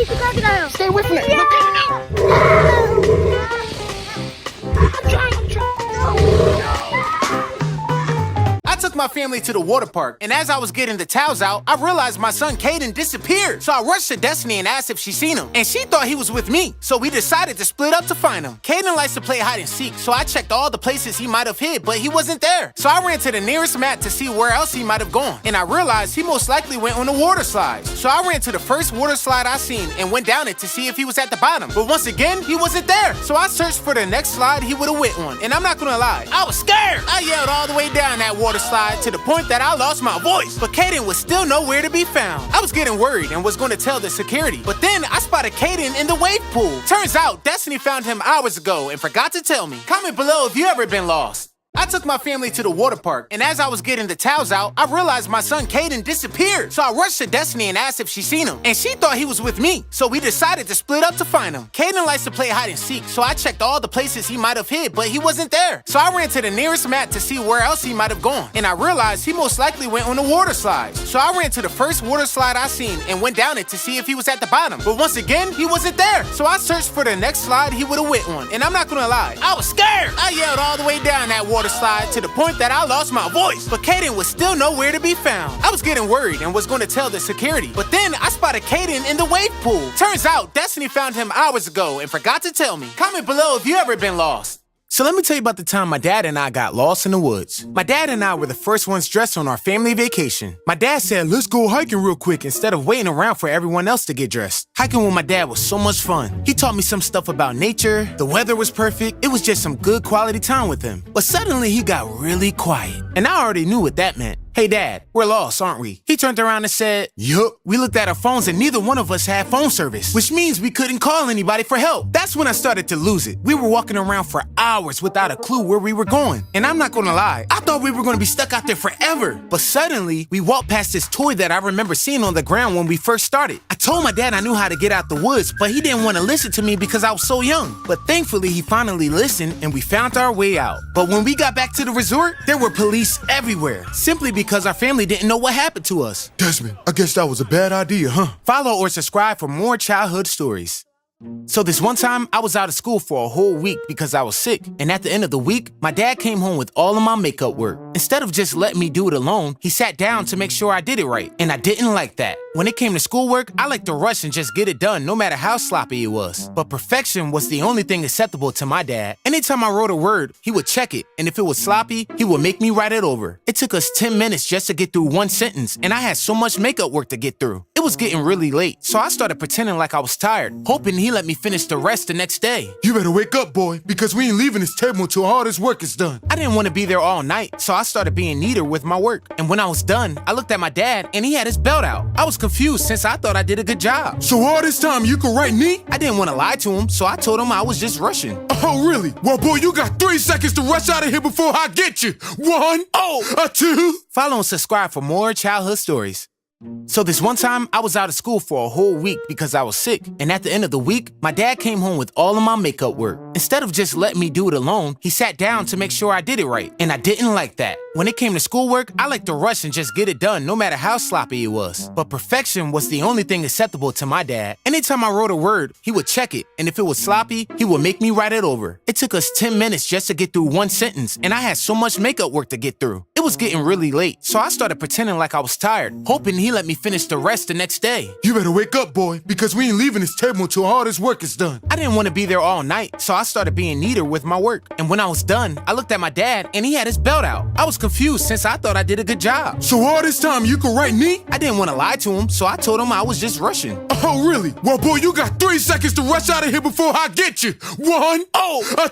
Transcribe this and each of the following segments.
Hey, the crocodile! Stay away from that. Yeah. Look at it now. I'm trying. I took my family to the water park, and as I was getting the towels out, I realized my son Caden disappeared. So I rushed to Destiny and asked if she seen him, and she thought he was with me. So we decided to split up to find him. Caden likes to play hide and seek, so I checked all the places he might have hid, but he wasn't there. So I ran to the nearest mat to see where else he might have gone, and I realized he most likely went on the water slides. So I ran to the first water slide I seen and went down it to see if he was at the bottom. But once again, he wasn't there. So I searched for the next slide he would have went on, and I'm not gonna lie, I was scared. I yelled all the way down that water slide to the point that I lost my voice, but Caden was still nowhere to be found. I was getting worried and was going to tell the security, but then I spotted Caden in the wave pool. Turns out Destiny found him hours ago and forgot to tell me. Comment below if you ever been lost. I took my family to the water park, and as I was getting the towels out, I realized my son Caden disappeared. So I rushed to Destiny and asked if she seen him, and she thought he was with me. So we decided to split up to find him. Caden likes to play hide and seek, so I checked all the places he might have hid, but he wasn't there. So I ran to the nearest mat to see where else he might have gone, and I realized he most likely went on the water slides. So I ran to the first water slide I seen and went down it to see if he was at the bottom. But once again, he wasn't there. So I searched for the next slide he would have went on, and I'm not gonna lie, I was scared. I yelled all the way down that water slide to the point that I lost my voice, but Caden was still nowhere to be found. I was getting worried and was going to tell the security, but then I spotted Caden in the wave pool. Turns out Destiny found him hours ago and forgot to tell me. Comment below if you ever been lost. So let me tell you about the time my dad and I got lost in the woods. My dad and I were the first ones dressed on our family vacation. My dad said, let's go hiking real quick instead of waiting around for everyone else to get dressed. Hiking with my dad was so much fun. He taught me some stuff about nature. The weather was perfect. It was just some good quality time with him. But suddenly he got really quiet, and I already knew what that meant. Hey Dad, we're lost, aren't we? He turned around and said, yup. We looked at our phones and neither one of us had phone service, which means we couldn't call anybody for help. That's when I started to lose it. We were walking around for hours without a clue where we were going. And I'm not gonna lie, I thought we were gonna be stuck out there forever. But suddenly, we walked past this toy that I remember seeing on the ground when we first started. I told my dad I knew how to get out the woods, but he didn't want to listen to me because I was so young. But thankfully, he finally listened and we found our way out. But when we got back to the resort, there were police everywhere, simply because our family didn't know what happened to us. Desmond, I guess that was a bad idea, huh? Follow or subscribe for more childhood stories. So this one time, I was out of school for a whole week because I was sick. And at the end of the week, my dad came home with all of my makeup work. Instead of just letting me do it alone, he sat down to make sure I did it right. And I didn't like that. When it came to schoolwork, I liked to rush and just get it done no matter how sloppy it was. But perfection was the only thing acceptable to my dad. Anytime I wrote a word, he would check it. And if it was sloppy, he would make me write it over. It took us 10 minutes just to get through one sentence. And I had so much makeup work to get through. It was getting really late, so I started pretending like I was tired, hoping he let me finish the rest the next day. You better wake up, boy, because we ain't leaving this table until all this work is done. I didn't want to be there all night, so I started being neater with my work. And when I was done, I looked at my dad and he had his belt out. I was confused since I thought I did a good job. So all this time you could write neat? I didn't want to lie to him, so I told him I was just rushing. Oh, really? Well, boy, you got 3 seconds to rush out of here before I get you. 1, 2. Follow and subscribe for more childhood stories. So this one time, I was out of school for a whole week because I was sick. And at the end of the week, my dad came home with all of my makeup work. Instead of just letting me do it alone, he sat down to make sure I did it right. And I didn't like that. When it came to schoolwork, I liked to rush and just get it done no matter how sloppy it was. But perfection was the only thing acceptable to my dad. Anytime I wrote a word, he would check it. And if it was sloppy, he would make me write it over. It took us 10 minutes just to get through one sentence. And I had so much makeup work to get through. It was getting really late, so I started pretending like I was tired, hoping he let me finish the rest the next day. You better wake up, boy, because we ain't leaving this table until all this work is done. I didn't want to be there all night, so I started being neater with my work. And when I was done, I looked at my dad and he had his belt out. I was confused since I thought I did a good job. So all this time you could write neat? I didn't want to lie to him, so I told him I was just rushing. Oh, really? Well, boy, you got 3 seconds to rush out of here before I get you. 1,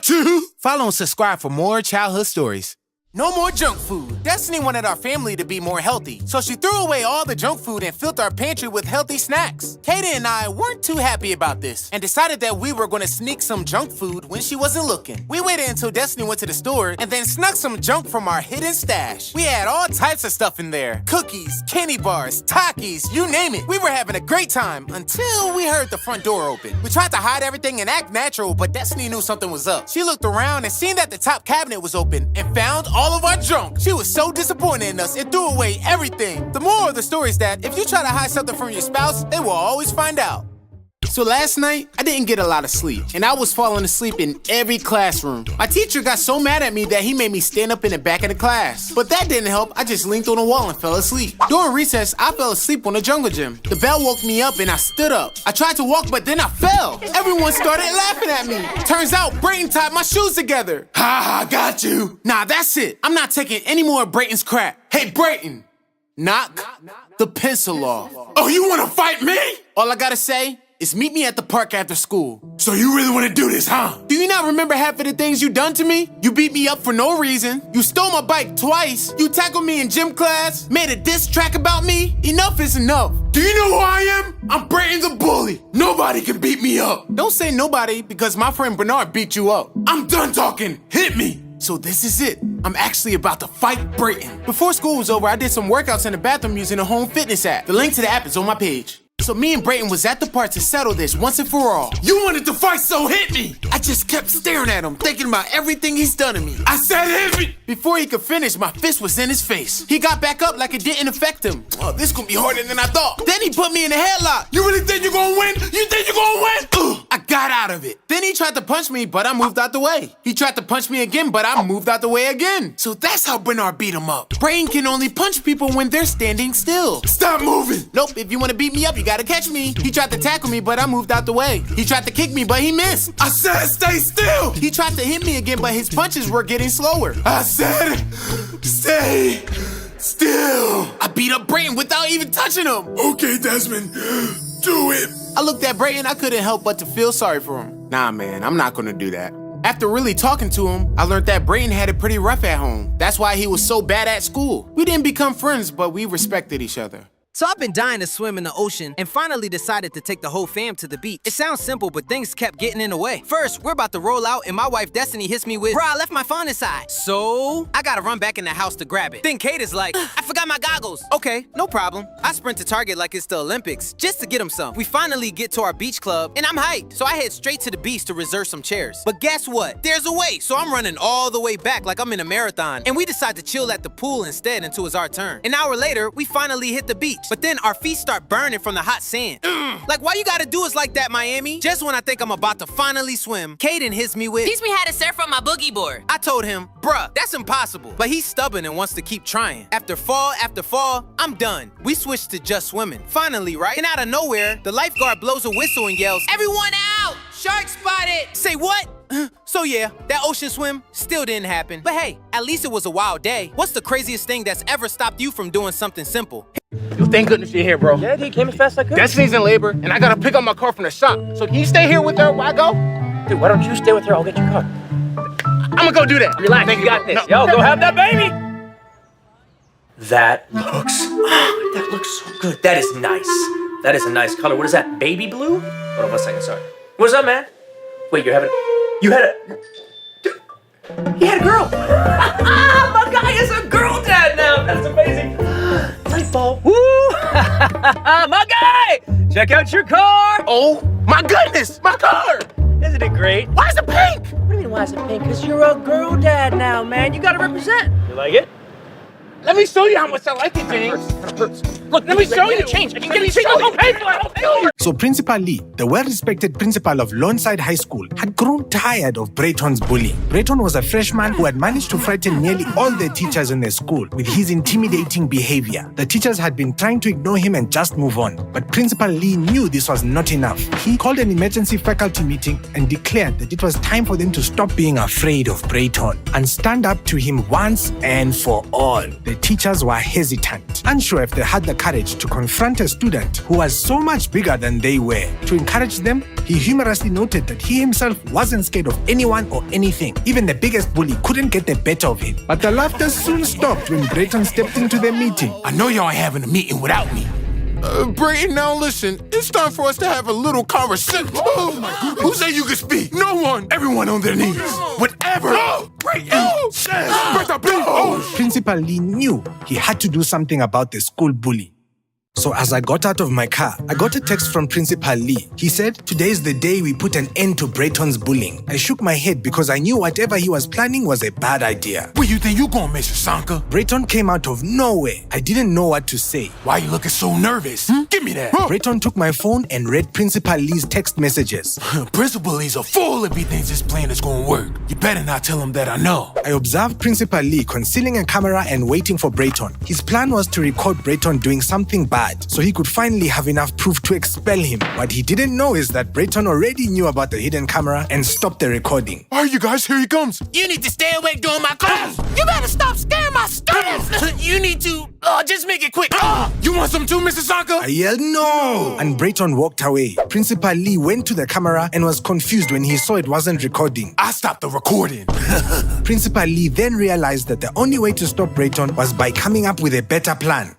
2. Follow and subscribe for more childhood stories. No more junk food. Destiny wanted our family to be more healthy, so she threw away all the junk food and filled our pantry with healthy snacks. Kaden and I weren't too happy about this and decided that we were going to sneak some junk food when she wasn't looking. We waited until Destiny went to the store and then snuck some junk from our hidden stash. We had all types of stuff in there. Cookies, candy bars, Takis, you name it. We were having a great time until we heard the front door open. We tried to hide everything and act natural, but Destiny knew something was up. She looked around and seen that the top cabinet was open and found all of our junk. She was so disappointed in us and threw away everything. The moral of the story is that if you try to hide something from your spouse, they will always find out. So last night, I didn't get a lot of sleep, and I was falling asleep in every classroom. My teacher got so mad at me that he made me stand up in the back of the class. But that didn't help, I just leaned on the wall and fell asleep. During recess, I fell asleep on the jungle gym. The bell woke me up and I stood up. I tried to walk, but then I fell. Everyone started laughing at me. Turns out, Brayton tied my shoes together. Ha, got you. Nah, that's it. I'm not taking any more of Brayton's crap. Hey, Brayton, knock the pencil off. Oh, you want to fight me? All I gotta say is meet me at the park after school. So you really want to do this, huh? Do you not remember half of the things you done to me? You beat me up for no reason. You stole my bike twice. You tackled me in gym class. Made a diss track about me. Enough is enough. Do you know who I am? I'm Brayton the bully. Nobody can beat me up. Don't say nobody because my friend Bernard beat you up. I'm done talking. Hit me. So this is it. I'm actually about to fight Brayton. Before school was over, I did some workouts in the bathroom using a home fitness app. The link to the app is on my page. So me and Brayton was at the park to settle this once and for all. You wanted to fight, so hit me. I just kept staring at him, thinking about everything he's done to me. I said hit me. Before he could finish, my fist was in his face. He got back up like it didn't affect him. Oh, this gonna be harder than I thought. Then he put me in a headlock. You really think you're gonna win? You think you're gonna win? Ugh, I got out of it. Then he tried to punch me, but I moved out the way. He tried to punch me again, but I moved out the way again. So that's how Bernard beat him up. Brayton can only punch people when they're standing still. Stop moving. Nope, if you wanna beat me up, you gotta catch me. He tried to tackle me, but I moved out the way. He tried to kick me, but he missed. I said stay still. He tried to hit me again, but his punches were getting slower. I said stay still. I beat up Brayton without even touching him. Okay, Desmond, do it. I looked at Brayton, I couldn't help but to feel sorry for him. Nah, man, I'm not gonna do that. After really talking to him, I learned that Brayton had it pretty rough at home. That's why he was so bad at school. We didn't become friends, but we respected each other. So I've been dying to swim in the ocean and finally decided to take the whole fam to the beach. It sounds simple, but things kept getting in the way. First, we're about to roll out and my wife Destiny hits me with, "Bruh, I left my phone inside." So I gotta run back in the house to grab it. Then Kate is like, "I forgot my goggles." Okay, no problem. I sprint to Target like it's the Olympics just to get them some. We finally get to our beach club and I'm hyped. So I head straight to the beach to reserve some chairs. But guess what? There's a wait. So I'm running all the way back like I'm in a marathon. And we decide to chill at the pool instead until it's our turn. An hour later, we finally hit the beach. But then our feet start burning from the hot sand. Like, why you gotta do us like that, Miami? Just when I think I'm about to finally swim, Caden hits me with, Teach me how to surf on my boogie board. I told him, "Bruh, that's impossible." But he's stubborn and wants to keep trying. After fall, I'm done. We switched to just swimming. Finally, right? And out of nowhere, the lifeguard blows a whistle and yells, Everyone out! Shark spotted! "Say what?" So yeah, that ocean swim still didn't happen. But hey, at least it was a wild day. What's the craziest thing that's ever stopped you from doing something simple? Yo, thank goodness you're here, bro. Yeah, dude, came as fast as I could. Destiny's in labor, and I gotta pick up my car from the shop. So can you stay here with her while I go? Dude, why don't you stay with her? I'll get your car. I'm gonna go do that. Relax, Thank you got this. No. Yo, go have that baby. That looks so good. That is nice. That is a nice color. What is that? Baby blue? Hold on 1 second, sorry. What's up, man? Wait, you had a girl. My guy is a girl dad now. That's amazing. Light bulb. Woo! My guy! Check out your car. Oh my goodness, my car! Isn't it great? Why is it pink? What do you mean, why is it pink? Because you're a girl dad now, man. You gotta represent. You like it? Let me show you how much I like it, James. Look, let me show you. Change. I can Let get me you show change. you. I'll pay for it. I'll pay for it. So Principal Lee, the well-respected principal of Lawnside High School, had grown tired of Brayton's bullying. Brayton was a freshman who had managed to frighten nearly all the teachers in the school with his intimidating behavior. The teachers had been trying to ignore him and just move on, but Principal Lee knew this was not enough. He called an emergency faculty meeting and declared that it was time for them to stop being afraid of Brayton and stand up to him once and for all. The teachers were hesitant, unsure if they had the courage to confront a student who was so much bigger than they were. To encourage them, he humorously noted that he himself wasn't scared of anyone or anything. Even the biggest bully couldn't get the better of him. But the laughter soon stopped when Brayton stepped into the meeting. I know y'all ain't having a meeting without me. Brayton, now listen. It's time for us to have a little conversation. Oh my goodness. Who said you could speak? No one. Everyone on their knees. Whatever. Brayton says. Principal Lee knew he had to do something about the school bully. So as I got out of my car, I got a text from Principal Lee. He said, "Today's the day we put an end to Brayton's bullying." I shook my head because I knew whatever he was planning was a bad idea. Where you think you going, Mr. Sanka? Brayton came out of nowhere. I didn't know what to say. Why you looking so nervous? Give me that. Brayton took my phone and read Principal Lee's text messages. Principal Lee's a fool if he thinks this plan is gonna work. You better not tell him that I know. I observed Principal Lee concealing a camera and waiting for Brayton. His plan was to record Brayton doing something bad so he could finally have enough proof to expel him. What he didn't know is that Brayton already knew about the hidden camera and stopped the recording. All right, you guys, here he comes. You need to stay awake during my class. You better stop scaring my students. You need to just make it quick. You want some too, Mr. Sanka? I yelled, "No!" And Brayton walked away. Principal Lee went to the camera and was confused when he saw it wasn't recording. I stopped the recording. Principal Lee then realized that the only way to stop Brayton was by coming up with a better plan.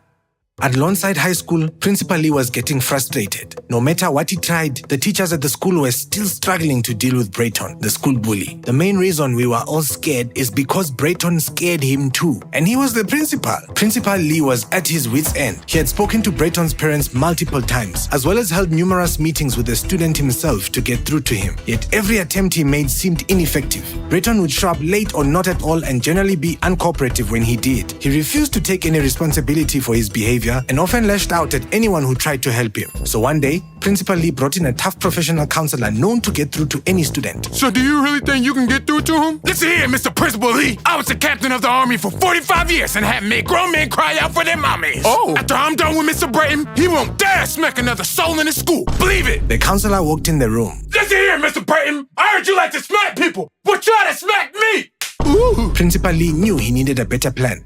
At Lawnside High School, Principal Lee was getting frustrated. No matter what he tried, the teachers at the school were still struggling to deal with Brayton, the school bully. The main reason we were all scared is because Brayton scared him too. And he was the principal. Principal Lee was at his wit's end. He had spoken to Brayton's parents multiple times, as well as held numerous meetings with the student himself to get through to him. Yet every attempt he made seemed ineffective. Brayton would show up late or not at all and generally be uncooperative when he did. He refused to take any responsibility for his behavior and often lashed out at anyone who tried to help him. So one day, Principal Lee brought in a tough professional counselor known to get through to any student. So do you really think you can get through to him? Listen here, Mr. Principal Lee. I was the captain of the army for 45 years and had made grown men cry out for their mommies. Oh. After I'm done with Mr. Brayton, he won't dare smack another soul in his school. Believe it. The counselor walked in the room. Listen here, Mr. Brayton. I heard you like to smack people. Well, try to smack me. Ooh. Principal Lee knew he needed a better plan.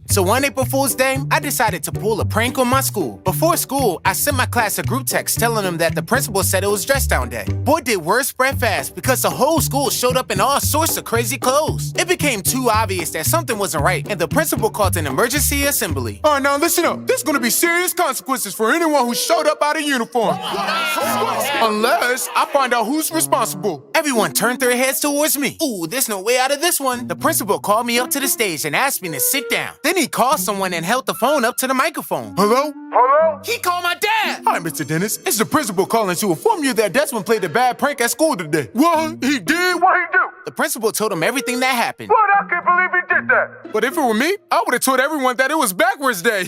So one April Fool's Day, I decided to pull a prank on my school. Before school, I sent my class a group text telling them that the principal said it was dress down day. Boy, did word spread fast because the whole school showed up in all sorts of crazy clothes. It became too obvious that something wasn't right, and the principal called an emergency assembly. All right, now listen up. There's gonna be serious consequences for anyone who showed up out of uniform. Unless I find out who's responsible. Everyone turned their heads towards me. Ooh, there's no way out of this one. The principal called me up to the stage and asked me to sit down. Then he called someone and held the phone up to the microphone. Hello? Hello? He called my dad. Hi, Mr. Dennis. It's the principal calling to inform you that Desmond played a bad prank at school today. What? He did? What he do? The principal told him everything that happened. What? I can't believe he did that. But if it were me, I would have told everyone that it was backwards day.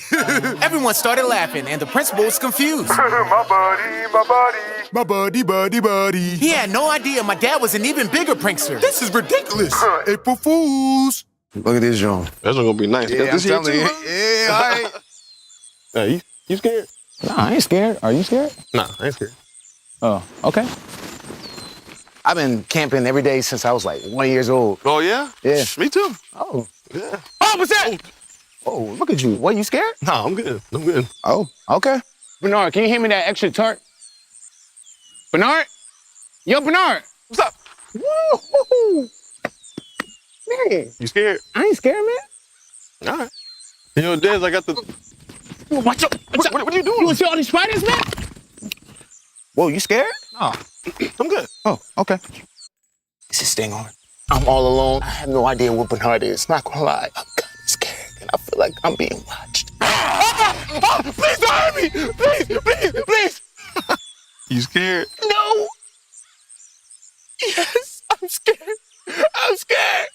Everyone started laughing and the principal was confused. My buddy. He had no idea my dad was an even bigger prankster. This is ridiculous. April Fools. Look at this, John. That's gonna be nice. Yeah, I'm telling you. Yeah, all right. Hey, you scared? Nah, I ain't scared. Are you scared? Nah, I ain't scared. Oh, okay. I've been camping every day since I was like 1 year old. Oh, yeah? Yeah. Me too. Oh. Yeah. Oh, what's that? Oh, look at you. What, you scared? Nah, I'm good. I'm good. Oh, okay. Bernard, can you hand me that extra tart? Bernard? Yo, Bernard. What's up? Woo-hoo-hoo. Man, You scared? I ain't scared, man. All right. You know, Des, I got the... Watch out. What are you doing? You wanna see all these spiders, man? Whoa, you scared? No, I'm good. Oh, okay. Is this thing on? I'm all alone. I have no idea what Bernard is. Not gonna lie. I'm kind of scared, and I feel like I'm being watched. Please don't hurt me. Please. You scared? No. Yes, I'm scared. I'm scared.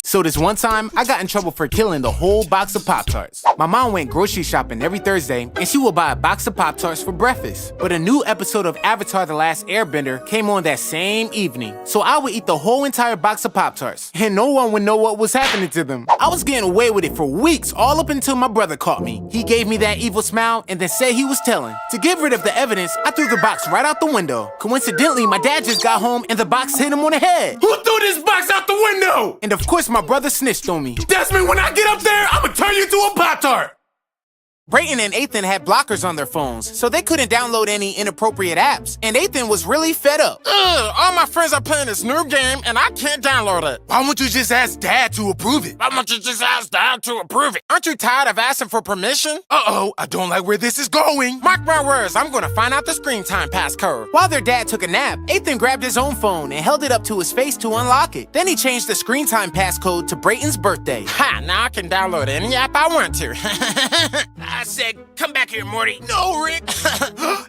So this one time, I got in trouble for killing the whole box of Pop-Tarts. My mom went grocery shopping every Thursday, and she would buy a box of Pop-Tarts for breakfast. But a new episode of Avatar: The Last Airbender came on that same evening. So I would eat the whole entire box of Pop-Tarts, and no one would know what was happening to them. I was getting away with it for weeks, all up until my brother caught me. He gave me that evil smile and then said he was telling. To get rid of the evidence, I threw the box right out the window. Coincidentally, my dad just got home and the box hit him on the head. Who threw this box out the window? And of course, my brother snitched on me. Desmond, when I get up there, I'm gonna turn you into a Pop-Tart. Brayton and Ethan had blockers on their phones, so they couldn't download any inappropriate apps. And Ethan was really fed up. All my friends are playing this new game, and I can't download it. Why won't you just ask Dad to approve it? Why don't you just ask Dad to approve it? Aren't you tired of asking for permission? Uh-oh, I don't like where this is going. Mark my words, I'm gonna find out the screen time passcode. While their dad took a nap, Ethan grabbed his own phone and held it up to his face to unlock it. Then he changed the screen time passcode to Brayton's birthday. Ha, now I can download any app I want to. I said, come back here, Morty. No, Rick.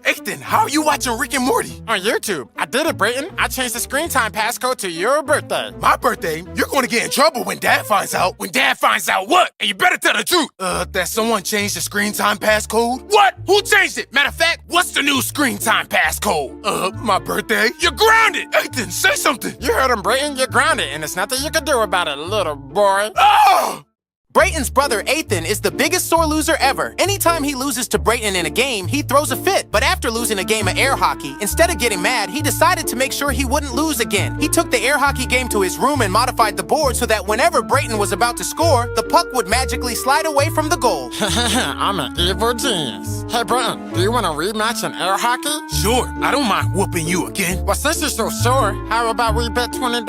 Ethan, how are you watching Rick and Morty? On YouTube. I did it, Brayton. I changed the screen time passcode to your birthday. My birthday? You're going to get in trouble when Dad finds out. When Dad finds out what? And you better tell the truth. That someone changed the screen time passcode? What? Who changed it? Matter of fact, what's the new screen time passcode? My birthday? You're grounded. Ethan, say something. You heard him, Brayton. You're grounded, and there's nothing you can do about it, little boy. Oh! Brayton's brother, Ethan, is the biggest sore loser ever. Anytime he loses to Brayton in a game, he throws a fit. But after losing a game of air hockey, instead of getting mad, he decided to make sure he wouldn't lose again. He took the air hockey game to his room and modified the board so that whenever Brayton was about to score, the puck would magically slide away from the goal. I'm an evil genius. Hey, Brayton, do you want a rematch in air hockey? Sure, I don't mind whooping you again. Well, since you're so sore, how about we bet $20?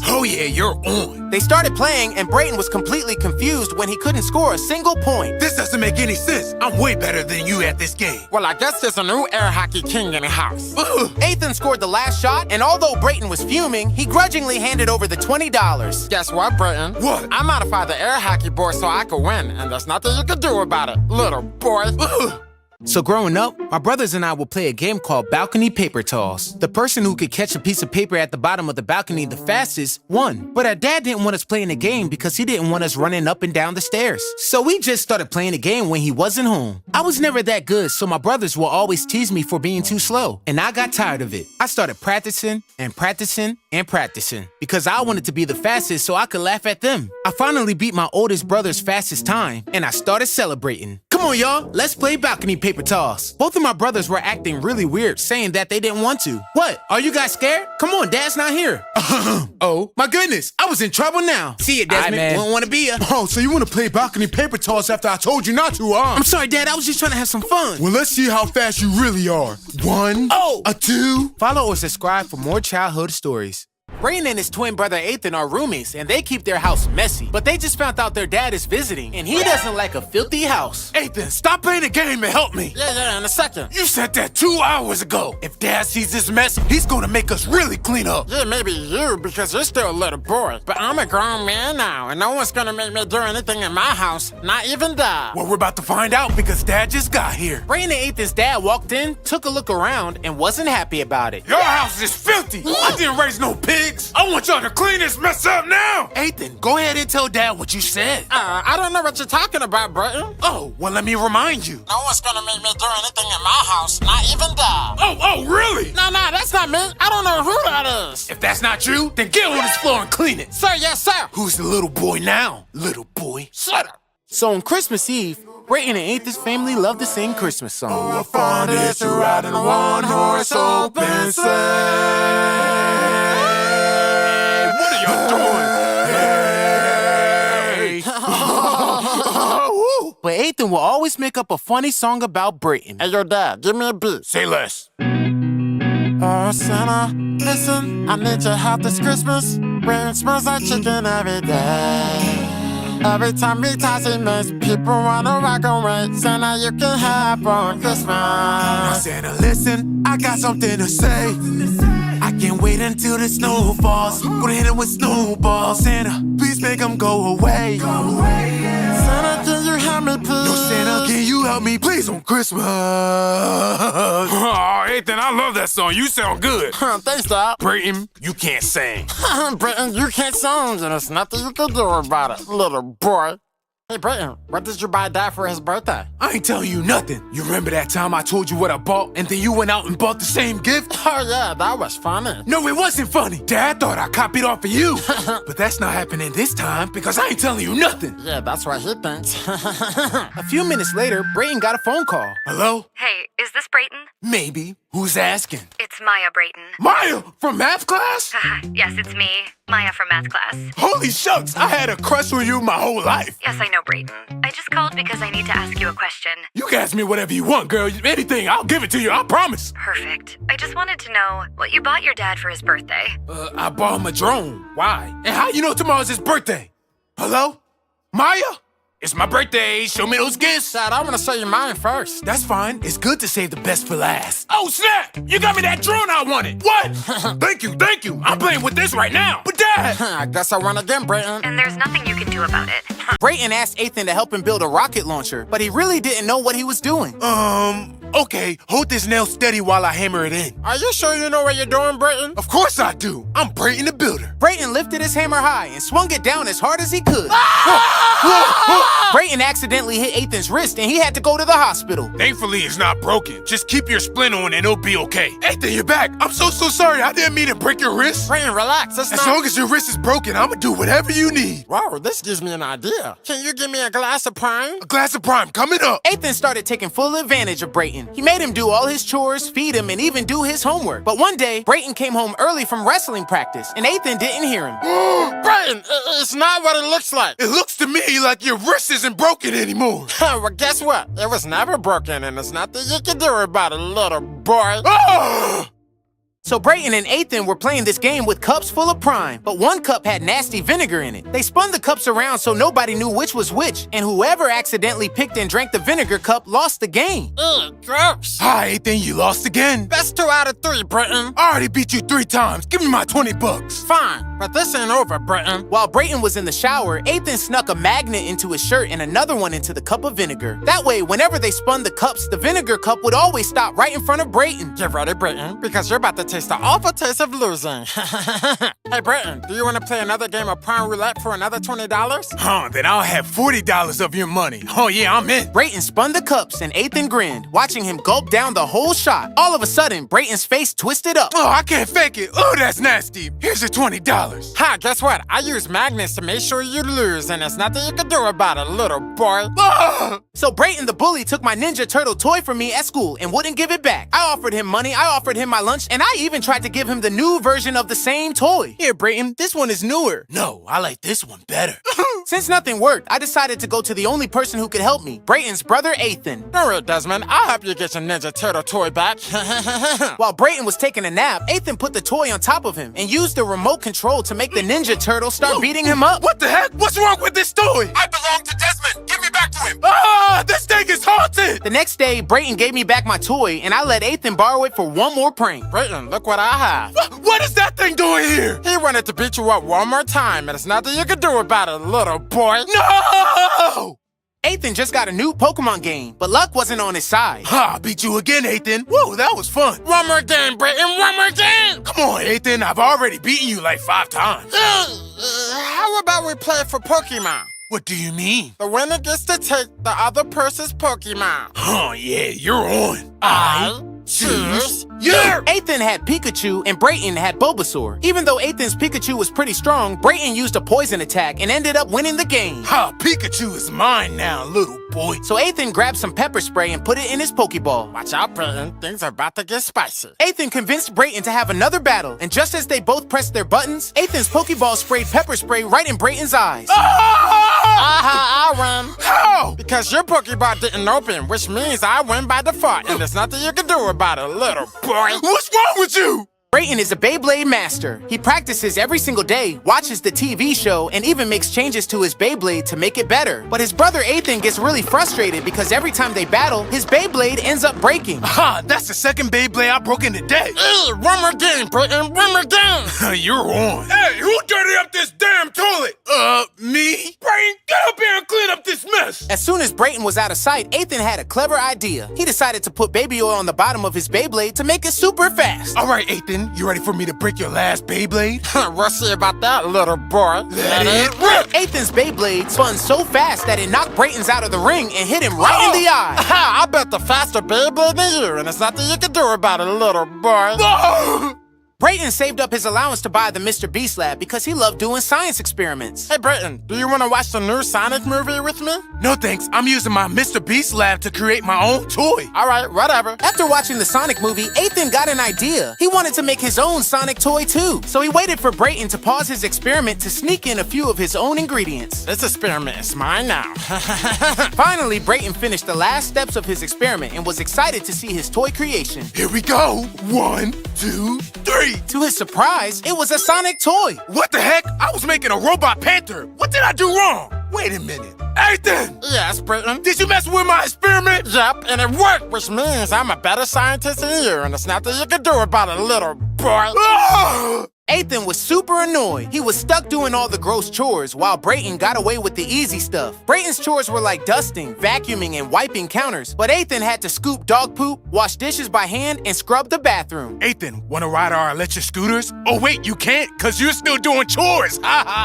Oh yeah, you're on. They started playing, and Brayton was completely confused when he couldn't score a single point. This doesn't make any sense. I'm way better than you at this game. Well, I guess there's a new air hockey king in the house. Ethan scored the last shot, and although Brayton was fuming, he grudgingly handed over the $20. Guess what, Brayton? What? I modified the air hockey board so I could win, and there's nothing you can do about it, little boy. So growing up, my brothers and I would play a game called balcony paper toss. The person who could catch a piece of paper at the bottom of the balcony the fastest won. But our dad didn't want us playing the game because he didn't want us running up and down the stairs. So we just started playing the game when he wasn't home. I was never that good, so my brothers will always tease me for being too slow. And I got tired of it. I started practicing and practicing and practicing because I wanted to be the fastest so I could laugh at them. I finally beat my oldest brother's fastest time, and I started celebrating. Come on, y'all, let's play balcony paper toss. Both of my brothers were acting really weird, saying that they didn't want to. What? Are you guys scared? Come on, Dad's not here. Oh, my goodness, I was in trouble now. See you, Desmond. Won't want to be ya. Oh, so you want to play balcony paper toss after I told you not to, huh? I'm sorry, Dad, I was just trying to have some fun. Well, let's see how fast you really are. 1, a 2. Follow or subscribe for more childhood stories. Brayton and his twin brother Ethan are roomies, and they keep their house messy. But they just found out their dad is visiting, and he doesn't like a filthy house. Ethan, stop playing the game and help me. Yeah, in a second. You said that 2 hours ago. If Dad sees this mess, he's gonna make us really clean up. Yeah, maybe you, because you're still a little boy. But I'm a grown man now, and no one's gonna make me do anything in my house, not even Dad. Well, we're about to find out because Dad just got here. Brayton and Ethan's dad walked in, took a look around, and wasn't happy about it. Your house is filthy. I didn't raise no pigs. I want y'all to clean this mess up now. Ethan, go ahead and tell Dad what you said. I don't know what you're talking about, Brayton. Oh, well, let me remind you. No one's gonna make me do anything in my house, not even Dad. Oh, really? No, that's not me. I don't know who that is. If that's not you, then get on this floor and clean it. Sir, yes, sir. Who's the little boy now? Little boy. Shut up. So on Christmas Eve, Brayton and Ethan's family love to sing Christmas songs. Oh, what fun it is to ride in a one-horse open sleigh. What are y'all doing? Hey. But Ethan will always make up a funny song about Brayton. Hey, your dad, give me a beat. Say less. Oh, Santa, listen, I need your help this Christmas. Brayton smells like chicken every day. Every time he talks, he makes people wanna walk away. Santa, you can have on Christmas. Now, Santa, listen, I got something to say. I can't wait until the snow falls. Gonna hit him with snowballs. Santa, please make him go away. Santa, can you help me, please? No, Santa, can you help me, please, on Christmas? Oh, Ethan, I love that song. You sound good. Thanks, Dad. Brayton, you can't sing. Brayton, you can't sing, and there's nothing you can do about it, little boy. Hey, Brayton, what did you buy Dad for his birthday? I ain't telling you nothing. You remember that time I told you what I bought, and then you went out and bought the same gift? Oh, yeah, that was funny. No, it wasn't funny. Dad thought I copied off of you. But that's not happening this time, because I ain't telling you nothing. Yeah, that's what he thinks. A few minutes later, Brayton got a phone call. Hello? Hey, is this Brayton? Maybe. Who's asking? It's Maya Brayton. Maya, from math class? Yes, it's me, Maya from math class. Holy shucks, I had a crush on you my whole life. Yes, I know, Brayton. I just called because I need to ask you a question. You can ask me whatever you want, girl. Anything, I'll give it to you, I promise. Perfect. I just wanted to know what you bought your dad for his birthday. I bought him a drone. Why? And how you know tomorrow's his birthday? Hello? Maya? It's my birthday. Show me those gifts. Dad, I want to show you mine first. That's fine. It's good to save the best for last. Oh, snap! You got me that drone I wanted. What? Thank you, thank you. I'm playing with this right now. But Dad! I guess I won again, Brayton. And there's nothing you can do about it. Brayton asked Ethan to help him build a rocket launcher, but he really didn't know what he was doing. Okay, hold this nail steady while I hammer it in. Are you sure you know what you're doing, Brayton? Of course I do. I'm Brayton the Builder. Brayton lifted his hammer high and swung it down as hard as he could. Brayton accidentally hit Ethan's wrist and he had to go to the hospital. Thankfully, it's not broken. Just keep your splint on and it'll be okay. Ethan, you're back. I'm so sorry. I didn't mean to break your wrist. Brayton, relax. As long as your wrist is broken, I'm gonna do whatever you need. Wow, this gives me an idea. Can you give me a glass of prime? A glass of prime coming up. Ethan started taking full advantage of Brayton. He made him do all his chores, feed him, and even do his homework. But one day, Brayton came home early from wrestling practice, and Ethan didn't hear him. Brayton, it's not what it looks like. It looks to me like your wrist isn't broken anymore. Well, guess what? It was never broken, and there's nothing you can do about it, little boy. So Brayton and Ethan were playing this game with cups full of prime, but one cup had nasty vinegar in it. They spun the cups around so nobody knew which was which, and whoever accidentally picked and drank the vinegar cup lost the game. Gross. Hi, Ethan, you lost again. Best 2 out of 3, Brayton. I already beat you 3 times. Give me my $20. Fine, but this ain't over, Brayton. While Brayton was in the shower, Ethan snuck a magnet into his shirt and another one into the cup of vinegar. That way, whenever they spun the cups, the vinegar cup would always stop right in front of Brayton. Get ready, Brayton, because you're about to taste the awful taste of losing. Hey, Brayton, do you want to play another game of prime roulette for another $20? Then I'll have $40 of your money. Oh, yeah, I'm in. Brayton spun the cups and Ethan grinned, watching him gulp down the whole shot. All of a sudden, Brayton's face twisted up. Oh, I can't fake it. Oh, that's nasty. Here's your $20. Ha, guess what? I use magnets to make sure you lose, and there's nothing you can do about it, little boy. So Brayton the bully took my Ninja Turtle toy from me at school and wouldn't give it back. I offered him money, I offered him my lunch, and I even tried to give him the new version of the same toy. Here, Brayton, this one is newer. No, I like this one better. Since nothing worked, I decided to go to the only person who could help me, Brayton's brother, Ethan. Don't worry, Desmond. I'll help you get your Ninja Turtle toy back. While Brayton was taking a nap, Ethan put the toy on top of him and used the remote control to make the Ninja Turtle start beating him up. What the heck? What's wrong with this toy? I belong to Desmond. Give me back to him. This thing is haunted. The next day, Brayton gave me back my toy and I let Ethan borrow it for one more prank. Brayton, look what I have. What is that thing doing here? He wanted to beat you up one more time, and there's nothing you can do about it, little boy. No! Ethan just got a new Pokemon game, but luck wasn't on his side. Ha, beat you again, Ethan. Whoa, that was fun. One more game, Brayton, one more game. Come on, Ethan. I've already beaten you like 5 times. How about we play for Pokemon? What do you mean? The winner gets to take the other person's Pokemon. Oh, yeah, you're on. I choose you. Ethan had Pikachu and Brayton had Bulbasaur. Even though Ethan's Pikachu was pretty strong, Brayton used a poison attack and ended up winning the game. Ha, Pikachu is mine now, little boy. So Ethan grabbed some pepper spray and put it in his Pokeball. Watch out, Brayton. Things are about to get spicy. Ethan convinced Brayton to have another battle, and just as they both pressed their buttons, Ethan's Pokeball sprayed pepper spray right in Brayton's eyes. I win. How? Because your Pokeball didn't open, which means I win by default, and there's nothing you can do about it, little boy. What's wrong with you? Brayton is a Beyblade master. He practices every single day, watches the TV show, and even makes changes to his Beyblade to make it better. But his brother Ethan gets really frustrated because every time they battle, his Beyblade ends up breaking. Ha, that's the second Beyblade I broke in today. Hey, one more game, Brayton, one more game. You're on. Hey, who dirtied up this damn toilet? Me? Brayton, get up here and clean up this mess. As soon as Brayton was out of sight, Ethan had a clever idea. He decided to put baby oil on the bottom of his Beyblade to make it super fast. All right, Ethan, you ready for me to break your last Beyblade? We'll see about that, little boy. Let it rip. Ethan's Beyblade spun so fast that it knocked Brayton's out of the ring and hit him right in the eye. Ha, I bet the faster Beyblade than you, and there's nothing you can do about it, little boy. Brayton saved up his allowance to buy the Mr. Beast lab because he loved doing science experiments. Hey, Brayton, do you want to watch the new Sonic movie with me? No thanks, I'm using my Mr. Beast lab to create my own toy. All right, whatever. After watching the Sonic movie, Ethan got an idea. He wanted to make his own Sonic toy too. So he waited for Brayton to pause his experiment to sneak in a few of his own ingredients. This experiment is mine now. Finally, Brayton finished the last steps of his experiment and was excited to see his toy creation. Here we go. 1, 2, 3. To his surprise, it was a Sonic toy. What the heck? I was making a robot panther. What did I do wrong? Wait a minute. Ethan! Yes, Britton? Did you mess with my experiment? Yep, and it worked, which means I'm a better scientist than you, and there's nothing you can do about it, little boy. Ah! Ethan was super annoyed. He was stuck doing all the gross chores while Brayton got away with the easy stuff. Brayton's chores were like dusting, vacuuming, and wiping counters, but Ethan had to scoop dog poop, wash dishes by hand, and scrub the bathroom. Ethan, wanna ride our electric scooters? Oh wait, you can't, cause you're still doing chores.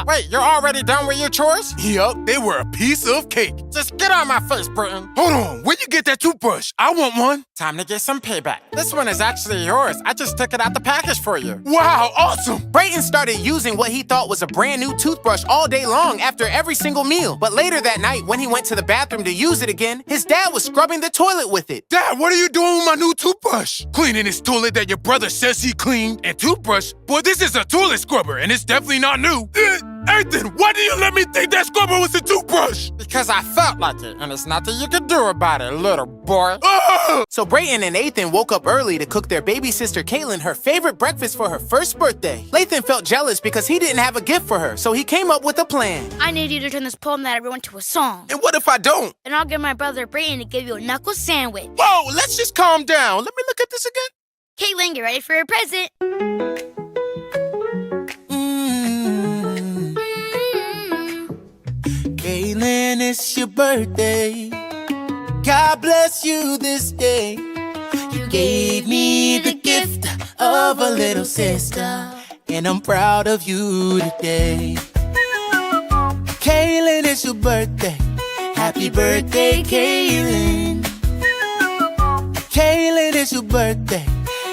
Wait, you're already done with your chores? Yup, they were a piece of cake. Just get out my face, Britton. Hold on, where'd you get that toothbrush? I want one. Time to get some payback. This one is actually yours. I just took it out the package for you. Wow, awesome. Brayton started using what he thought was a brand new toothbrush all day long after every single meal. But later that night, when he went to the bathroom to use it again, his dad was scrubbing the toilet with it. Dad, what are you doing with my new toothbrush? Cleaning this toilet that your brother says he cleaned. And toothbrush? Boy, this is a toilet scrubber, and it's definitely not new. Ethan, why do you let me think that scrubber was a toothbrush? Because I felt like it, and there's nothing you can do about it, little boy. So Brayton and Ethan woke up early to cook their baby sister Caitlin her favorite breakfast for her first birthday. Lathan felt jealous because he didn't have a gift for her, so he came up with a plan. I need you to turn this poem that I wrote into a song. And what if I don't? And I'll get my brother Brayton to give you a knuckle sandwich. Whoa, let's just calm down. Let me look at this again. Caitlin, get ready for your present. Caitlin, it's your birthday. God bless you this day. You gave me the gift of a little sister, and I'm proud of you today. Caitlin, it's your birthday. Happy birthday, Caitlin. Caitlin, it's your birthday.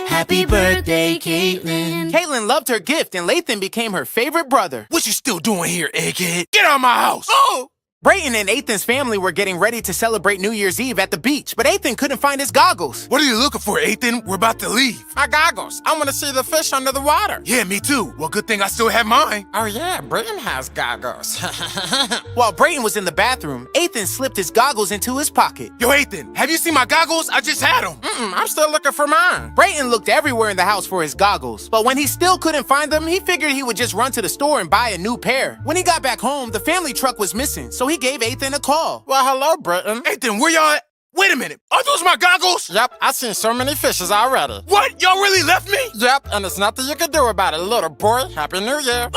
Happy birthday, Caitlin. Caitlin loved her gift, and Lathan became her favorite brother. What you still doing here, egghead? Get out of my house! Oh! Brayton and Ethan's family were getting ready to celebrate New Year's Eve at the beach, but Ethan couldn't find his goggles. What are you looking for, Ethan? We're about to leave. My goggles. I want to see the fish under the water. Yeah, me too. Well, good thing I still have mine. Oh, yeah, Brayton has goggles. While Brayton was in the bathroom, Ethan slipped his goggles into his pocket. Yo, Ethan, have you seen my goggles? I just had them. I'm still looking for mine. Brayton looked everywhere in the house for his goggles, but when he still couldn't find them, he figured he would just run to the store and buy a new pair. When he got back home, the family truck was missing, so he gave Ethan a call. Well, hello, Britton. Ethan, where y'all at? Wait a minute. Are those my goggles? Yep, I've seen so many fishes already. What? Y'all really left me? Yep, and there's nothing you can do about it, little boy. Happy New Year.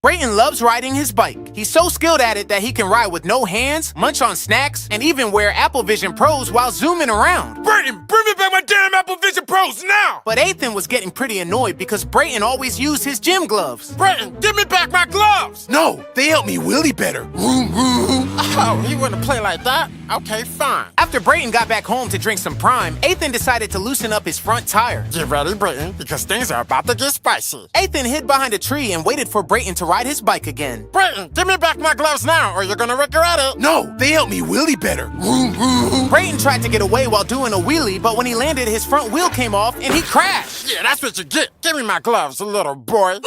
Brayton loves riding his bike. He's so skilled at it that he can ride with no hands, munch on snacks, and even wear Apple Vision Pros while zooming around. Brayton, bring me back my damn Apple Vision Pros now! But Ethan was getting pretty annoyed because Brayton always used his gym gloves. Brayton, give me back my gloves! No, they help me wheelie better. Vroom, vroom. Oh, you wouldn't play like that? Okay, fine. After Brayton got back home to drink some Prime, Ethan decided to loosen up his front tire. Get ready, Brayton, because things are about to get spicy. Ethan hid behind a tree and waited for Brayton to ride his bike again. Brayton, give me back my gloves now or you're gonna regret it. No, they help me wheelie better. Vroom, vroom. Brayton tried to get away while doing a wheelie, but when he landed, his front wheel came off and he crashed. Yeah, that's what you get. Give me my gloves, little boy.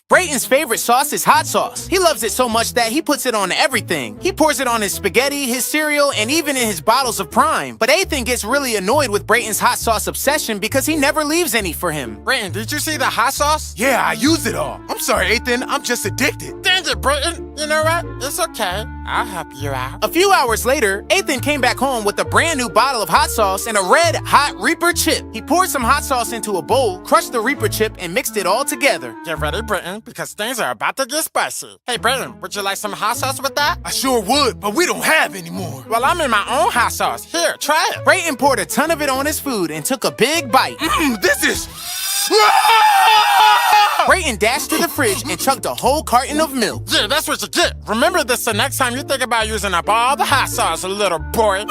Brayton's favorite sauce is hot sauce. He loves it so much that he puts it on everything. He pours it on his spaghetti, his cereal, and even in his bottles of Prime. But Ethan gets really annoyed with Brayton's hot sauce obsession because he never leaves any for him. Brayton, did you see the hot sauce? Yeah, I use it all. I'm sorry, Ethan. I'm just addicted. Dang it, Brayton. You know what? It's okay. I'll help you out. A few hours later, Ethan came back home with a brand new bottle of hot sauce and a red hot Reaper chip. He poured some hot sauce into a bowl, crushed the Reaper chip, and mixed it all together. Get ready, Brayton, because things are about to get spicy. Hey, Brayton, would you like some hot sauce with that? I sure would, but we don't have any more. Well, I'm in my own hot sauce. Here, try it. Brayton poured a ton of it on his food and took a big bite. This is... Brayton dashed to the fridge and chugged a whole carton of milk. Yeah, that's what you get. Remember this the next time you think about using up all the hot sauce, little boy.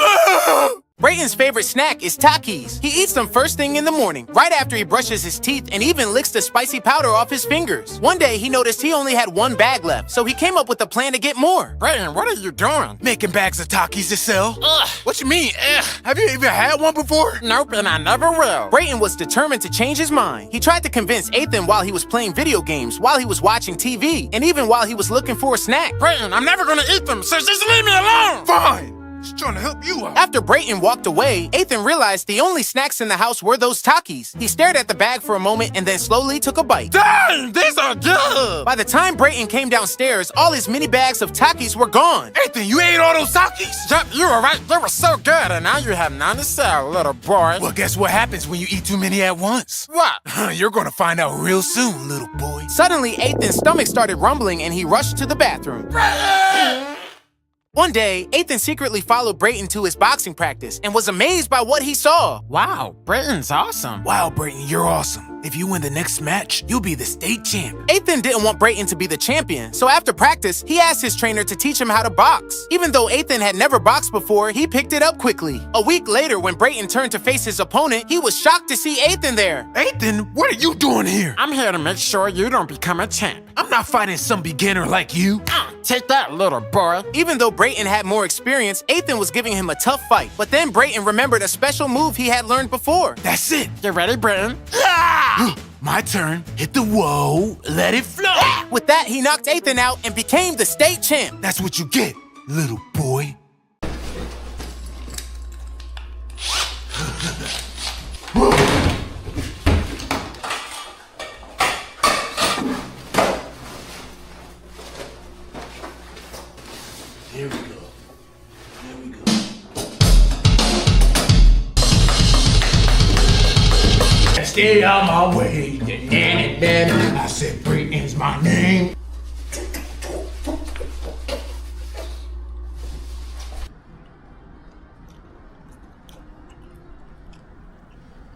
Brayton's favorite snack is Takis. He eats them first thing in the morning, right after he brushes his teeth and even licks the spicy powder off his fingers. One day, he noticed he only had one bag left, so he came up with a plan to get more. Brayton, what are you doing? Making bags of Takis to sell. Ugh. What you mean, ugh? Have you even had one before? Nope, and I never will. Brayton was determined to change his mind. He tried to convince Ethan while he was playing video games, while he was watching TV, and even while he was looking for a snack. Brayton, I'm never gonna eat them, so just leave me alone! Fine! Just trying to help you out. After Brayton walked away, Ethan realized the only snacks in the house were those Takis. He stared at the bag for a moment and then slowly took a bite. Dang, these are good. By the time Brayton came downstairs, all his mini bags of Takis were gone. Ethan, you ate all those Takis? Yep, you were right. They were so good, and now you have none to sell, little boy. Well, guess what happens when you eat too many at once? What? You're gonna find out real soon, little boy. Suddenly, Ethan's stomach started rumbling and he rushed to the bathroom. One day, Ethan secretly followed Brayton to his boxing practice and was amazed by what he saw. Wow, Brayton's awesome. Wow, Brayton, you're awesome. If you win the next match, you'll be the state champ. Ethan didn't want Brayton to be the champion, so after practice, he asked his trainer to teach him how to box. Even though Ethan had never boxed before, he picked it up quickly. A week later, when Brayton turned to face his opponent, he was shocked to see Ethan there. Ethan, what are you doing here? I'm here to make sure you don't become a champ. I'm not fighting some beginner like you. Take that, little boy. Even though Brayton had more experience, Ethan was giving him a tough fight. But then Brayton remembered a special move he had learned before. That's it. You ready, Brayton? My turn. Hit the whoa, let it flow. With that, he knocked Ethan out and became the state champ. That's what you get, little boy. Here we go. Here we go. Stay out my way. I said Brayton's my name.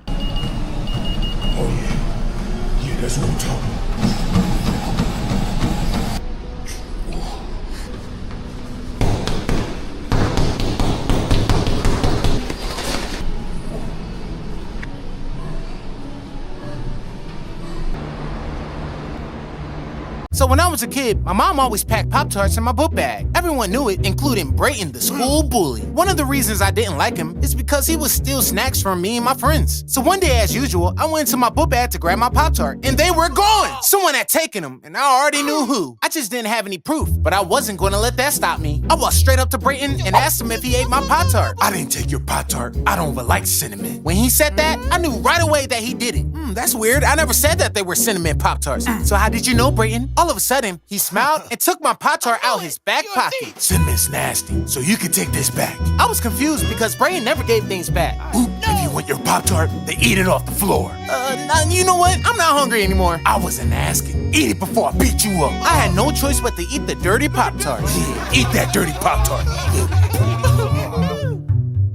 Oh yeah. Yeah, that's what I'm talking about. So when I was a kid, my mom always packed Pop-Tarts in my book bag. Everyone knew it, including Brayton, the school bully. One of the reasons I didn't like him is because he would steal snacks from me and my friends. So one day, as usual, I went into my book bag to grab my Pop-Tart, and they were gone! Someone had taken them, and I already knew who. I just didn't have any proof, but I wasn't going to let that stop me. I walked straight up to Brayton and asked him if he ate my Pop-Tart. I didn't take your Pop-Tart. I don't even like cinnamon. When he said that, I knew right away that he did it. That's weird. I never said that they were cinnamon Pop-Tarts. So how did you know, Brayton? All of a sudden, he smiled and took my Pop-Tart out his back pocket. Cinnamon's nasty, so you can take this back. I was confused because Brayton never gave things back. If you want your Pop-Tart, they eat it off the floor. You know what? I'm not hungry anymore. I wasn't asking. Eat it before I beat you up. I had no choice but to eat the dirty Pop-Tart. Yeah, eat that dirty Pop-Tart.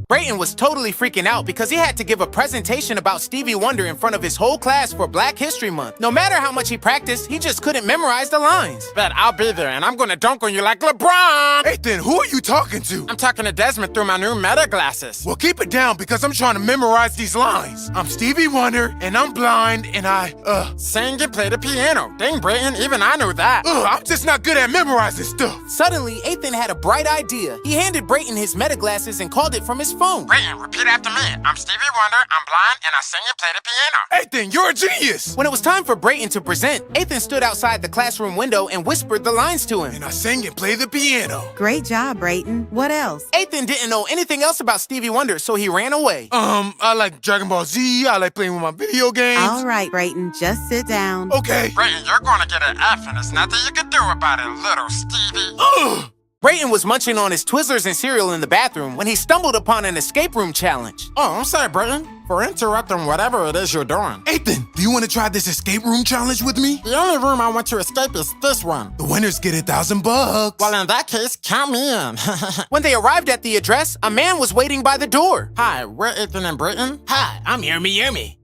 Brayton was totally freaking out because he had to give a presentation about Stevie Wonder in front of his whole class for Black History Month. No matter how much he practiced, he just couldn't memorize the lines. But I'll be there, and I'm gonna dunk on you like LeBron! Ethan, who are you talking to? I'm talking to Desmond through my new Meta glasses. Well, keep it down because I'm trying to memorize these lines. I'm Stevie Wonder, and I'm blind, and Sing and play the piano. Dang, Brayton, even I knew that. I'm just not good at memorizing stuff. Suddenly, Ethan had a bright idea. He handed Brayton his Meta glasses and called it from his phone. Brayton, repeat after me. I'm Stevie Wonder, I'm blind, and I sing and play the piano. Ethan, you're a genius! When it was time for Brayton to present, Ethan stood outside the classroom window and whispered the lines to him. And I sang and played the piano. Great job, Brayton. What else? Ethan didn't know anything else about Stevie Wonder, so he ran away. I like Dragon Ball Z, I like playing with my video games. All right, Brayton, just sit down. Okay. Brayton, you're gonna get an F, and there's nothing you can do about it, little Stevie. Ugh! Brayton was munching on his Twizzlers and cereal in the bathroom when he stumbled upon an escape room challenge. Oh, I'm sorry, Brayton, for interrupting whatever it is you're doing. Ethan, do you want to try this escape room challenge with me? The only room I want to escape is this one. The winners get $1,000. Well, in that case, count me in. When they arrived at the address, a man was waiting by the door. Hi, we're Ethan and Brayton. Hi, I'm Yummy.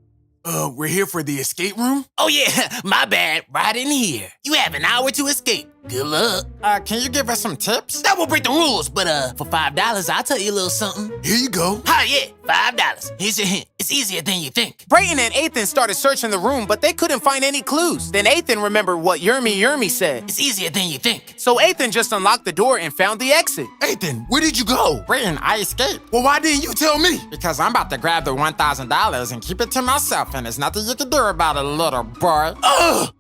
We're here for the escape room? Oh yeah, my bad. Right in here. You have an hour to escape. Good luck. Can you give us some tips? That will break the rules, but for $5, I'll tell you a little something. Here you go. Hi, yeah, $5. Here's your hint. It's easier than you think. Brayton and Ethan started searching the room, but they couldn't find any clues. Then Ethan remembered what Yummy said. It's easier than you think. So Ethan just unlocked the door and found the exit. Ethan, where did you go? Brayton, I escaped. Well, why didn't you tell me? Because I'm about to grab the $1,000 and keep it to myself, and there's nothing you can do about it, little boy. Ugh!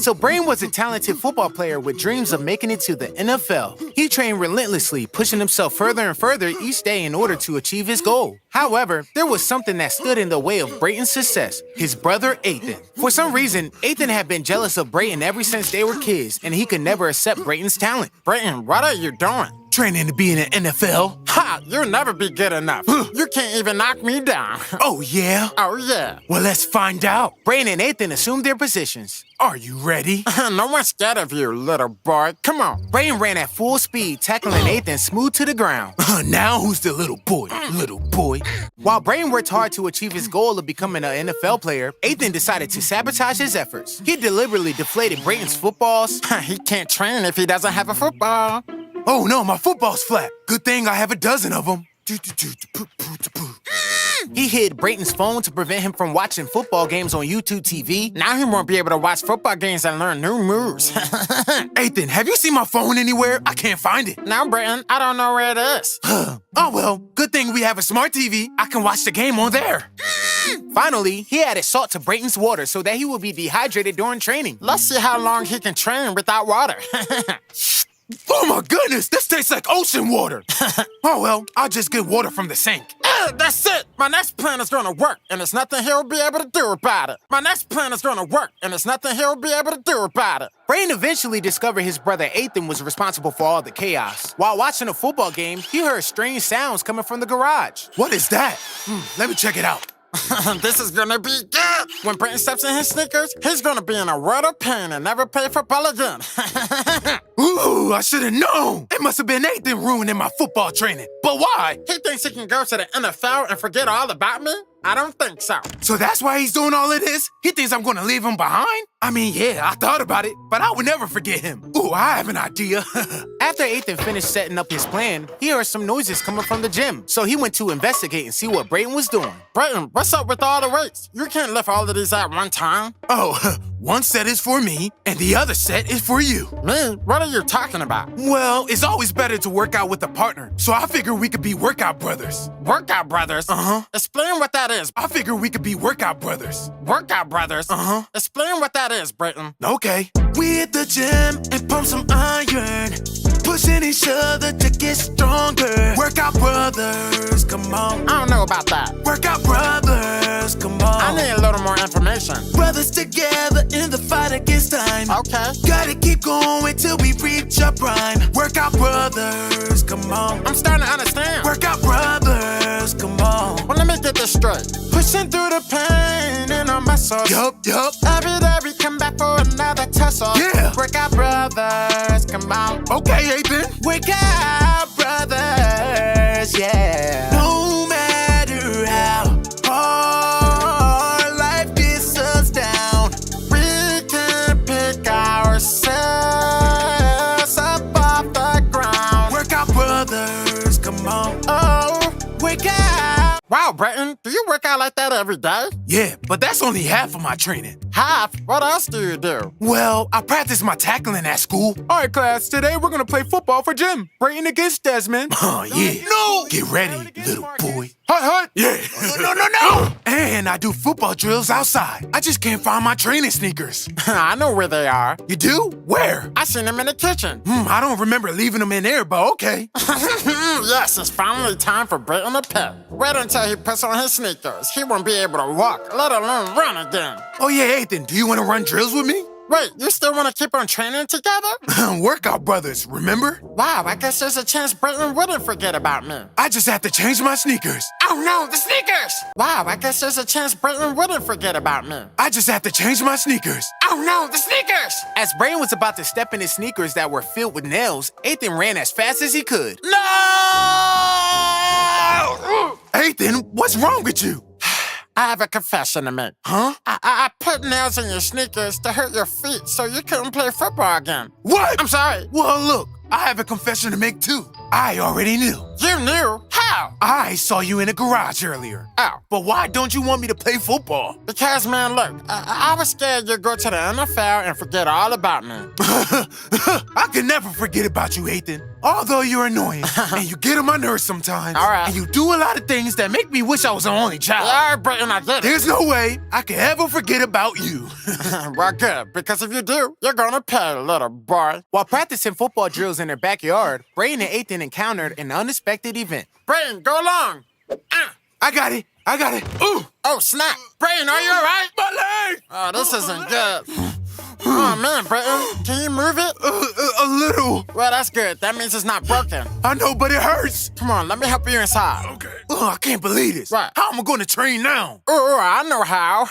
So Brain was a talented football player with dreams of making it to the NFL. He trained relentlessly, pushing himself further and further each day in order to achieve his goal. However, there was something that stood in the way of Brayton's success: his brother Ethan. For some reason, Ethan had been jealous of Brayton ever since they were kids, and he could never accept Brayton's talent. Brayton, what are you doing? Training to be in the NFL. Ha! You'll never be good enough. You can't even knock me down. Oh, yeah? Oh, yeah. Well, let's find out. Brayton and Ethan assumed their positions. Are you ready? No one's scared of you, little boy. Come on. Brayton ran at full speed, tackling Ethan smooth to the ground. Now who's the little boy? Little boy. While Brayton worked hard to achieve his goal of becoming an NFL player, Ethan decided to sabotage his efforts. He deliberately deflated Brayton's footballs. He can't train if he doesn't have a football. Oh no, my football's flat. Good thing I have a dozen of them. He hid Brayton's phone to prevent him from watching football games on YouTube TV. Now he won't be able to watch football games and learn new moves. Ethan, have you seen my phone anywhere? I can't find it. No, Brayton, I don't know where it is. Oh well, good thing we have a smart TV. I can watch the game on there. Finally, he added salt to Brayton's water so that he would be dehydrated during training. Let's see how long he can train without water. Oh my goodness, this tastes like ocean water. Oh well, I'll just get water from the sink. That's it. My next plan is gonna work, and there's nothing he'll be able to do about it. My next plan is gonna work, and there's nothing he'll be able to do about it. Brayton eventually discovered his brother Ethan was responsible for all the chaos. While watching a football game, he heard strange sounds coming from the garage. What is that? Let me check it out. This is gonna be good. When Brayton steps in his sneakers, he's gonna be in a world of pain and never play football again. Ooh, I should have known. It must have been Ethan ruining my football training. But why? He thinks he can go to the NFL and forget all about me? I don't think so. So that's why he's doing all of this? He thinks I'm gonna leave him behind? I mean, yeah, I thought about it, but I would never forget him. Ooh, I have an idea. After Ethan finished setting up his plan, he heard some noises coming from the gym. So he went to investigate and see what Brayton was doing. Brayton, what's up with all the weights? You can't lift all of these at one time. Oh, one set is for me, and the other set is for you. Me? What are you talking about? Well, it's always better to work out with a partner, so I figure we could be workout brothers. Workout brothers? Uh-huh. Explain what that is. I figure we could be workout brothers. Workout brothers? Uh-huh. Explain what that is, Brayton. Okay. We hit the gym and pump some iron, pushing each other to get stronger. Workout brothers, come on. I don't know about that. Workout brothers, come on. I need a little more information. Brothers together in the fight against time. Okay. Gotta keep going till we reach our prime. Workout brothers, come on. I'm starting to understand. Workout brothers, come on. Well, let me get this straight. Pushing through the pain in our muscles. Yup. Every day we come back for another tussle. Yeah. Workout brothers, come on. Okay, Ethan. Workout brothers, yeah. No matter how hard life gets us down, we can pick ourselves up off the ground. Workout brothers, come on. Oh, wake up. Wow, Brayton, do you work out like that every day? Yeah, but that's only half of my training. Half? What else do you do? Well, I practice my tackling at school. All right, class, today we're gonna play football for gym. Brayton against Desmond. Oh, yeah. No! Get ready, little boy. Hut! Yeah. No! And I do football drills outside. I just can't find my training sneakers. I know where they are. You do? Where? I seen them in the kitchen. I don't remember leaving them in there, but okay. Yes, it's finally time for Brayton to pet. Wait until he puts on his sneakers. He won't be able to walk, let alone run again. Oh, yeah, Ethan, do you want to run drills with me? Wait, you still want to keep on training together? Workout brothers, remember? Wow, I guess there's a chance Brayton wouldn't forget about me. I just have to change my sneakers. Oh no, the sneakers! Wow, I guess there's a chance Brayton wouldn't forget about me. I just have to change my sneakers. Oh no, the sneakers! As Brayton was about to step in his sneakers that were filled with nails, Ethan ran as fast as he could. No! Ethan, what's wrong with you? I have a confession to make. Huh? I put nails in your sneakers to hurt your feet so you couldn't play football again. What? I'm sorry. Well, look, I have a confession to make too. I already knew. You knew? How? I saw you in a garage earlier. Oh. But why don't you want me to play football? Because, man, look, I was scared you'd go to the NFL and forget all about me. I can never forget about you, Ethan. Although you're annoying, and you get on my nerves sometimes, all right. and you do a lot of things that make me wish I was an only child. All right, Britton, I get it. There's no way I can ever forget about you. Well, good, because if you do, you're gonna pay, little boy. While practicing football drills in their backyard, Brayton and Ethan encountered an unexpected event. Britton, go along. I got it. Ooh. Oh, snap. Britton, are you all right? My leg! Oh, this isn't good. Oh, man, Britton, can you move it? A little. Well, that's good. That means it's not broken. I know, but it hurts. Come on, let me help you inside. Okay. I can't believe this. Right. How am I going to train now? Oh, I know how.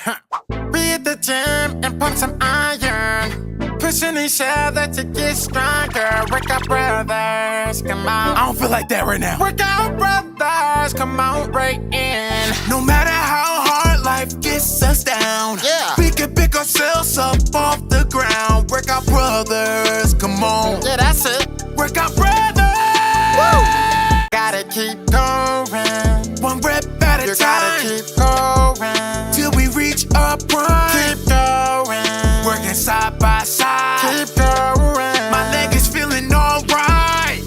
Be at the gym and pump some iron. Pushing each other to get stronger. Work out, brothers, come on. I don't feel like that right now. Work out, brothers, come on, right in. No matter how hard life gets us down, yeah, we can pick ourselves up off the ground. Work out, brothers, come on. Yeah, that's it. Work out, brothers. Woo! Gotta keep going. One rep at a you time. You gotta keep going. Till we reach our prime. Keep going. Working side by side. Keep going. My leg is feeling alright.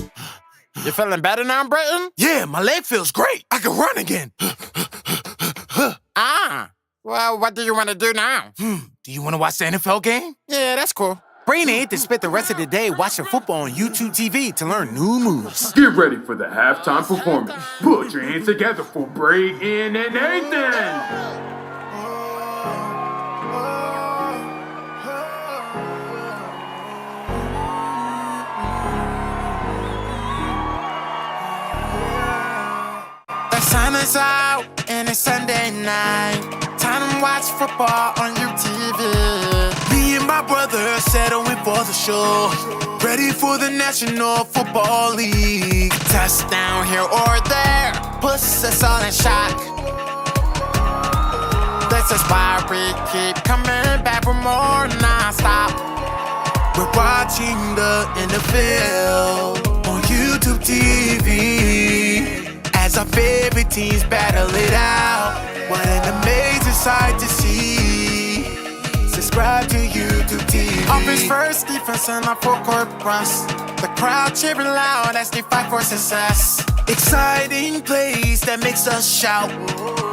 You feeling better now, Britton? Yeah, my leg feels great. I can run again. Well, what do you want to do now? Do you want to watch the NFL game? Yeah, that's cool. Brayton and Ethan spent the rest of the day watching football on YouTube TV to learn new moves. Get ready for the halftime performance. Put your hands together for Brayton and Nathan. The sun is out and it's Sunday night. Time to watch football on UTV. Me and my brother settling for the show. Ready for the National Football League. Touchdown here or there puts us all in shock. This is why we keep coming back for more non-stop. We're watching the NFL on YouTube TV. As our favorite teams battle it out. What an amazing sight to see. Subscribe to YouTube TV. Offense first, defense and a full court press. The crowd cheering loud as they fight for success. Exciting plays that makes us shout.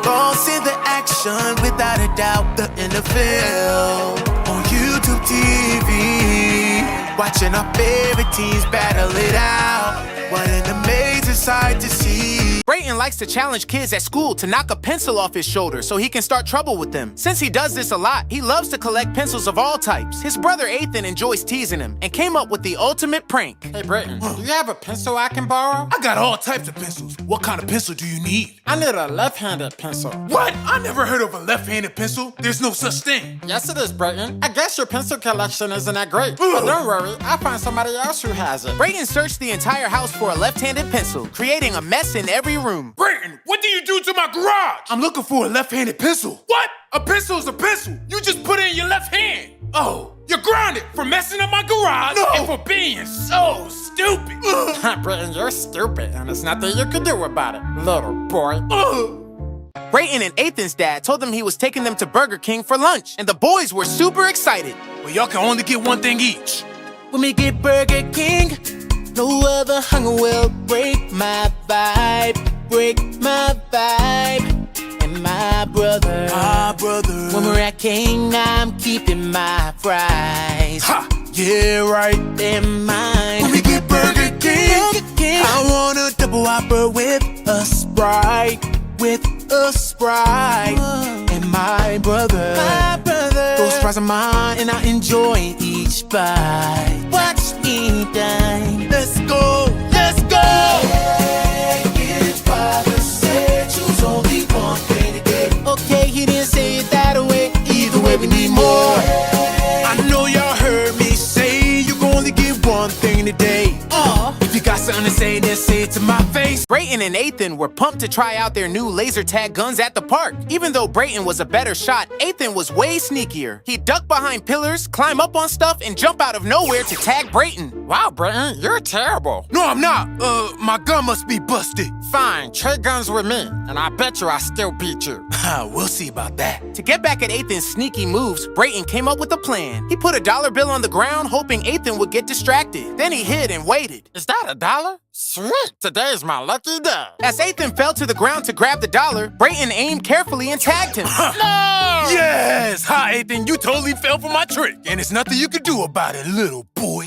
Balls in the action without a doubt. The NFL on YouTube TV. Watching our favorite teams battle it out. What an amazing sight to see. Brayton likes to challenge kids at school to knock a pencil off his shoulder so he can start trouble with them. Since he does this a lot, he loves to collect pencils of all types. His brother Ethan enjoys teasing him and came up with the ultimate prank. Hey, Brayton, do you have a pencil I can borrow? I got all types of pencils. What kind of pencil do you need? I need a left-handed pencil. What? I never heard of a left-handed pencil. There's no such thing. Yes, it is, Brayton. I guess your pencil collection isn't that great. But don't worry, I'll find somebody else who has it. Brayton searched the entire house for a left-handed pencil, creating a mess in every room. Brayton, what do you do to my garage? I'm looking for a left-handed pencil. What? A pencil is a pencil. You just put it in your left hand. Oh, you're grounded for messing up my garage and for being so stupid. Brayton, you're stupid, and there's nothing you can do about it, little boy. Brayton and Ethan's dad told them he was taking them to Burger King for lunch, and the boys were super excited. Well, y'all can only get one thing each. When we get Burger King, no other hunger will break my vibe. Break my vibe. And my brother, when we're at King, I'm keeping my fries. Ha! Yeah, right. They're mine. When we get Burger King, I want a double Whopper with a Sprite. With a Sprite. And my brother, those fries are mine, and I enjoy each bite. Watch me dine. Let's go, let's go. Okay, he didn't say it that way. Either way, we need more. I know y'all heard me say you can only get one thing today. If you got something to say, then say it to my face. face. Brayton and Ethan were pumped to try out their new laser tag guns at the park. Even though Brayton was a better shot, Ethan was way sneakier. He'd duck behind pillars, climb up on stuff, and jump out of nowhere to tag Brayton. Wow, Brayton, you're terrible. No, I'm not. My gun must be busted. Fine, trade guns with me, and I bet you I still beat you. We'll see about that. To get back at Ethan's sneaky moves, Brayton came up with a plan. He put a dollar bill on the ground, hoping Ethan would get distracted. Then he hid and waited. Is that $1? Sweet, today's my lucky day. As Ethan fell to the ground to grab the dollar, Brayton aimed carefully and tagged him. No! Yes! Hi, Ethan, you totally fell for my trick. And there's nothing you can do about it, little boy.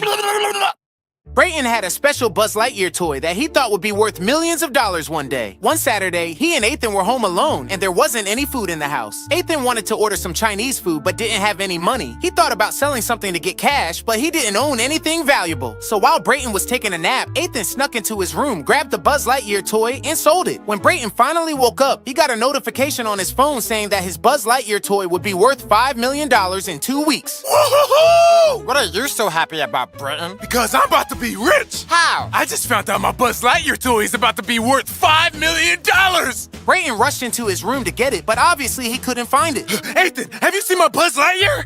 Brayton had a special Buzz Lightyear toy that he thought would be worth millions of dollars one day. One Saturday, he and Ethan were home alone, and there wasn't any food in the house. Ethan wanted to order some Chinese food, but didn't have any money. He thought about selling something to get cash, but he didn't own anything valuable. So while Brayton was taking a nap, Ethan snuck into his room, grabbed the Buzz Lightyear toy, and sold it. When Brayton finally woke up, he got a notification on his phone saying that his Buzz Lightyear toy would be worth $5 million in 2 weeks. Woo-hoo-hoo! What are you so happy about, Brayton? Because I'm about to be rich. How? I just found out my Buzz Lightyear toy is about to be worth $5 million. Brayton rushed into his room to get it, but obviously he couldn't find it. Ethan, have you seen my Buzz Lightyear?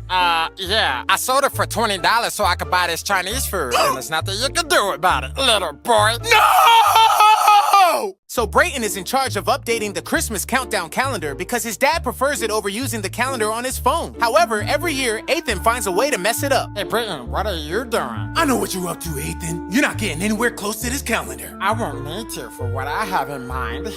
Yeah. I sold it for $20 so I could buy this Chinese food, and there's nothing you can do about it, little boy. No! So Brayton is in charge of updating the Christmas countdown calendar because his dad prefers it over using the calendar on his phone. However, every year, Ethan finds a way to mess it up. Hey, Brayton, what are you doing? I know what you're up to, Ethan. You're not getting anywhere close to this calendar. I won't need to for what I have in mind.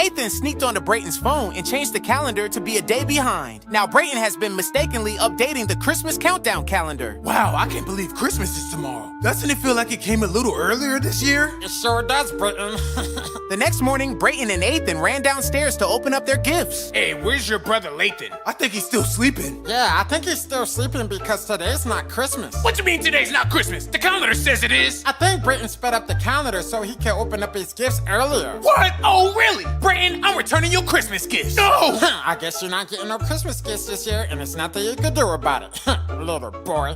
Ethan sneaked onto Brayton's phone and changed the calendar to be a day behind. Now Brayton has been mistakenly updating the Christmas countdown calendar. Wow, I can't believe Christmas is tomorrow. Doesn't it feel like it came a little earlier this year? It sure does, Brayton. The next morning, Brayton and Ethan ran downstairs to open up their gifts. Hey, where's your brother Lathan? I think he's still sleeping. Yeah, I think he's still sleeping because today's not Christmas. What you mean today's not Christmas? The calendar says it is. I think Brayton sped up the calendar so he can open up his gifts earlier. What? Oh, really? Brayton, I'm returning your Christmas gifts. No! I guess you're not getting no Christmas gifts this year, and it's nothing you can do about it, little boy.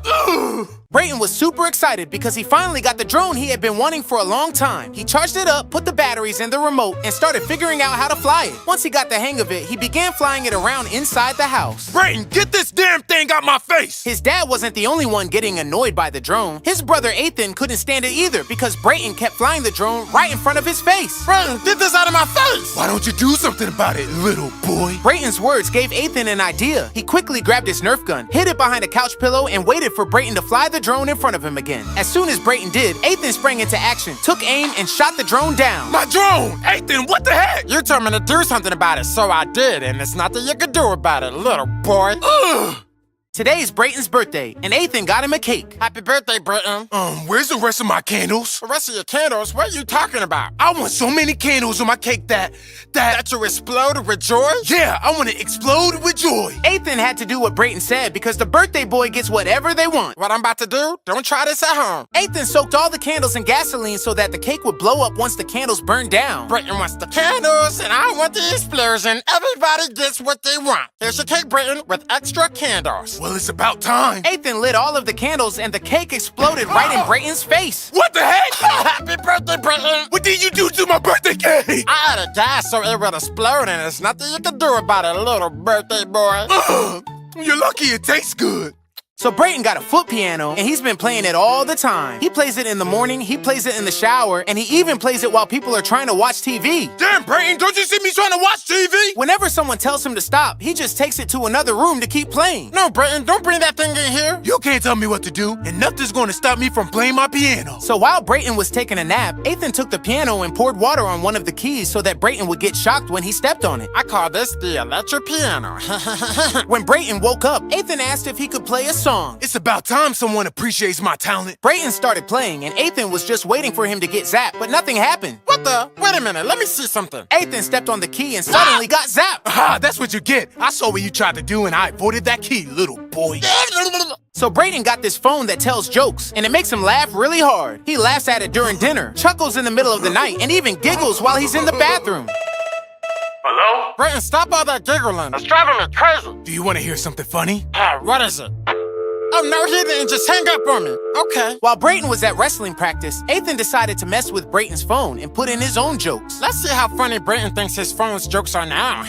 Brayton was super excited because he finally got the drone he had been wanting for a long time. He charged it up, put the batteries in the remote, and started figuring out how to fly it. Once he got the hang of it, he began flying it around inside the house. Brayton, get this damn thing out my face! His dad wasn't the only one getting annoyed by the drone. His brother Ethan couldn't stand it either because Brayton kept flying the drone right in front of his face. Brayton, get this out of my face! Why don't you do something about it, little boy? Brayton's words gave Ethan an idea. He quickly grabbed his Nerf gun, hid it behind a couch pillow, and waited for Brayton to fly the drone in front of him again. As soon as Brayton did, Ethan sprang into action, took aim, and shot the drone down. My drone! Ethan, what the heck? You told me to do something about it, so I did, and there's nothing you can do about it, little boy. Ugh! Today's Brayton's birthday, and Ethan got him a cake. Happy birthday, Brayton. Where's the rest of my candles? The rest of your candles? What are you talking about? I want so many candles on my cake that you explode with joy? Yeah, I want to explode with joy. Ethan had to do what Brayton said because the birthday boy gets whatever they want. What I'm about to do? Don't try this at home. Ethan soaked all the candles in gasoline so that the cake would blow up once the candles burned down. Brayton wants the candles, and I want the explosion. Everybody gets what they want. Here's your cake, Brayton, with extra candles. Well, it's about time. Ethan lit all of the candles, and the cake exploded right in Brayton's face. What the heck? Happy birthday, Brayton. What did you do to my birthday cake? I added gas so it would explode, and there's nothing you can do about it, little birthday boy. You're lucky it tastes good. So Brayton got a foot piano, and he's been playing it all the time. He plays it in the morning, he plays it in the shower, and he even plays it while people are trying to watch TV. Damn, Brayton, don't you see me trying to watch TV? Whenever someone tells him to stop, he just takes it to another room to keep playing. No, Brayton, don't bring that thing in here. You can't tell me what to do, and nothing's going to stop me from playing my piano. So while Brayton was taking a nap, Ethan took the piano and poured water on one of the keys so that Brayton would get shocked when he stepped on it. I call this the electric piano. When Brayton woke up, Ethan asked if he could play a song. It's about time someone appreciates my talent. Brayton started playing, and Ethan was just waiting for him to get zapped, but nothing happened. What the? Wait a minute, let me see something. Ethan stepped on the key and suddenly got zapped. Ah, that's what you get. I saw what you tried to do, and I avoided that key, little boy. So Brayton got this phone that tells jokes, and it makes him laugh really hard. He laughs at it during dinner, chuckles in the middle of the night, and even giggles while he's in the bathroom. Hello? Brayton, stop all that giggling. It's driving me crazy. Do you want to hear something funny? What is it? Oh, no, he didn't just hang up on me. Okay. While Brayton was at wrestling practice, Ethan decided to mess with Brayton's phone and put in his own jokes. Let's see how funny Brayton thinks his phone's jokes are now.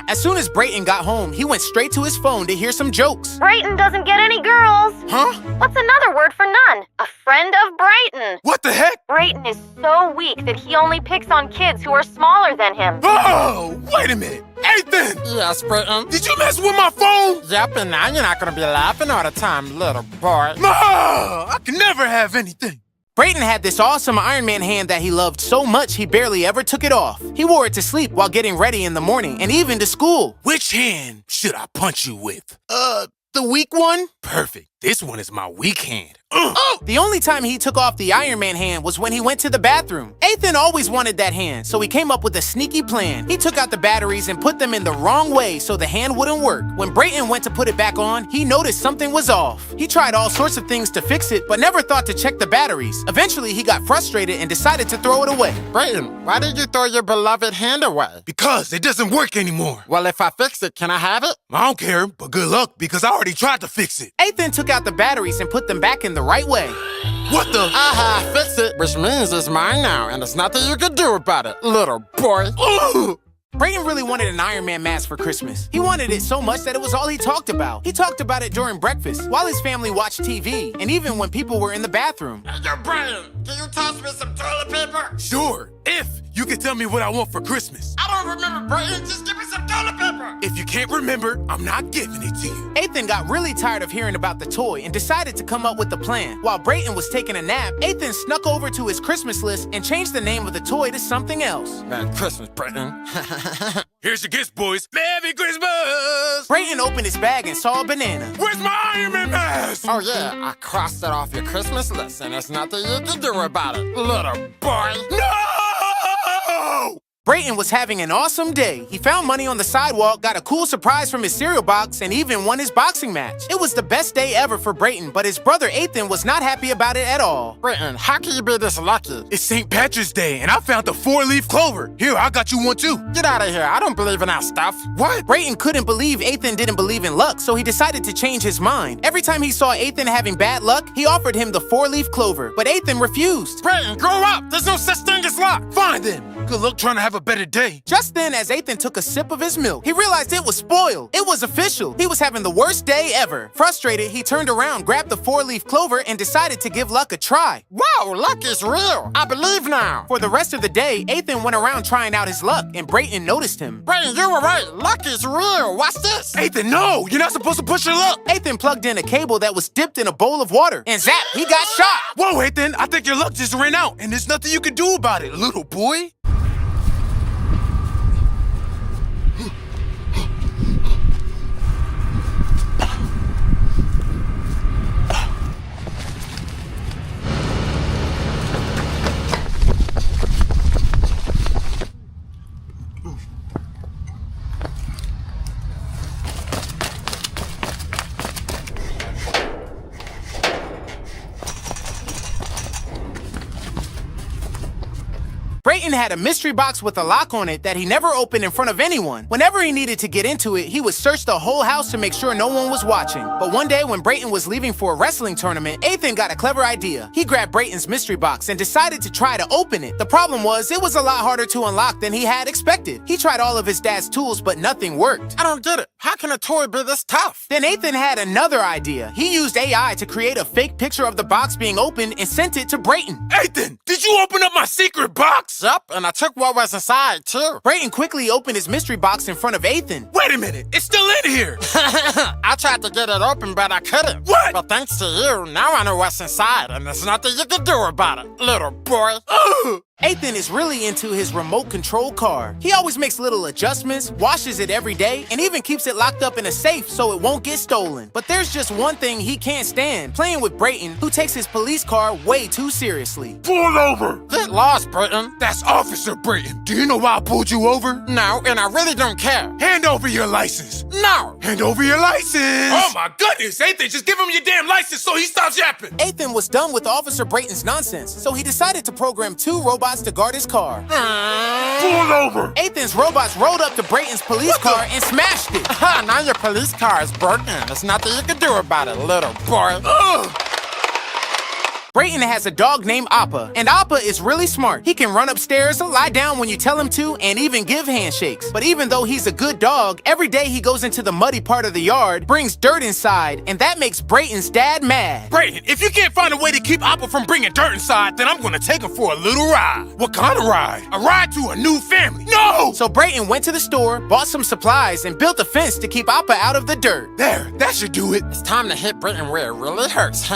As soon as Brayton got home, he went straight to his phone to hear some jokes. Brayton doesn't get any girls. Huh? What's another word for none? A friend of Brayton. What the heck? Brayton is so weak that he only picks on kids who are smaller than him. Oh, wait a minute. Ethan! Yes, Brayton? Did you mess with my phone? Yep, and now you're not gonna be laughing all the time, little boy. Ma! I can never have anything. Brayton had this awesome Iron Man hand that he loved so much he barely ever took it off. He wore it to sleep while getting ready in the morning and even to school. Which hand should I punch you with? The weak one? Perfect. This one is my weak hand. Oh! The only time he took off the Iron Man hand was when he went to the bathroom. Ethan always wanted that hand, so he came up with a sneaky plan. He took out the batteries and put them in the wrong way so the hand wouldn't work. When Brayton went to put it back on, he noticed something was off. He tried all sorts of things to fix it, but never thought to check the batteries. Eventually, he got frustrated and decided to throw it away. Brayton, why did you throw your beloved hand away? Because it doesn't work anymore. Well, if I fix it, can I have it? I don't care, but good luck because I already tried to fix it. Ethan took out the batteries and put them back in the right way. What the? Aha, fix it, which means it's mine now, and there's nothing you can do about it, little boy. Ugh. Brayton really wanted an Iron Man mask for Christmas. He wanted it so much that it was all he talked about. He talked about it during breakfast, while his family watched TV, and even when people were in the bathroom. Hey, yo, Brayton, can you toss me some toilet paper? Sure, if you can tell me what I want for Christmas. I don't remember, Brayton. Just give me some toilet paper. If you can't remember, I'm not giving it to you. Ethan got really tired of hearing about the toy and decided to come up with a plan. While Brayton was taking a nap, Ethan snuck over to his Christmas list and changed the name of the toy to something else. Merry Christmas, Brayton. Here's your gifts, boys. Merry Christmas! Brayton opened his bag and saw a banana. Where's my Iron Man mask? Oh, yeah, I crossed it off your Christmas list, and there's nothing you can do about it, little boy. No! Brayton was having an awesome day. He found money on the sidewalk, got a cool surprise from his cereal box, and even won his boxing match. It was the best day ever for Brayton, but his brother Ethan was not happy about it at all. Brayton, how can you be this lucky? It's St. Patrick's Day, and I found the 4-leaf clover. Here, I got you one too. Get out of here. I don't believe in that stuff. What? Brayton couldn't believe Ethan didn't believe in luck, so he decided to change his mind. Every time he saw Ethan having bad luck, he offered him the 4-leaf clover, but Ethan refused. Brayton, grow up. There's no such thing as luck. Fine then. Good luck trying to have a better day. Just then, as Ethan took a sip of his milk, he realized it was spoiled. It was official. He was having the worst day ever. Frustrated, he turned around, grabbed the 4-leaf clover, and decided to give luck a try. Wow, luck is real. I believe now. For the rest of the day, Ethan went around trying out his luck, and Brayton noticed him. Brayton, you were right. Luck is real. Watch this. Ethan, no! You're not supposed to push your luck! Ethan plugged in a cable that was dipped in a bowl of water, and zap, he got shot! Whoa, Ethan, I think your luck just ran out, and there's nothing you can do about it, little boy. Brayton had a mystery box with a lock on it that he never opened in front of anyone. Whenever he needed to get into it, he would search the whole house to make sure no one was watching. But one day when Brayton was leaving for a wrestling tournament, Ethan got a clever idea. He grabbed Brayton's mystery box and decided to try to open it. The problem was, it was a lot harder to unlock than he had expected. He tried all of his dad's tools, but nothing worked. I don't get it. How can a toy be this tough? Then Ethan had another idea. He used AI to create a fake picture of the box being opened and sent it to Brayton. Ethan, did you open up my secret box? Yep, and I took what was inside, too. Brayton quickly opened his mystery box in front of Ethan. Wait a minute, it's still in here. I tried to get it open, but I couldn't. What? But thanks to you, now I know what's inside, and there's nothing you can do about it, little boy. Ethan is really into his remote control car. He always makes little adjustments, washes it every day, and even keeps it locked up in a safe so it won't get stolen. But there's just one thing he can't stand, playing with Brayton, who takes his police car way too seriously. Pull over! Get lost, Brayton. That's Officer Brayton. Do you know why I pulled you over? No, and I really don't care. Hand over your license. No! Hand over your license! Oh my goodness, Ethan, just give him your damn license so he stops yapping! Ethan was done with Officer Brayton's nonsense, so he decided to program 2 robots robots to guard his car. Pull over! Ethan's robots rolled up to Brayton's police car and smashed it. Ha, now your police car is broken. There's nothing you can do about it, little boy. Brayton has a dog named Appa, and Appa is really smart. He can run upstairs, lie down when you tell him to, and even give handshakes. But even though he's a good dog, every day he goes into the muddy part of the yard, brings dirt inside, and that makes Brayton's dad mad. Brayton, if you can't find a way to keep Appa from bringing dirt inside, then I'm gonna take him for a little ride. What kind of ride? A ride to a new family. No! So Brayton went to the store, bought some supplies, and built a fence to keep Appa out of the dirt. There, that should do it. It's time to hit Brayton where it really hurts.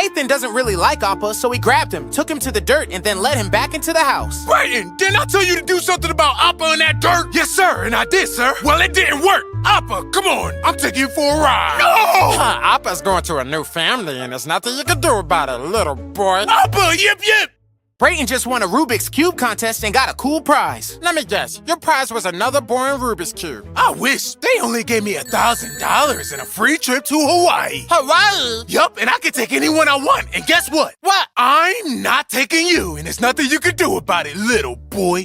Ethan doesn't really like Appa, so he grabbed him, took him to the dirt, and then led him back into the house. Brayton, didn't I tell you to do something about Appa and that dirt? Yes, sir, and I did, sir. Well, it didn't work. Appa, come on. I'm taking you for a ride. No! Appa's going to a new family, and there's nothing you can do about it, little boy. Appa, yip, yip! Brayton just won a Rubik's Cube contest and got a cool prize. Let me guess, your prize was another boring Rubik's Cube. I wish. They only gave me $1,000 and a free trip to Hawaii. Hawaii? Yup, and I can take anyone I want. And guess what? What? I'm not taking you, and there's nothing you can do about it, little boy.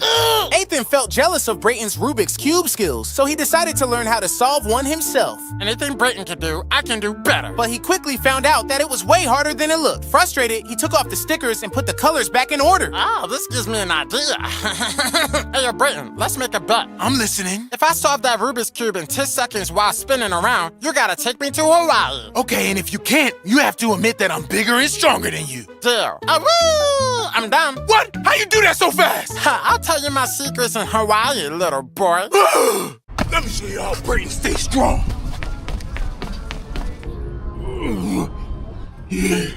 Ethan felt jealous of Brayton's Rubik's Cube skills, so he decided to learn how to solve one himself. Anything Brayton can do, I can do better. But he quickly found out that it was way harder than it looked. Frustrated, he took off the stickers and put the colors back in order. Oh, this gives me an idea. Hey, Brayton, let's make a bet. I'm listening. If I solve that Rubik's Cube in 10 seconds while spinning around, you gotta take me to Hawaii. Okay, and if you can't, you have to admit that I'm bigger and stronger than you. Deal. I'm done. What? How you do that so fast? I'll tell you my secrets in Hawaii, little boy. Let me show you how Brayton stays strong. Yeah.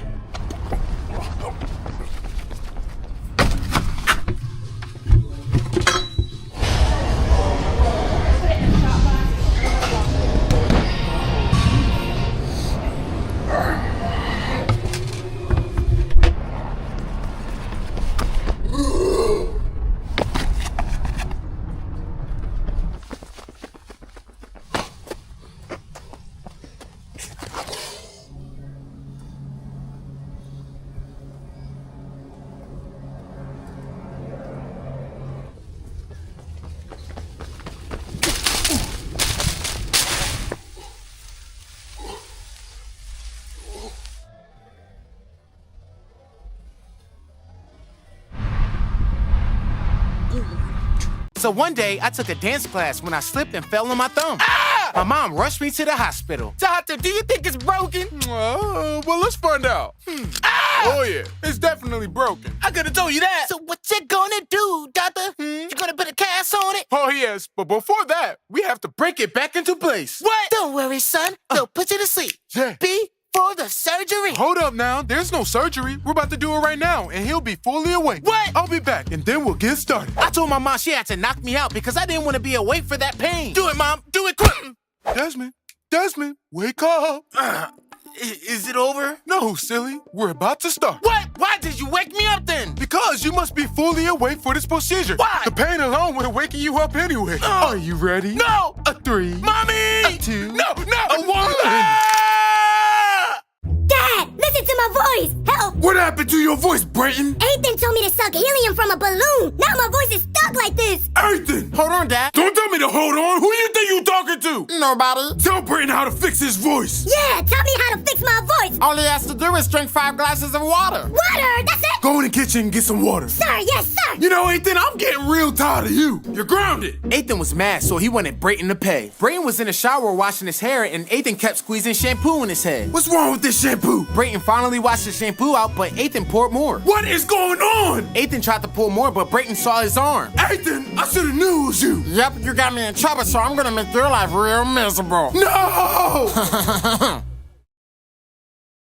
So one day, I took a dance class when I slipped and fell on my thumb. My mom rushed me to the hospital. Doctor, do you think it's broken? Well, let's find out. Oh, yeah, it's definitely broken. I could have told you that. So what you gonna do, doctor? You gonna put a cast on it? Oh, yes, but before that, we have to break it back into place. What? Don't worry, son. They'll put you to sleep. Yeah. Before the surgery. Hold up now. There's no surgery. We're about to do it right now, and he'll be fully awake. What? I'll be back, and then we'll get started. I told my mom she had to knock me out because I didn't want to be awake for that pain. Do it, Mom. Do it quick. Desmond, wake up. Is it over? No, silly. We're about to start. What? Why did you wake me up then? Because you must be fully awake for this procedure. Why? The pain alone would have waken you up anyway. Are you ready? No. A 3. Mommy. A 2. No. A 1. Dad, listen to my voice. Help. What happened to your voice, Brayton? Ethan told me to suck helium from a balloon. Now my voice is stuck like this. Ethan! Hold on, Dad. Don't tell me to hold on. Who you think you talking to? Nobody. Tell Brayton how to fix his voice. Yeah, tell me how to fix my voice. All he has to do is drink 5 glasses of water. Water, that's it. Go in the kitchen and get some water. Sir, yes, sir. You know, Ethan, I'm getting real tired of you. You're grounded. Ethan was mad, so he wanted Brayton to pay. Brayton was in the shower washing his hair, and Ethan kept squeezing shampoo in his head. What's wrong with this shampoo? Brayton finally washed the shampoo out, but Ethan poured more. What is going on? Ethan tried to pour more, but Brayton saw his arm. Ethan, I should have knew it was you. Yep, you got me in trouble, so I'm gonna make your life real miserable. No!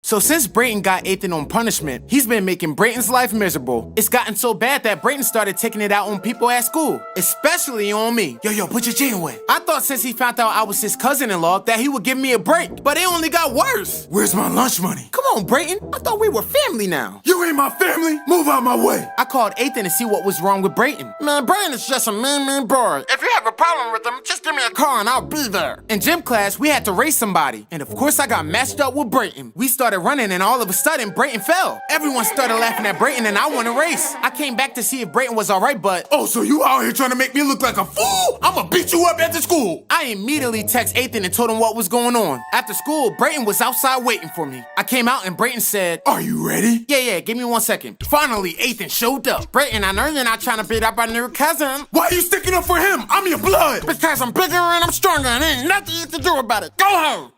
So since Brayton got Ethan on punishment, he's been making Brayton's life miserable. It's gotten so bad that Brayton started taking it out on people at school, especially on me. Yo, put your chin away. I thought since he found out I was his cousin-in-law that he would give me a break, but it only got worse. Where's my lunch money? Come on, Brayton. I thought we were family now. You ain't my family. Move out my way. I called Ethan to see what was wrong with Brayton. Man, Brayton is just a mean boy. If you have a problem with him, just give me a call and I'll be there. In gym class, we had to race somebody, and of course I got matched up with Brayton. We started running, and all of a sudden, Brayton fell. Everyone started laughing at Brayton, and I won a race. I came back to see if Brayton was all right, but... Oh, so you out here trying to make me look like a fool? I'ma beat you up at the school. I immediately texted Ethan and told him what was going on. After school, Brayton was outside waiting for me. I came out, and Brayton said... Are you ready? Yeah, give me 1 second. Finally, Ethan showed up. Brayton, I know you're not trying to beat up our new cousin. Why are you sticking up for him? I'm your blood. Because I'm bigger and I'm stronger, and ain't nothing you can do about it. Go home.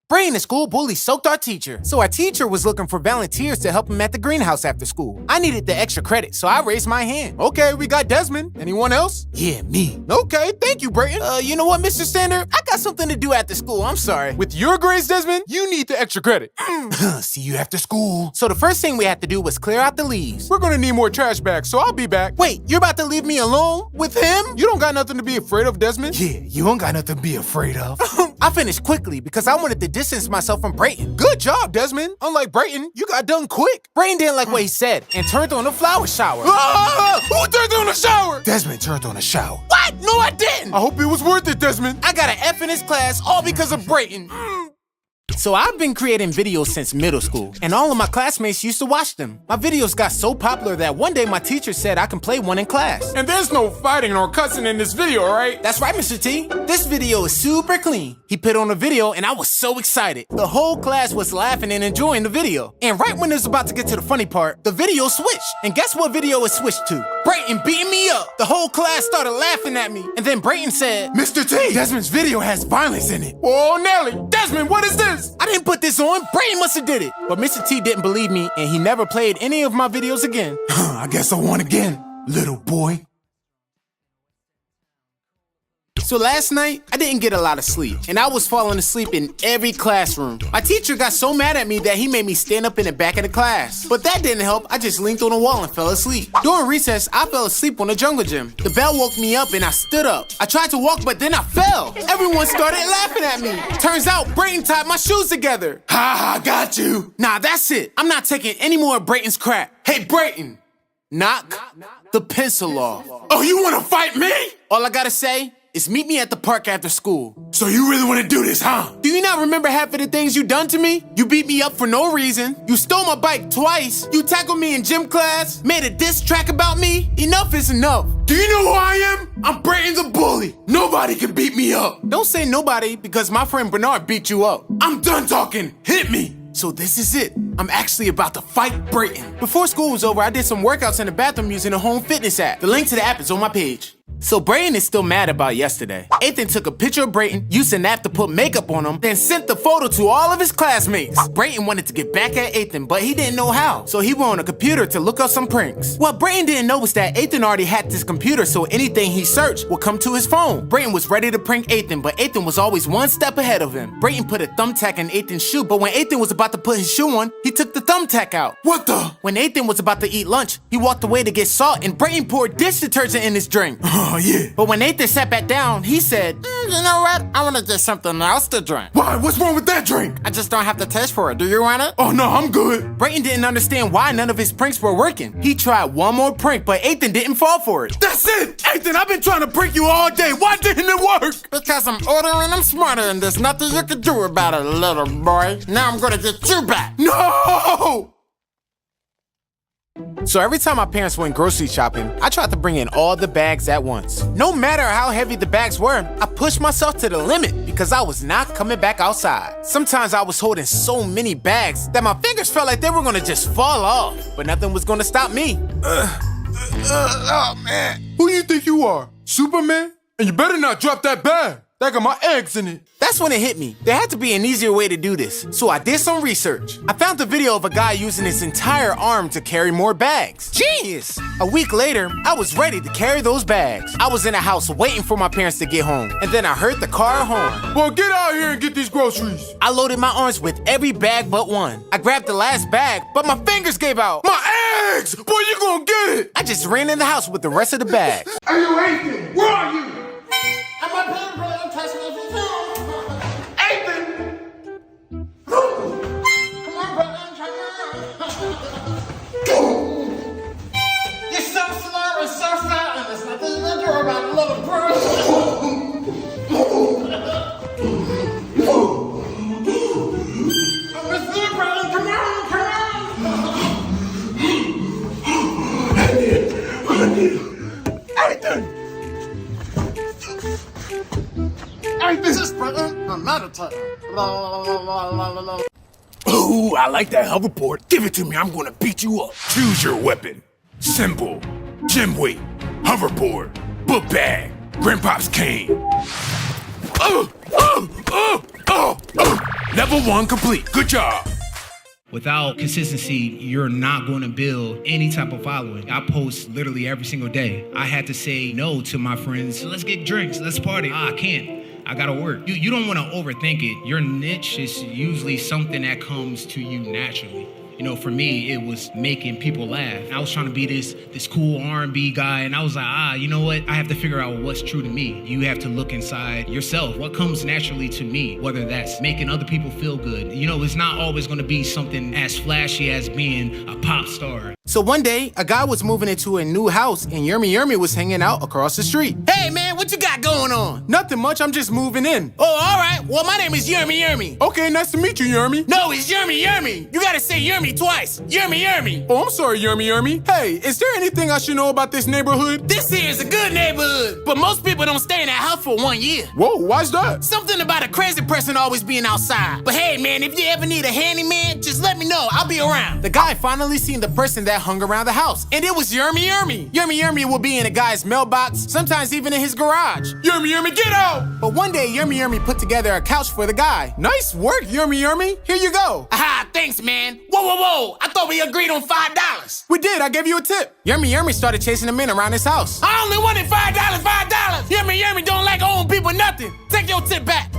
Brayton, the school bully, soaked our teacher. So our teacher was looking for volunteers to help him at the greenhouse after school. I needed the extra credit, so I raised my hand. Okay, we got Desmond. Anyone else? Yeah, me. Okay, thank you, Brayton. You know what, Mr. Standard? I got something to do after school. I'm sorry. With your grades, Desmond, you need the extra credit. See you after school. So the first thing we had to do was clear out the leaves. We're gonna need more trash bags, so I'll be back. Wait, you're about to leave me alone with him? You don't got nothing to be afraid of, Desmond? Yeah, you don't got nothing to be afraid of. I finished quickly because I wanted to distance myself from Brayton. Good job, Desmond. Unlike Brayton, you got done quick. Brayton didn't like what he said and turned on the flower shower. Who turned on the shower? Desmond turned on the shower. What? No, I didn't. I hope it was worth it, Desmond. I got an F in his class all because of Brayton. So I've been creating videos since middle school, and all of my classmates used to watch them. My videos got so popular that one day my teacher said I can play one in class. And there's no fighting or cussing in this video, right? That's right, Mr. T. This video is super clean. He put on a video, and I was so excited. The whole class was laughing and enjoying the video. And right when it was about to get to the funny part, the video switched. And guess what video it switched to? Brayton beating me up. The whole class started laughing at me. And then Brayton said, Mr. T, Desmond's video has violence in it. Oh, Nelly. Desmond, what is this? I didn't put this on. Brayton must have did it. But Mr. T didn't believe me, and he never played any of my videos again. I guess I won again, little boy. So last night, I didn't get a lot of sleep, and I was falling asleep in every classroom. My teacher got so mad at me that he made me stand up in the back of the class. But that didn't help. I just leaned on the wall and fell asleep. During recess, I fell asleep on the jungle gym. The bell woke me up and I stood up. I tried to walk, but then I fell. Everyone started laughing at me. Turns out Brayton tied my shoes together. Ha, got you. Nah, that's it. I'm not taking any more of Brayton's crap. Hey, Brayton, knock the pencil off. Oh, you want to fight me? All I gotta say is meet me at the park after school. So you really want to do this, huh? Do you not remember half of the things you done to me? You beat me up for no reason. You stole my bike twice. You tackled me in gym class. Made a diss track about me. Enough is enough. Do you know who I am? I'm Brayton the bully. Nobody can beat me up. Don't say nobody because my friend Bernard beat you up. I'm done talking. Hit me. So this is it. I'm actually about to fight Brayton. Before school was over, I did some workouts in the bathroom using a home fitness app. The link to the app is on my page. So Brayton is still mad about yesterday. Ethan took a picture of Brayton, used an app to put makeup on him, then sent the photo to all of his classmates. Brayton wanted to get back at Ethan, but he didn't know how. So he went on a computer to look up some pranks. What Brayton didn't know was that Ethan already hacked his computer, so anything he searched would come to his phone. Brayton was ready to prank Ethan, but Ethan was always one step ahead of him. Brayton put a thumbtack in Ethan's shoe, but when Ethan was about to put his shoe on, he took the thumbtack out. What the? When Ethan was about to eat lunch, he walked away to get salt, and Brayton poured dish detergent in his drink. Oh, yeah. But when Ethan sat back down, he said, you know what? I want to get something else to drink. Why? What's wrong with that drink? I just don't have the taste for it. Do you want it? Oh, no, I'm good. Brayton didn't understand why none of his pranks were working. He tried one more prank, but Ethan didn't fall for it. That's it! Ethan, I've been trying to prank you all day. Why didn't it work? Because I'm older and I'm smarter, and there's nothing you can do about it, little boy. Now I'm gonna get you back. No! So every time my parents went grocery shopping, I tried to bring in all the bags at once. No matter how heavy the bags were, I pushed myself to the limit because I was not coming back outside. Sometimes I was holding so many bags that my fingers felt like they were gonna just fall off, but nothing was gonna stop me. Oh, man. Who do you think you are? Superman? And you better not drop that bag. That got my eggs in it. That's when it hit me. There had to be an easier way to do this. So I did some research. I found a video of a guy using his entire arm to carry more bags. Genius! A week later, I was ready to carry those bags. I was in the house waiting for my parents to get home. And then I heard the car horn. Well, get out here and get these groceries. I loaded my arms with every bag but one. I grabbed the last bag, but my fingers gave out. My eggs! Boy, you gonna get it! I just ran in the house with the rest of the bags. Hey, you Ethan, where are you? I'm up here, bro. Don't touch me if you do. Ethan! Come on, bro. You're so slow and so fat, and there's nothing you can do about it, little bro. Ooh, I like that hoverboard. Give it to me, I'm gonna beat you up. Choose your weapon. Symbol, gym weight, hoverboard, book bag, grandpa's cane. Level 1 complete, good job. Without consistency, you're not going to build any type of following. I post literally every single day. I had to say no to my friends. Let's get drinks, let's party. I can't. I gotta work. You don't want to overthink it. Your niche is usually something that comes to you naturally. You know, for me, it was making people laugh. I was trying to be this cool R&B guy, and I was like, you know what? I have to figure out what's true to me. You have to look inside yourself. What comes naturally to me, whether that's making other people feel good. You know, it's not always gonna be something as flashy as being a pop star. So one day, a guy was moving into a new house, and Yermy was hanging out across the street. Hey, man, what you got going on? Nothing much, I'm just moving in. Oh, all right. Well, my name is Yermy. Okay, nice to meet you, Yermy. No, it's Yermy. You gotta say Yermy twice. Yermy. Oh, I'm sorry, Yermy. Hey, is there anything I should know about this neighborhood? This here is a good neighborhood, but most people don't stay in that house for 1 year. Whoa, why's that? Something about a crazy person always being outside. But hey, man, if you ever need a handyman, just let me know. I'll be around. The guy finally seen the person that hung around the house, and it was Yermy. Yermy will be in a guy's mailbox, sometimes even in his garage. Yermy, get out! But one day, Yermy put together a couch for the guy. Nice work, Yermy. Here you go. Aha, thanks, man. Whoa. I thought we agreed on $5. We did, I gave you a tip. Yermy started chasing him in around his house. I only wanted $5. Yermy don't like owing people nothing. Take your tip back.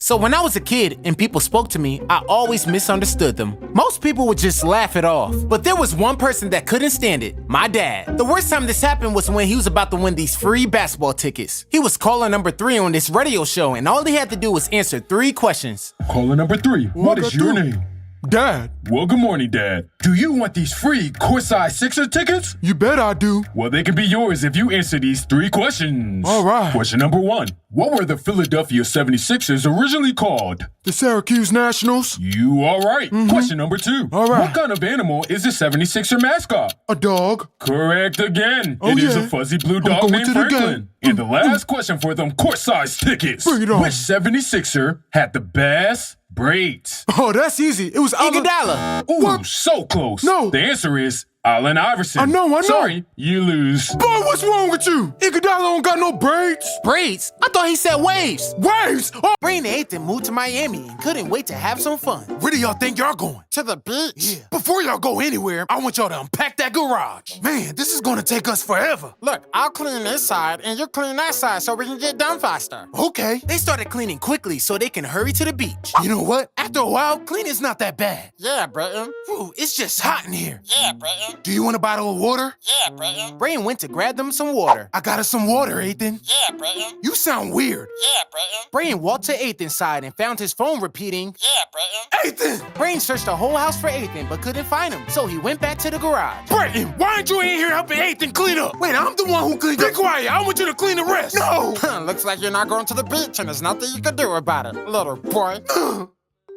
So when I was a kid and people spoke to me, I always misunderstood them. Most people would just laugh it off. But there was one person that couldn't stand it, my dad. The worst time this happened was when he was about to win these free basketball tickets. He was caller number 3 on this radio show, and all he had to do was answer 3 questions. Caller number 3, what is your name? Dad. Well, good morning, Dad. Do you want these free courtside Sixer tickets? You bet I do. Well, they can be yours if you answer these 3 questions. All right. Question number 1. What were the Philadelphia 76ers originally called? The Syracuse Nationals. You are right. Question number 2. All right. What kind of animal is the 76er mascot? A dog. Correct again. Oh, It is yeah. a fuzzy blue dog named Franklin. And the last question for them court-size tickets. Bring it on. Which 76er had the best braids? Oh, that's easy. It was Iguodala. Ooh, What? so close. No. The answer is Allen Iverson. I know. Sorry, you lose. Boy, what's wrong with you? Iguodala don't got no braids. Braids? I thought he said waves. Waves? Oh. Brain and Ethan moved to Miami and couldn't wait to have some fun. Where do y'all think y'all going? To the beach? Yeah. Before y'all go anywhere, I want y'all to unpack that garage. Man, this is gonna take us forever. Look, I'll clean this side and you clean that side so we can get done faster. Okay. They started cleaning quickly so they can hurry to the beach. You know what? After a while, cleaning's not that bad. Yeah, Britton. Whew, it's just hot in here. Yeah, Britton. Do you want a bottle of water? Yeah, Britton. Brain went to grab them some water. I got us some water, Ethan. Yeah, Britton. You sound weird. Yeah, Britton. Brain walked to Ethan's side and found his phone repeating, Yeah, Britton. Ethan! Brain searched the whole house for Ethan but couldn't find him, so he went back to the garage. Britton, why aren't you in here helping Ethan clean up? Wait, I'm the one who cleaned up. Be quiet, I want you to clean the rest. No! Looks like you're not going to the beach and there's nothing you can do about it, little boy.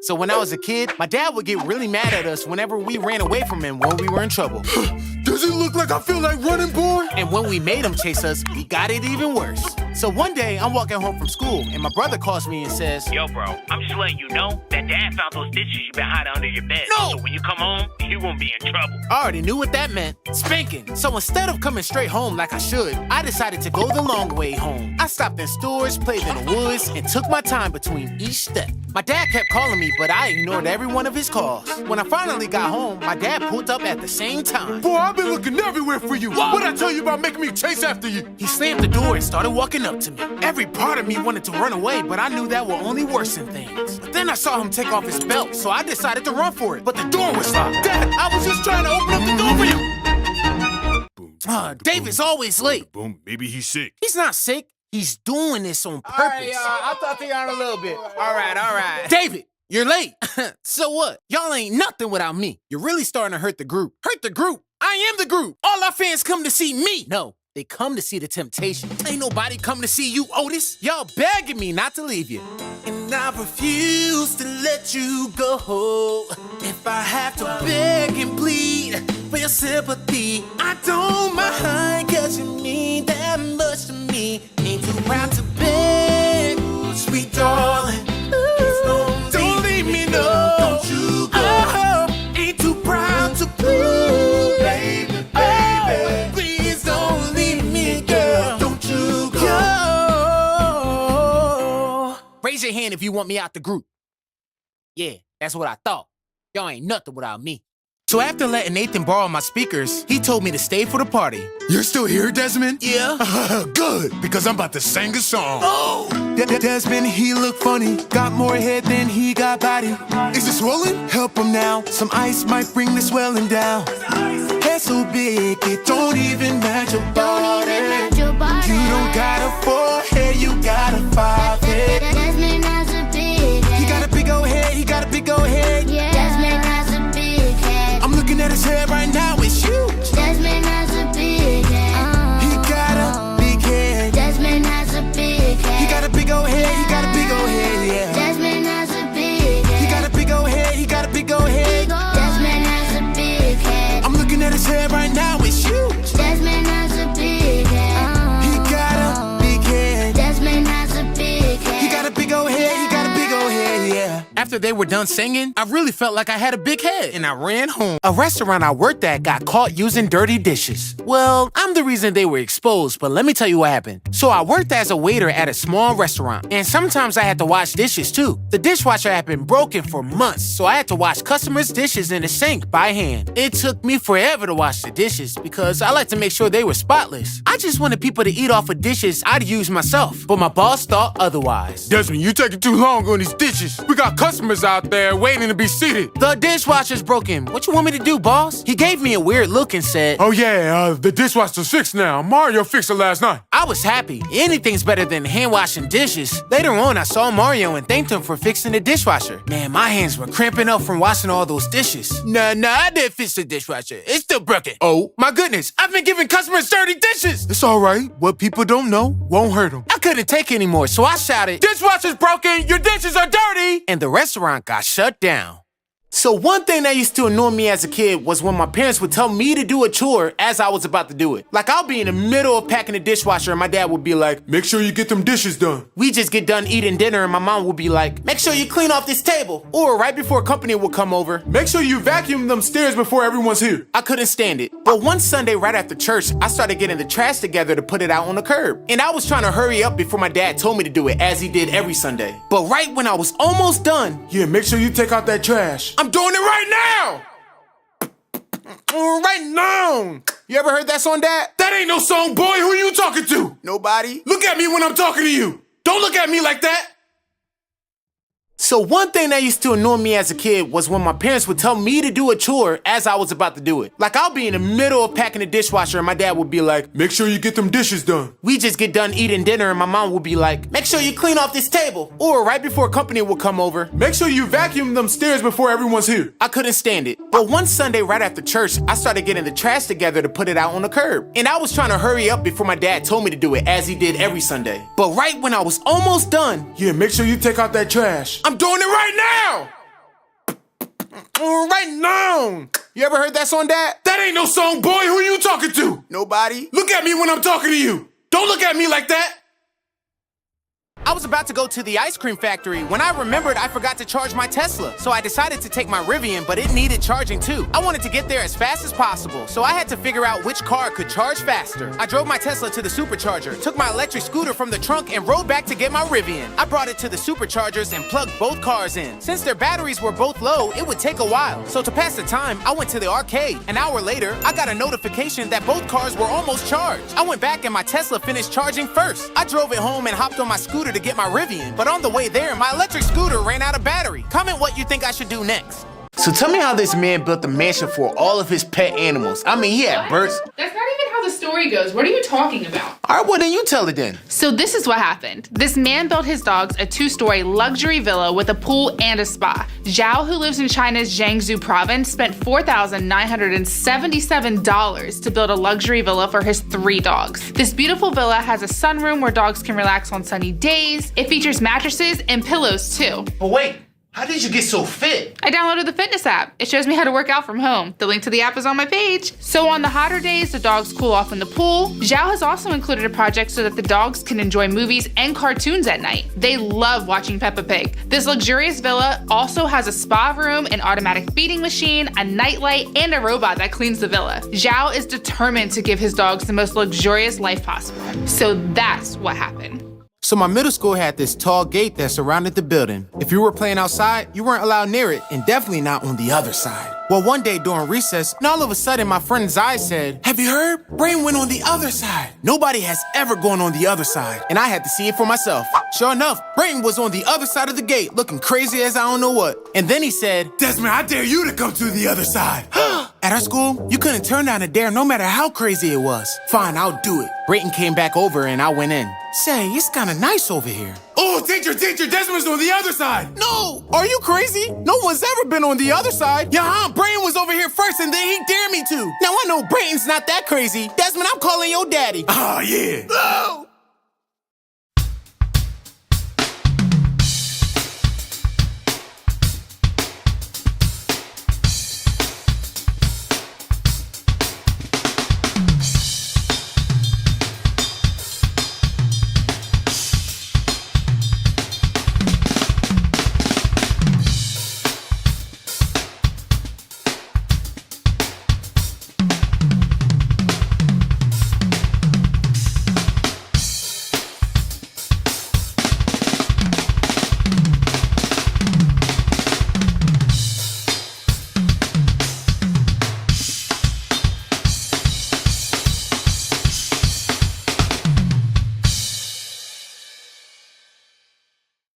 So when I was a kid, my dad would get really mad at us whenever we ran away from him when we were in trouble. Does it look like I feel like running, boy? And when we made him chase us, we got it even worse. So one day, I'm walking home from school, and my brother calls me and says, Yo, bro, I'm just letting you know that Dad found those dishes you've been hiding under your bed. No! So when you come home, you won't be in trouble. I already knew what that meant, spanking. So instead of coming straight home like I should, I decided to go the long way home. I stopped in stores, played in the woods, and took my time between each step. My dad kept calling me, but I ignored every one of his calls. When I finally got home, my dad pulled up at the same time. Boy, I've been looking everywhere for you. What'd I tell you about making me chase after you? He slammed the door and started walking up to me. Every part of me wanted to run away, but I knew that would only worsen things. But then I saw him take off his belt, so I decided to run for it. But the door was locked. Dad, I was just trying to open up the door for you. David's always late. Boom, maybe he's sick. He's not sick. He's doing this on purpose. All right, y'all. I'll talk to y'all in a little bit. All right. David, you're late. So what? Y'all ain't nothing without me. You're really starting to hurt the group. Hurt the group? I am the group. All our fans come to see me. No, they come to see the temptation. Ain't nobody come to see you, Otis. Y'all begging me not to leave you. And I refuse to let you go. If I have to beg and plead for your sympathy, I don't mind, 'cause you mean that much to me. Ain't too proud to beg. Raise your hand if you want me out the group. Yeah, that's what I thought. Y'all ain't nothing without me. So after letting Nathan borrow my speakers, he told me to stay for the party. You're still here, Desmond? Yeah. Good, because I'm about to sing a song. Oh! Desmond, he look funny. Got more head than he got body. Is it swollen? Help him now. Some ice might bring the swelling down. Head so big, it don't even match your body. You don't got a forehead, you got a five-head. Desmond has a big head. He got a big old head, he got a big old head. Yeah. Desmond has a big head. I'm looking at his head right now, it's huge. Desmond has a big head. He got a big head. Desmond has a big head. He got a big old head, he got a big old head, yeah. Desmond has a big head. He got a big old head, he got a big old head. Desmond has a big head. I'm looking at his head right now, it's huge. Desmond has a big head. He got a big head. Desmond has a big head. He got a big old head, he got a big old head, yeah. After they were done singing, I really felt like I had a big head, and I ran home. A restaurant I worked at got caught using dirty dishes. Well, I'm the reason they were exposed, but let me tell you what happened. So I worked as a waiter at a small restaurant, and sometimes I had to wash dishes too. The dishwasher had been broken for months, so I had to wash customers' dishes in the sink by hand. It took me forever to wash the dishes because I like to make sure they were spotless. I just wanted people to eat off of dishes I'd use myself, but my boss thought otherwise. Desmond, you taking too long on these dishes. We got customers out there waiting to be seated. The dishwasher's broken. What you want me to do, boss? He gave me a weird look and said, Oh yeah, the dishwasher's fixed now. Mario fixed it last night. I was happy. Anything's better than hand washing dishes. Later on, I saw Mario and thanked him for fixing the dishwasher. Man, my hands were cramping up from washing all those dishes. Nah, I didn't fix the dishwasher. It's still broken. Oh, My goodness, I've been giving customers dirty dishes. it's all right. What people don't know won't hurt them. I couldn't take anymore, so I shouted, Dishwasher's broken, your dishes are dirty! And the restaurant got shut down. So one thing that used to annoy me as a kid was when my parents would tell me to do a chore as I was about to do it. Like I'll be in the middle of packing the dishwasher and my dad would be like, Make sure you get them dishes done. we just get done eating dinner and my mom would be like, make sure you clean off this table. Or right before company would come over, Make sure you vacuum them stairs before everyone's here. I couldn't stand it. But one Sunday right after church, I started getting the trash together to put it out on the curb. And I was trying to hurry up before my dad told me to do it as he did every Sunday. But right when I was almost done, Yeah, make sure you take out that trash. I'm doing it right now! Right now! You ever heard that song, Dad? That ain't no song, boy. Who you talking to? Nobody? Look at me when I'm talking to you. Don't look at me like that. So one thing that used to annoy me as a kid was when my parents would tell me to do a chore as I was about to do it. Like I'll be in the middle of packing the dishwasher and my dad would be like, Make sure you get them dishes done. we just get done eating dinner and my mom would be like, make sure you clean off this table. Or right before company would come over, Make sure you vacuum them stairs before everyone's here. I couldn't stand it. But one Sunday right after church, I started getting the trash together to put it out on the curb. And I was trying to hurry up before my dad told me to do it as he did every Sunday. But right when I was almost done, Yeah, make sure you take out that trash. I'm doing it right now! Right now! You ever heard that song, Dad? That ain't no song, boy. Who you talking to? Nobody? Look at me when I'm talking to you. Don't look at me like that. I was about to go to the ice cream factory when I remembered I forgot to charge my Tesla. So I decided to take my Rivian, but it needed charging too. I wanted to get there as fast as possible, so I had to figure out which car could charge faster. I drove my Tesla to the supercharger, took my electric scooter from the trunk, and rode back to get my Rivian. I brought it to the superchargers and plugged both cars in. Since their batteries were both low, it would take a while. So to pass the time, I went to the arcade. An hour later, I got a notification that both cars were almost charged. I went back and my Tesla finished charging first. I drove it home and hopped on my scooter to get my Rivian, but on the way there, my electric scooter ran out of battery. Comment what you think I should do next. So tell me how this man built a mansion for all of his pet animals. I mean, he had birds. That's not even how the story goes. What are you talking about? All right, well, then you tell it then. So this is what happened. This man built his dogs a 2-story luxury villa with a pool and a spa. Zhao, who lives in China's Jiangsu province, spent $4,977 to build a luxury villa for his 3 dogs. This beautiful villa has a sunroom where dogs can relax on sunny days. It features mattresses and pillows too. But wait, how did you get so fit? I downloaded the fitness app. It shows me how to work out from home. The link to the app is on my page. So on the hotter days, the dogs cool off in the pool. Zhao has also included a project so that the dogs can enjoy movies and cartoons at night. They love watching Peppa Pig. This luxurious villa also has a spa room, an automatic feeding machine, a nightlight, and a robot that cleans the villa. Zhao is determined to give his dogs the most luxurious life possible. So that's what happened. So my middle school had this tall gate that surrounded the building. If you were playing outside, you weren't allowed near it, and definitely not on the other side. Well, one day during recess, and all of a sudden my friend Zai said, "Have you heard? Brain went on the other side." Nobody has ever gone on the other side, and I had to see it for myself. Sure enough, Brain was on the other side of the gate, looking crazy as I don't know what. And then he said, "Desmond, I dare you to come to the other side." At our school, you couldn't turn down a dare no matter how crazy it was. Fine, I'll do it. Brayton came back over and I went in. Say, it's kinda nice over here. Oh, teacher, Desmond's on the other side. No, are you crazy? No one's ever been on the other side. Brayton was over here first and then he dared me to. Now I know Brayton's not that crazy. Desmond, I'm calling your daddy. Oh, yeah. Oh.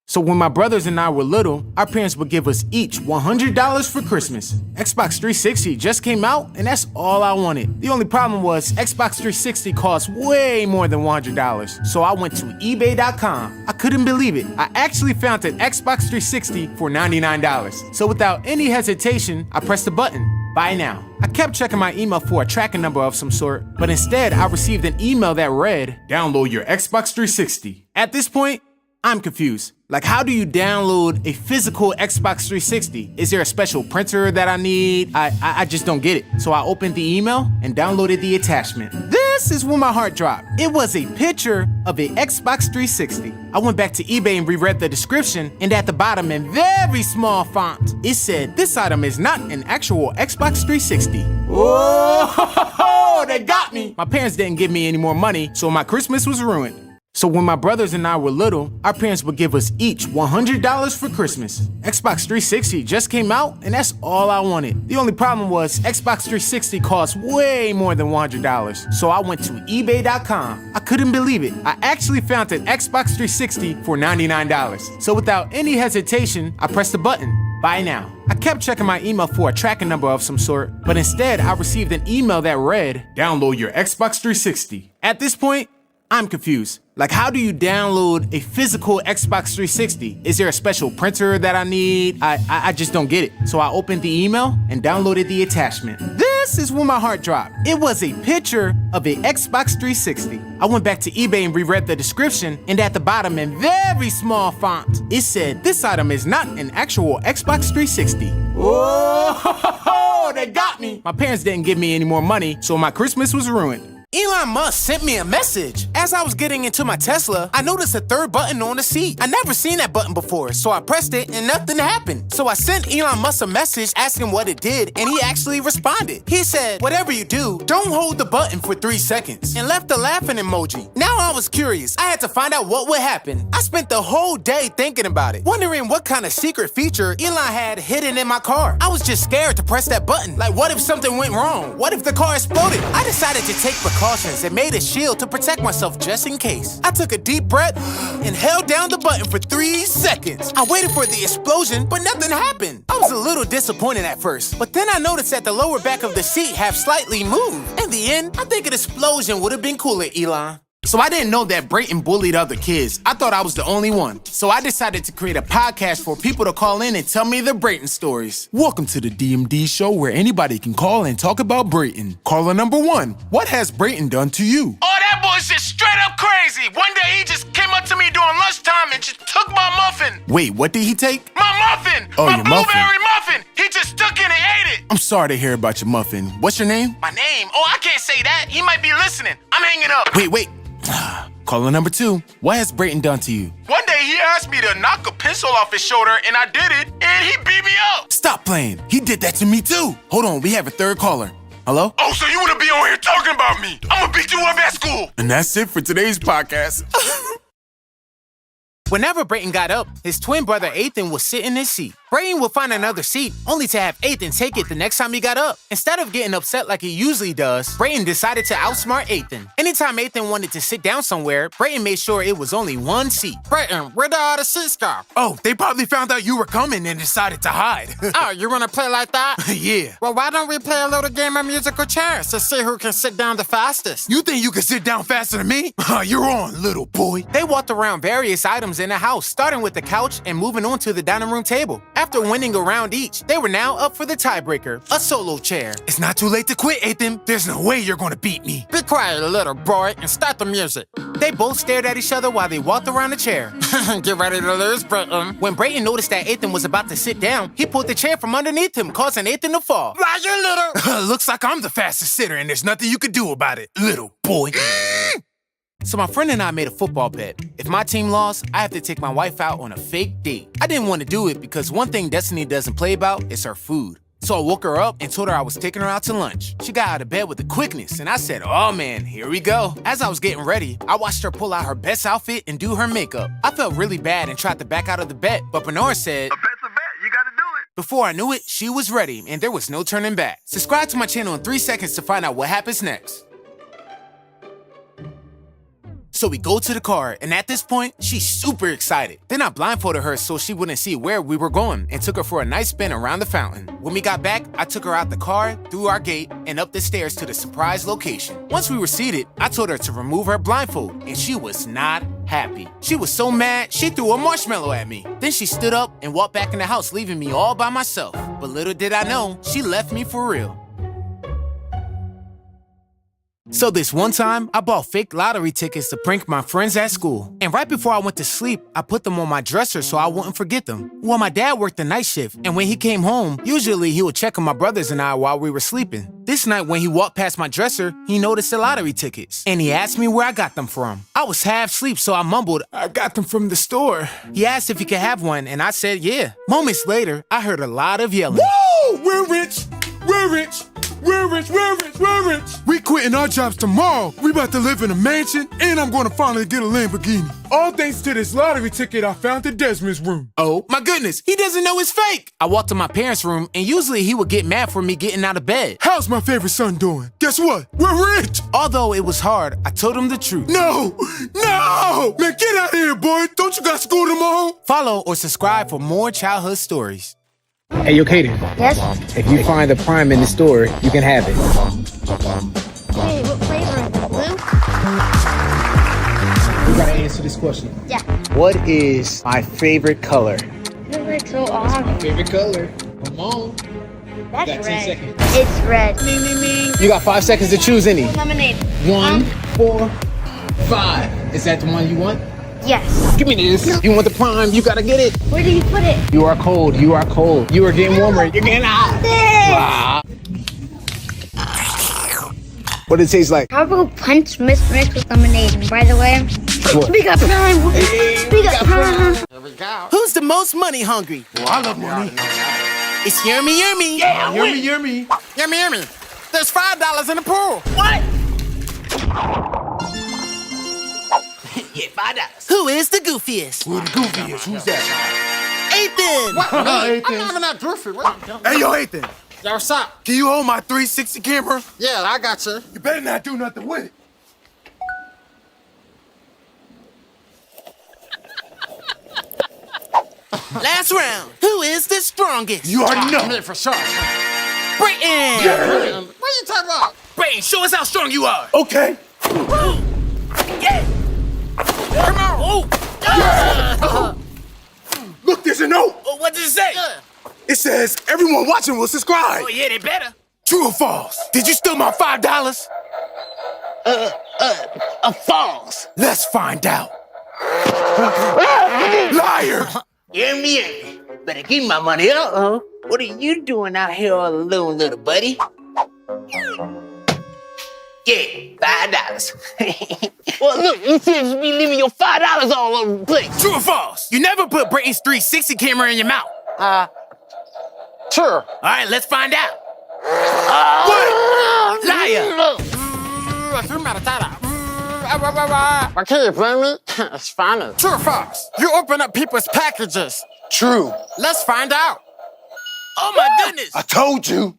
So when my brothers and I were little, our parents would give us each $100 for Christmas. Xbox 360 just came out, and that's all I wanted. The only problem was Xbox 360 cost way more than $100. So I went to eBay.com. I couldn't believe it. I actually found an Xbox 360 for $99. So without any hesitation, I pressed the button. Buy now. I kept checking my email for a tracking number of some sort, but instead I received an email that read, "Download your Xbox 360. At this point, I'm confused. Like, how do you download a physical Xbox 360? Is there a special printer that I need? I just don't get it. So I opened the email and downloaded the attachment. This is when my heart dropped. It was a picture of a Xbox 360. I went back to eBay and reread the description, and at the bottom in very small font, it said, "This item is not an actual Xbox 360. Oh, they got me. My parents didn't give me any more money, so my Christmas was ruined. So when my brothers and I were little, our parents would give us each $100 for Christmas. Xbox 360 just came out, and that's all I wanted. The only problem was Xbox 360 cost way more than $100. So I went to eBay.com. I couldn't believe it. I actually found an Xbox 360 for $99. So without any hesitation, I pressed the button. Buy now. I kept checking my email for a tracking number of some sort, but instead I received an email that read, "Download your Xbox 360. At this point, I'm confused. Like, how do you download a physical Xbox 360? Is there a special printer that I need? I just don't get it. So I opened the email and downloaded the attachment. This is when my heart dropped. It was a picture of a Xbox 360. I went back to eBay and reread the description, and at the bottom in very small font, it said, "This item is not an actual Xbox 360. Oh, they got me. My parents didn't give me any more money, so my Christmas was ruined. Elon Musk sent me a message. As I was getting into my Tesla, I noticed a third button on the seat. I never seen that button before, so I pressed it and nothing happened. So I sent Elon Musk a message asking what it did, and he actually responded. He said, "Whatever you do, don't hold the button for 3 seconds," and left a laughing emoji. Now I was curious. I had to find out what would happen. I spent the whole day thinking about it, wondering what kind of secret feature Elon had hidden in my car. I was just scared to press that button. Like, what if something went wrong? What if the car exploded? I decided to take precautions and made a shield to protect myself just in case. I took a deep breath and held down the button for 3 seconds. I waited for the explosion, but nothing happened. I was a little disappointed at first, but then I noticed that the lower back of the seat had slightly moved. In the end, I think an explosion would have been cooler, Elon. So I didn't know that Brayton bullied other kids. I thought I was the only one. So I decided to create a podcast for people to call in and tell me their Brayton stories. Welcome to the DMD show, where anybody can call and talk about Brayton. Caller number 1, what has Brayton done to you? Oh, that boy's just straight up crazy. One day he just came up to me during lunchtime and just took my muffin. Wait, what did he take? My muffin! Oh, my your muffin. blueberry muffin! He just took it and ate it. I'm sorry to hear about your muffin. What's your name? My name? Oh, I can't say that. He might be listening. I'm hanging up. Wait. Caller number 2, what has Brayton done to you? One day he asked me to knock a pencil off his shoulder, and I did it, and he beat me up. Stop playing. He did that to me too. Hold on, we have a third caller. Hello? Oh, so you want to be on here talking about me? I'm gonna beat you up at school. And that's it for today's podcast. Whenever Brayton got up, his twin brother Ethan would sit in his seat. Brayton would find another seat, only to have Ethan take it the next time he got up. Instead of getting upset like he usually does, Brayton decided to outsmart Ethan. Anytime Ethan wanted to sit down somewhere, Brayton made sure it was only one seat. Brayton, where the other seats go? Oh, they probably found out you were coming and decided to hide. Oh, you wanna play like that? Yeah. Well, why don't we play a little game of musical chairs to see who can sit down the fastest? You think you can sit down faster than me? You're on, little boy. They walked around various items in the house, starting with the couch and moving on to the dining room table. After winning a round each, they were now up for the tiebreaker, a solo chair. It's not too late to quit, Ethan. There's no way you're gonna beat me. Be quiet, little boy, and start the music. They both stared at each other while they walked around the chair. Get ready to lose, Brayton. When Brayton noticed that Ethan was about to sit down, he pulled the chair from underneath him, causing Ethan to fall. Why, you little... Looks like I'm the fastest sitter, and there's nothing you can do about it, little boy. So my friend and I made a football bet. If my team lost, I have to take my wife out on a fake date. I didn't want to do it because one thing Destiny doesn't play about is her food. So I woke her up and told her I was taking her out to lunch. She got out of bed with a quickness, and I said, oh man, here we go. As I was getting ready, I watched her pull out her best outfit and do her makeup. I felt really bad and tried to back out of the bet, but Bernard said, a bet's a bet, you gotta do it. Before I knew it, she was ready, and there was no turning back. Subscribe to my channel in 3 seconds to find out what happens next. So we go to the car, and at this point, she's super excited. Then I blindfolded her so she wouldn't see where we were going and took her for a nice spin around the fountain. When we got back, I took her out the car, through our gate, and up the stairs to the surprise location. Once we were seated, I told her to remove her blindfold, and she was not happy. She was so mad, she threw a marshmallow at me. Then she stood up and walked back in the house, leaving me all by myself. But little did I know, she left me for real. So this one time, I bought fake lottery tickets to prank my friends at school. And right before I went to sleep, I put them on my dresser so I wouldn't forget them. Well, my dad worked the night shift, and when he came home, usually he would check on my brothers and I while we were sleeping. This night, when he walked past my dresser, he noticed the lottery tickets. And he asked me where I got them from. I was half asleep, so I mumbled, I got them from the store. He asked if he could have one, and I said yeah. Moments later, I heard a lot of yelling. Woo! We're rich! We're rich! We're rich, we're rich, we're rich! We quitting our jobs tomorrow. We about to live in a mansion, and I'm gonna finally get a Lamborghini. All thanks to this lottery ticket I found in Desmond's room. Oh my goodness, he doesn't know it's fake! I walked to my parents' room, and usually he would get mad for me getting out of bed. How's my favorite son doing? Guess what? We're rich! Although it was hard, I told him the truth. No! No! Man, get out of here, boy! Don't you got school tomorrow? Follow or subscribe for more childhood stories. Hey, yo, Kaden. Yes? If you find the prime in the store, you can have it. Hey, what flavor is it? Blue? You gotta answer this question. Yeah. What is my favorite color? You're like so obvious. Favorite color? Come on. That's You got 10 red. seconds. It's red. You got 5 seconds to choose any. Lemonade. 1, 4, 5. Is that the one you want? Yes. Give me this. You want the prime, you gotta get it. Where do you put it? You are cold, you are cold. You are getting warmer, you're getting hot. What does it taste like? How about punch mixed with lemonade? And by the way, What? we got prime. We got prime. Here we go. Who's the most money hungry? Well, I love money. It's Yummy Yummy. Yeah, Yummy, yummy. Yummy, yummy. There's $5 in the pool. What? Yeah, $5. Who is the goofiest? Who the goofy is? Who's that? Ethan! What? Ethan. I'm not even that goofy. What? Hey, yo, Ethan. Yo, what's up? Can you hold my 360 camera? Yeah, I got you. You better not do nothing with it. Last round. Who is the strongest? You already know. Me for sure. Brayton! What are you talking about? Brayton, show us how strong you are. Okay. Yeah! Come on! Oh! Look, there's a note. Oh, what does it say? It says everyone watching will subscribe. Oh, yeah, they better. True or false? Did you steal my $5? False. Let's find out. Liar! Yummy. Better give me my money. Uh-oh. What are you doing out here all alone, little buddy? Yeah, $5. Well, look, you seem to be leaving your $5 all over the place. True or false? You never put Brayton's 360 camera in your mouth. Sure. All right, let's find out. What? Liar! Why can't you blame me? It's funny. True, Fox. You open up people's packages. True. Let's find out. Oh my goodness! I told you.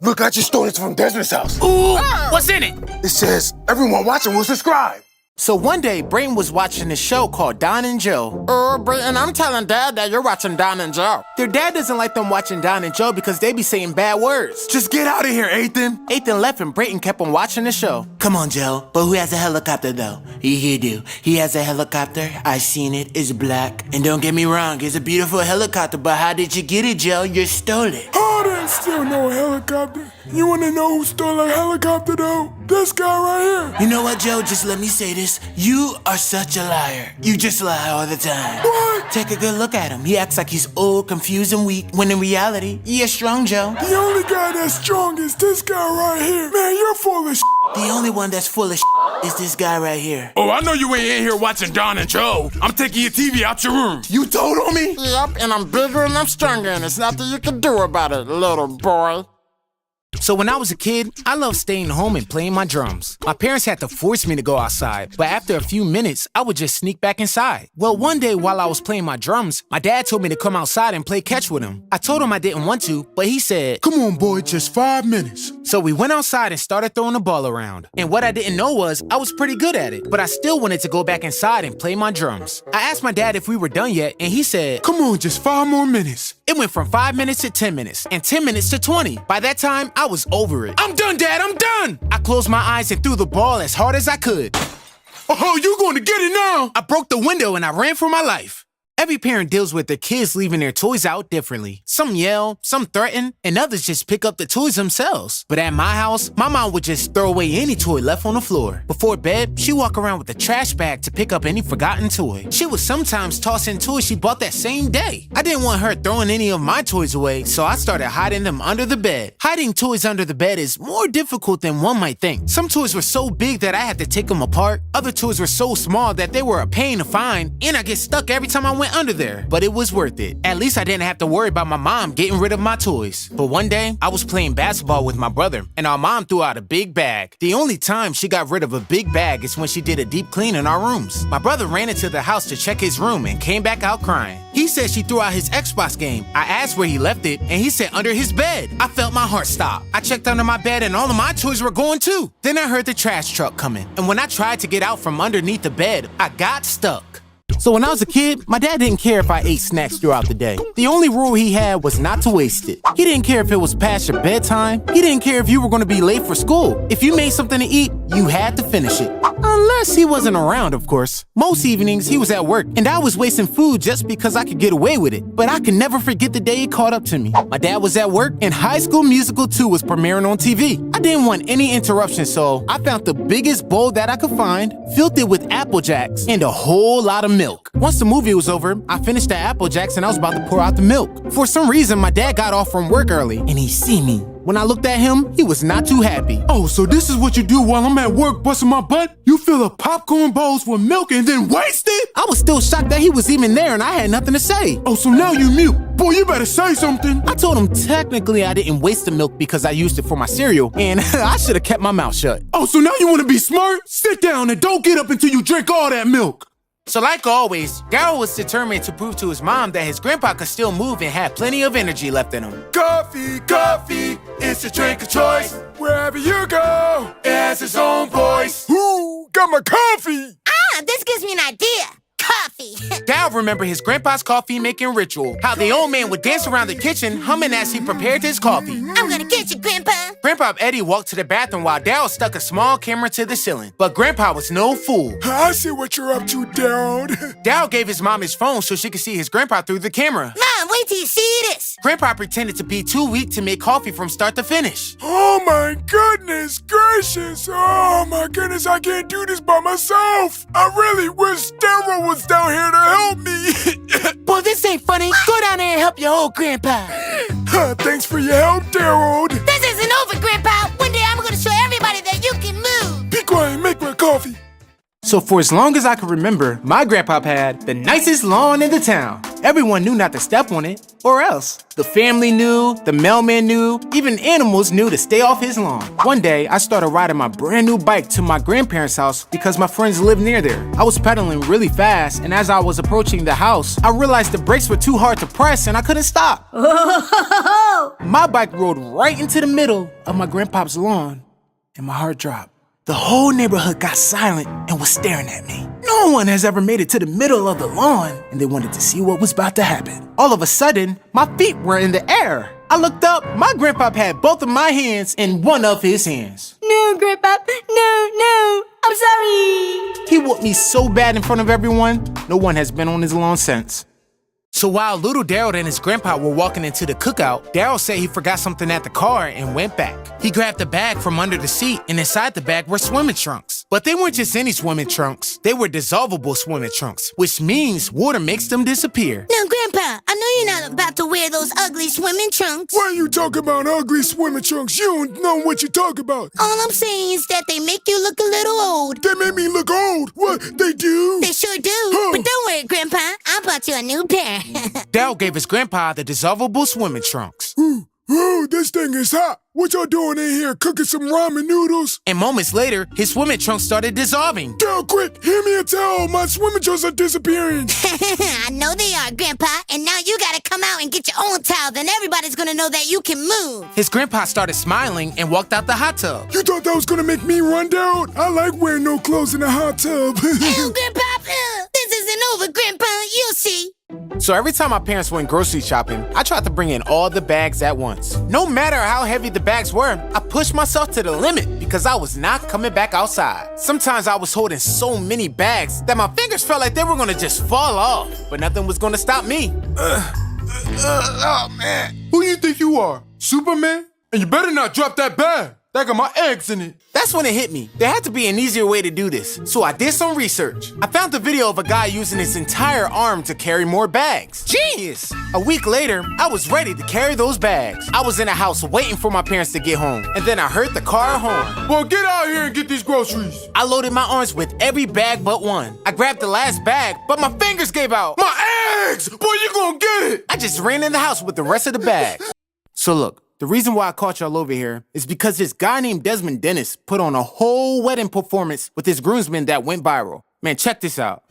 Look, I just stole this from Desmond's house. Ooh, what's in it? It says, everyone watching will subscribe. So one day, Brayton was watching a show called Don and Joe. Brayton, I'm telling Dad that you're watching Don and Joe. Their dad doesn't like them watching Don and Joe because they be saying bad words. Just get out of here, Ethan. Ethan left and Brayton kept on watching the show. Come on, Joe. But who has a helicopter, though? He do. He has a helicopter. I seen it. It's black. And don't get me wrong, it's a beautiful helicopter. But how did you get it, Joe? You stole it. I didn't steal no helicopter. You wanna know who stole a helicopter, though? This guy right here. You know what, Joe? Just let me say this. You are such a liar. You just lie all the time. What? Take a good look at him. He acts like he's old, confused, and weak, when in reality, he is strong, Joe. The only guy that's strong is this guy right here. Man, you're full of The only one that's full of is this guy right here. Oh, I know you ain't in here watching Don and Joe. I'm taking your TV out your room. You told on me? Yep, and I'm bigger and I'm stronger, and there's nothing you can do about it, little boy. So when I was a kid, I loved staying home and playing my drums. My parents had to force me to go outside, but after a few minutes, I would just sneak back inside. Well, one day while I was playing my drums, my dad told me to come outside and play catch with him. I told him I didn't want to, but he said, "Come on, boy, just 5 minutes." So we went outside and started throwing the ball around. And what I didn't know was I was pretty good at it, but I still wanted to go back inside and play my drums. I asked my dad if we were done yet, and he said, "Come on, just 5 more minutes." It went from 5 minutes to 10 minutes, and 10 minutes to 20. By that time, I was over it. "I'm done, Dad, I'm done!" I closed my eyes and threw the ball as hard as I could. "Oh, you going to get it now?" I broke the window and I ran for my life. Every parent deals with their kids leaving their toys out differently. Some yell, some threaten, and others just pick up the toys themselves. But at my house, my mom would just throw away any toy left on the floor. Before bed, she'd walk around with a trash bag to pick up any forgotten toy. She would sometimes toss in toys she bought that same day. I didn't want her throwing any of my toys away, so I started hiding them under the bed. Hiding toys under the bed is more difficult than one might think. Some toys were so big that I had to take them apart. Other toys were so small that they were a pain to find, and I get stuck every time I went under there, but it was worth it. At least I didn't have to worry about my mom getting rid of my toys. But one day, I was playing basketball with my brother, and our mom threw out a big bag. The only time she got rid of a big bag is when she did a deep clean in our rooms. My brother ran into the house to check his room and came back out crying. He said she threw out his Xbox game. I asked where he left it, and he said under his bed. I felt my heart stop. I checked under my bed, and all of my toys were gone too. Then I heard the trash truck coming, and when I tried to get out from underneath the bed, I got stuck. So when I was a kid, my dad didn't care if I ate snacks throughout the day. The only rule he had was not to waste it. He didn't care if it was past your bedtime. He didn't care if you were going to be late for school. If you made something to eat, you had to finish it. Unless he wasn't around, of course. Most evenings, he was at work, and I was wasting food just because I could get away with it. But I can never forget the day it caught up to me. My dad was at work, and High School Musical 2 was premiering on TV. I didn't want any interruption, so I found the biggest bowl that I could find, filled it with Apple Jacks, and a whole lot of milk. Once the movie was over, I finished the Apple Jacks and I was about to pour out the milk. For some reason, my dad got off from work early, and he see me. When I looked at him, he was not too happy. "Oh, so this is what you do while I'm at work busting my butt? You fill up popcorn bowls with milk and then waste it?" I was still shocked that he was even there and I had nothing to say. "Oh, so now you mute. Boy, you better say something." I told him technically I didn't waste the milk because I used it for my cereal, and I should have kept my mouth shut. "Oh, so now you want to be smart? Sit down and don't get up until you drink all that milk." So like always, Daryl was determined to prove to his mom that his grandpa could still move and had plenty of energy left in him. Coffee, coffee, it's a drink of choice. Wherever you go, it has its own voice. Ooh, got my coffee. This gives me an idea. Coffee. Daryl remembered his grandpa's coffee-making ritual, how the old man would dance around the kitchen humming as he prepared his coffee. I'm gonna get you, Grandpa. Grandpa Eddie walked to the bathroom while Daryl stuck a small camera to the ceiling. But Grandpa was no fool. "I see what you're up to, Daryl." Daryl gave his mom his phone so she could see his grandpa through the camera. Mom, wait till you see this. Grandpa pretended to be too weak to make coffee from start to finish. "Oh my goodness gracious. Oh my goodness, I can't do this by myself. I really wish Daryl was down here to help me." Boy, this ain't funny. Go down there and help your old grandpa. Thanks for your help, Daryl. This isn't over, Grandpa. One day I'm gonna show everybody that you can move. Be quiet and make my coffee. So for as long as I can remember, my grandpa had the nicest lawn in the town. Everyone knew not to step on it, or else. The family knew, the mailman knew, even animals knew to stay off his lawn. One day, I started riding my brand new bike to my grandparents' house because my friends lived near there. I was pedaling really fast, and as I was approaching the house, I realized the brakes were too hard to press and I couldn't stop. My bike rolled right into the middle of my grandpa's lawn, and my heart dropped. The whole neighborhood got silent and was staring at me. No one has ever made it to the middle of the lawn, and they wanted to see what was about to happen. All of a sudden, my feet were in the air. I looked up, my grandpa had both of my hands in one of his hands. No, Grandpa, no, I'm sorry. He whooped me so bad in front of everyone, no one has been on his lawn since. So while little Daryl and his grandpa were walking into the cookout, Daryl said he forgot something at the car and went back. He grabbed a bag from under the seat, and inside the bag were swimming trunks. But they weren't just any swimming trunks. They were dissolvable swimming trunks, which means water makes them disappear. Now, Grandpa, I know you're not about to wear those ugly swimming trunks. Why you talking about ugly swimming trunks? You don't know what you talk about. All I'm saying is that they make you look a little old. They make me look old? What, they do? They sure do. Huh. But don't worry, Grandpa, I bought you a new pair. Daryl gave his grandpa the dissolvable swimming trunks. Ooh, this thing is hot. What y'all doing in here, cooking some ramen noodles? And moments later, his swimming trunks started dissolving. Daryl, quick, hand me a towel. My swimming trunks are disappearing. I know they are, Grandpa, and now you gotta come out and get your own towel, then everybody's gonna know that you can move. His grandpa started smiling and walked out the hot tub. You thought that was gonna make me run down? I like wearing no clothes in the hot tub. Ew, Grandpa, this isn't over, Grandpa, you'll see. So every time my parents went grocery shopping, I tried to bring in all the bags at once. No matter how heavy the bags were, I pushed myself to the limit because I was not coming back outside. Sometimes I was holding so many bags that my fingers felt like they were gonna just fall off, but nothing was gonna stop me. Oh, man. Who you think you are? Superman? And you better not drop that bag. That got my eggs in it. That's when it hit me. There had to be an easier way to do this. So I did some research. I found a video of a guy using his entire arm to carry more bags. Genius! A week later, I was ready to carry those bags. I was in the house waiting for my parents to get home, and then I heard the car horn. Well, get out here and get these groceries. I loaded my arms with every bag but one. I grabbed the last bag, but my fingers gave out. My eggs! Boy, you gonna get it! I just ran in the house with the rest of the bag. So look. The reason why I caught y'all over here is because this guy named Desmond Dennis put on a whole wedding performance with his groomsmen that went viral. Man, check this out.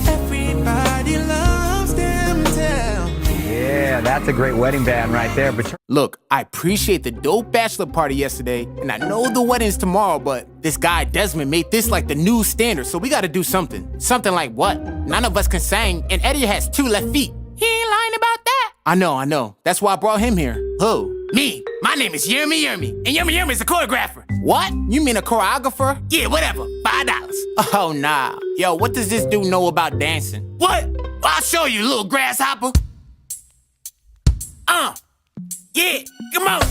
Everybody loves them too. Yeah, that's a great wedding band right there. But look, I appreciate the dope bachelor party yesterday, and I know the wedding's tomorrow, but this guy Desmond made this like the new standard, so we gotta do something. Something like what? None of us can sing, and Eddie has 2 left feet. He ain't lying about that. I know. That's why I brought him here. Who? Me. My name is Yermy, and Yermy is the choreographer. What? You mean a choreographer? Yeah, whatever. $5. Oh, nah. Yo, what does this dude know about dancing? What? I'll show you, little grasshopper. Yeah, come on.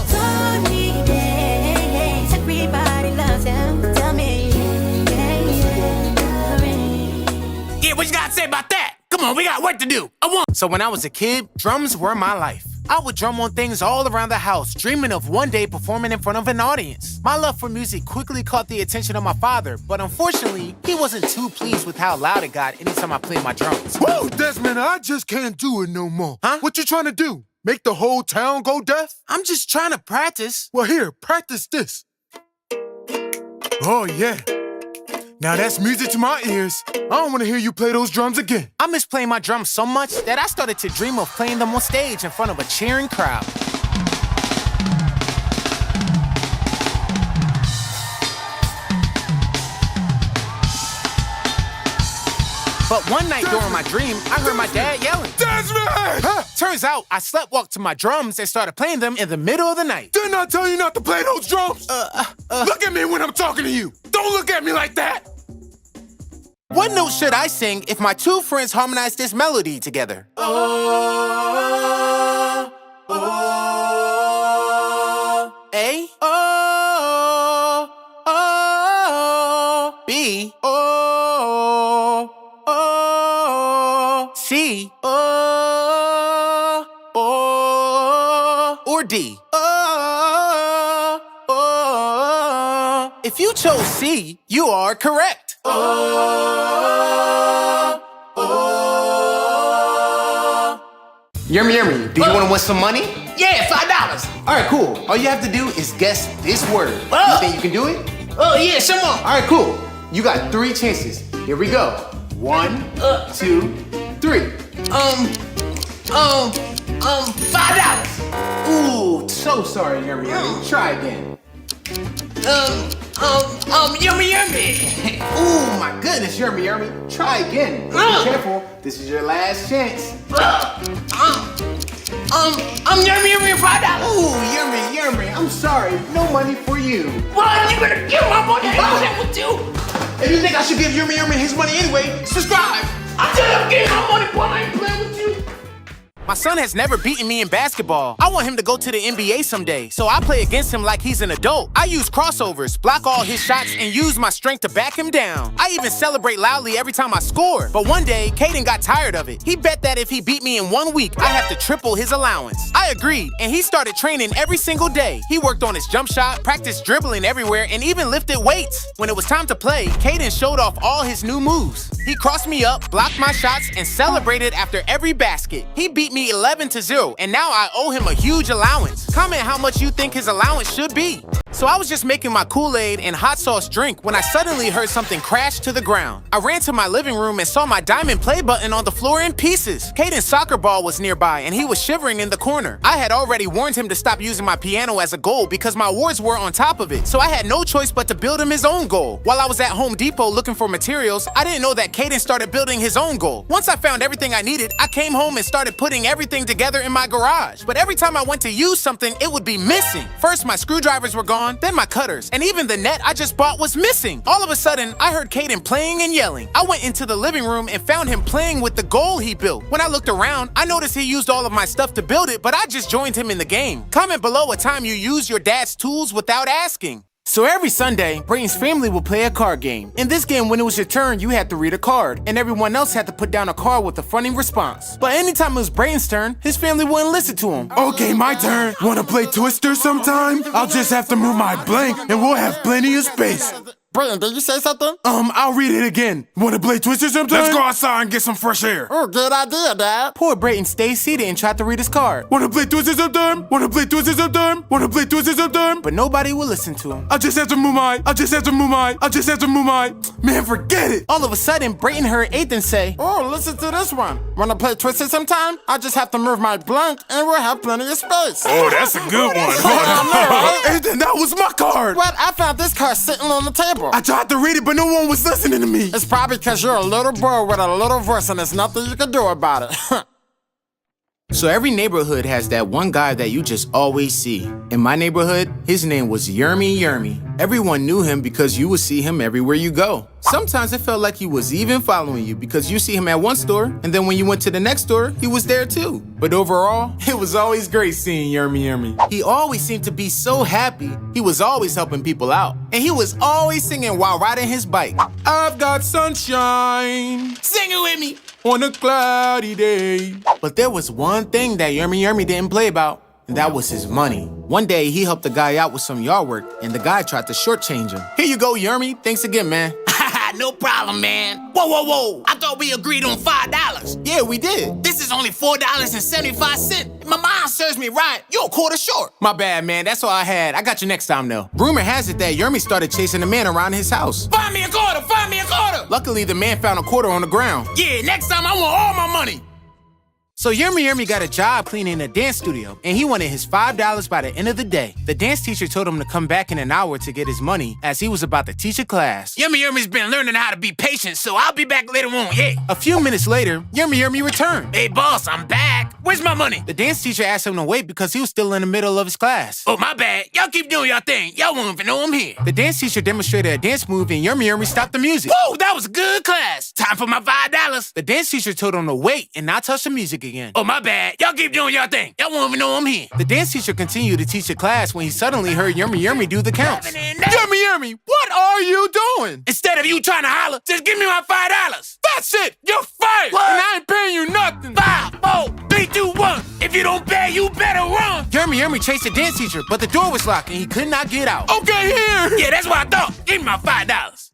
Sunny days, everybody loves him. Tell me, Yeah, what you gotta say about that? Come on, we got work to do. So when I was a kid, drums were my life. I would drum on things all around the house, dreaming of one day performing in front of an audience. My love for music quickly caught the attention of my father, but unfortunately, he wasn't too pleased with how loud it got anytime I played my drums. Whoa, Desmond, I just can't do it no more. Huh? What you trying to do? Make the whole town go deaf? I'm just trying to practice. Well, here, practice this. Oh, yeah. Now that's music to my ears. I don't want to hear you play those drums again. I miss playing my drums so much that I started to dream of playing them on stage in front of a cheering crowd. But one night during my dream, I heard my dad yelling. Desmond! Huh? Turns out, I sleepwalked to my drums and started playing them in the middle of the night. Didn't I tell you not to play those drums? Look at me when I'm talking to you. Don't look at me like that. What note should I sing if my 2 friends harmonize this melody together? A, B, C, or D. If you chose C, you are correct. Yummy, do you want to win some money? Yeah, $5. All right, cool. All you have to do is guess this word. Oh. You think you can do it? Oh, yeah, come on. All right, cool. You got 3 chances. Here we go. 1, 2, 3. $5. Ooh, so sorry, Yummy. Try again. Yummy. Ooh, my goodness, Yummy. Try again. Be careful. This is your last chance. Yummy, $5. Ooh, Yummy. I'm sorry. No money for you. What? You gonna give my money? How's that with you? If you think I should give Yummy his money anyway, subscribe. I said I'm getting my money, boy. I ain't playing with you. My son has never beaten me in basketball. I want him to go to the NBA someday, so I play against him like he's an adult. I use crossovers, block all his shots, and use my strength to back him down. I even celebrate loudly every time I score. But one day, Caden got tired of it. He bet that if he beat me in 1 week, I have to triple his allowance. I agreed, and he started training every single day. He worked on his jump shot, practiced dribbling everywhere, and even lifted weights. When it was time to play, Caden showed off all his new moves. He crossed me up, blocked my shots, and celebrated after every basket. He beat me 11-0, and now I owe him a huge allowance. Comment how much you think his allowance should be. So I was just making my Kool-Aid and hot sauce drink when I suddenly heard something crash to the ground. I ran to my living room and saw my diamond play button on the floor in pieces. Caden's soccer ball was nearby and he was shivering in the corner. I had already warned him to stop using my piano as a goal because my awards were on top of it, so I had no choice but to build him his own goal. While I was at Home Depot looking for materials, I didn't know that Caden started building his own goal. Once I found everything I needed, I came home and started putting everything together in my garage. But every time I went to use something, it would be missing. First, my screwdrivers were gone, then my cutters, and even the net I just bought was missing. All of a sudden, I heard Caden playing and yelling. I went into the living room and found him playing with the goal he built. When I looked around, I noticed he used all of my stuff to build it, but I just joined him in the game. Comment below a time you use your dad's tools without asking. So every Sunday, Brayton's family would play a card game. In this game, when it was your turn, you had to read a card, and everyone else had to put down a card with a funny response. But anytime it was Brayton's turn, his family wouldn't listen to him. Okay, my turn. Wanna play Twister sometime? I'll just have to move my blank, and we'll have plenty of space. Brayton, did you say something? I'll read it again. Wanna play Twister sometime? Let's go outside and get some fresh air. Oh, good idea, Dad. Poor Brayton stayed seated and tried to read his card. Wanna play Twister sometime? Wanna play Twister sometime? Wanna play Twister sometime? But nobody would listen to him. I'll just have to move my. Man, forget it. All of a sudden, Brayton heard Ethan say, "Oh, listen to this one. Wanna play Twister sometime? I just have to move my blank and we'll have plenty of space." Oh, that's a good one. Ethan, that was my card. What? I found this card sitting on the table. I tried to read it, but no one was listening to me. It's probably because you're a little boy with a little voice and there's nothing you can do about it. So every neighborhood has that one guy that you just always see. In my neighborhood, his name was Yermy. Everyone knew him because you would see him everywhere you go. Sometimes it felt like he was even following you because you see him at one store, and then when you went to the next store, he was there too. But overall, it was always great seeing Yermy. He always seemed to be so happy. He was always helping people out. And he was always singing while riding his bike. I've got sunshine. Sing it with me. On a cloudy day. But there was one thing that Yermy didn't play about, and that was his money. One day, he helped a guy out with some yard work, and the guy tried to shortchange him. Here you go, Yermy. Thanks again, man. No problem, man. Whoa. I thought we agreed on $5. Yeah, we did. This is only $4.75. If my mom serves me right, you're a quarter short. My bad, man. That's all I had. I got you next time, though. Rumor has it that Yermy started chasing a man around his house. Find me a quarter. Luckily, the man found a quarter on the ground. Yeah, next time I want all my money. So Yermy got a job cleaning a dance studio, and he wanted his $5 by the end of the day. The dance teacher told him to come back in an hour to get his money, as he was about to teach a class. Yermy's been learning how to be patient, so I'll be back later on, yeah. A few minutes later, Yermy returned. Hey, boss, I'm back. Where's my money? The dance teacher asked him to wait because he was still in the middle of his class. Oh, my bad. Y'all keep doing y'all thing. Y'all won't even know I'm here. The dance teacher demonstrated a dance move, and Yermy stopped the music. Whoa, that was a good class. Time for my $5. The dance teacher told him to wait and not touch the music again. Oh, my bad. Y'all keep doing y'all thing. Y'all won't even know I'm here. The dance teacher continued to teach the class when he suddenly heard Yermy do the counts. Yermy, what are you doing? Instead of you trying to holler, just give me my $5. That's it. You're fired. What? And I ain't paying you nothing. 5, 4, 3, 2, 1. If you don't pay, you better run. Yermy chased the dance teacher, but the door was locked and he could not get out. Okay, here. Yeah, that's what I thought. Give me my $5.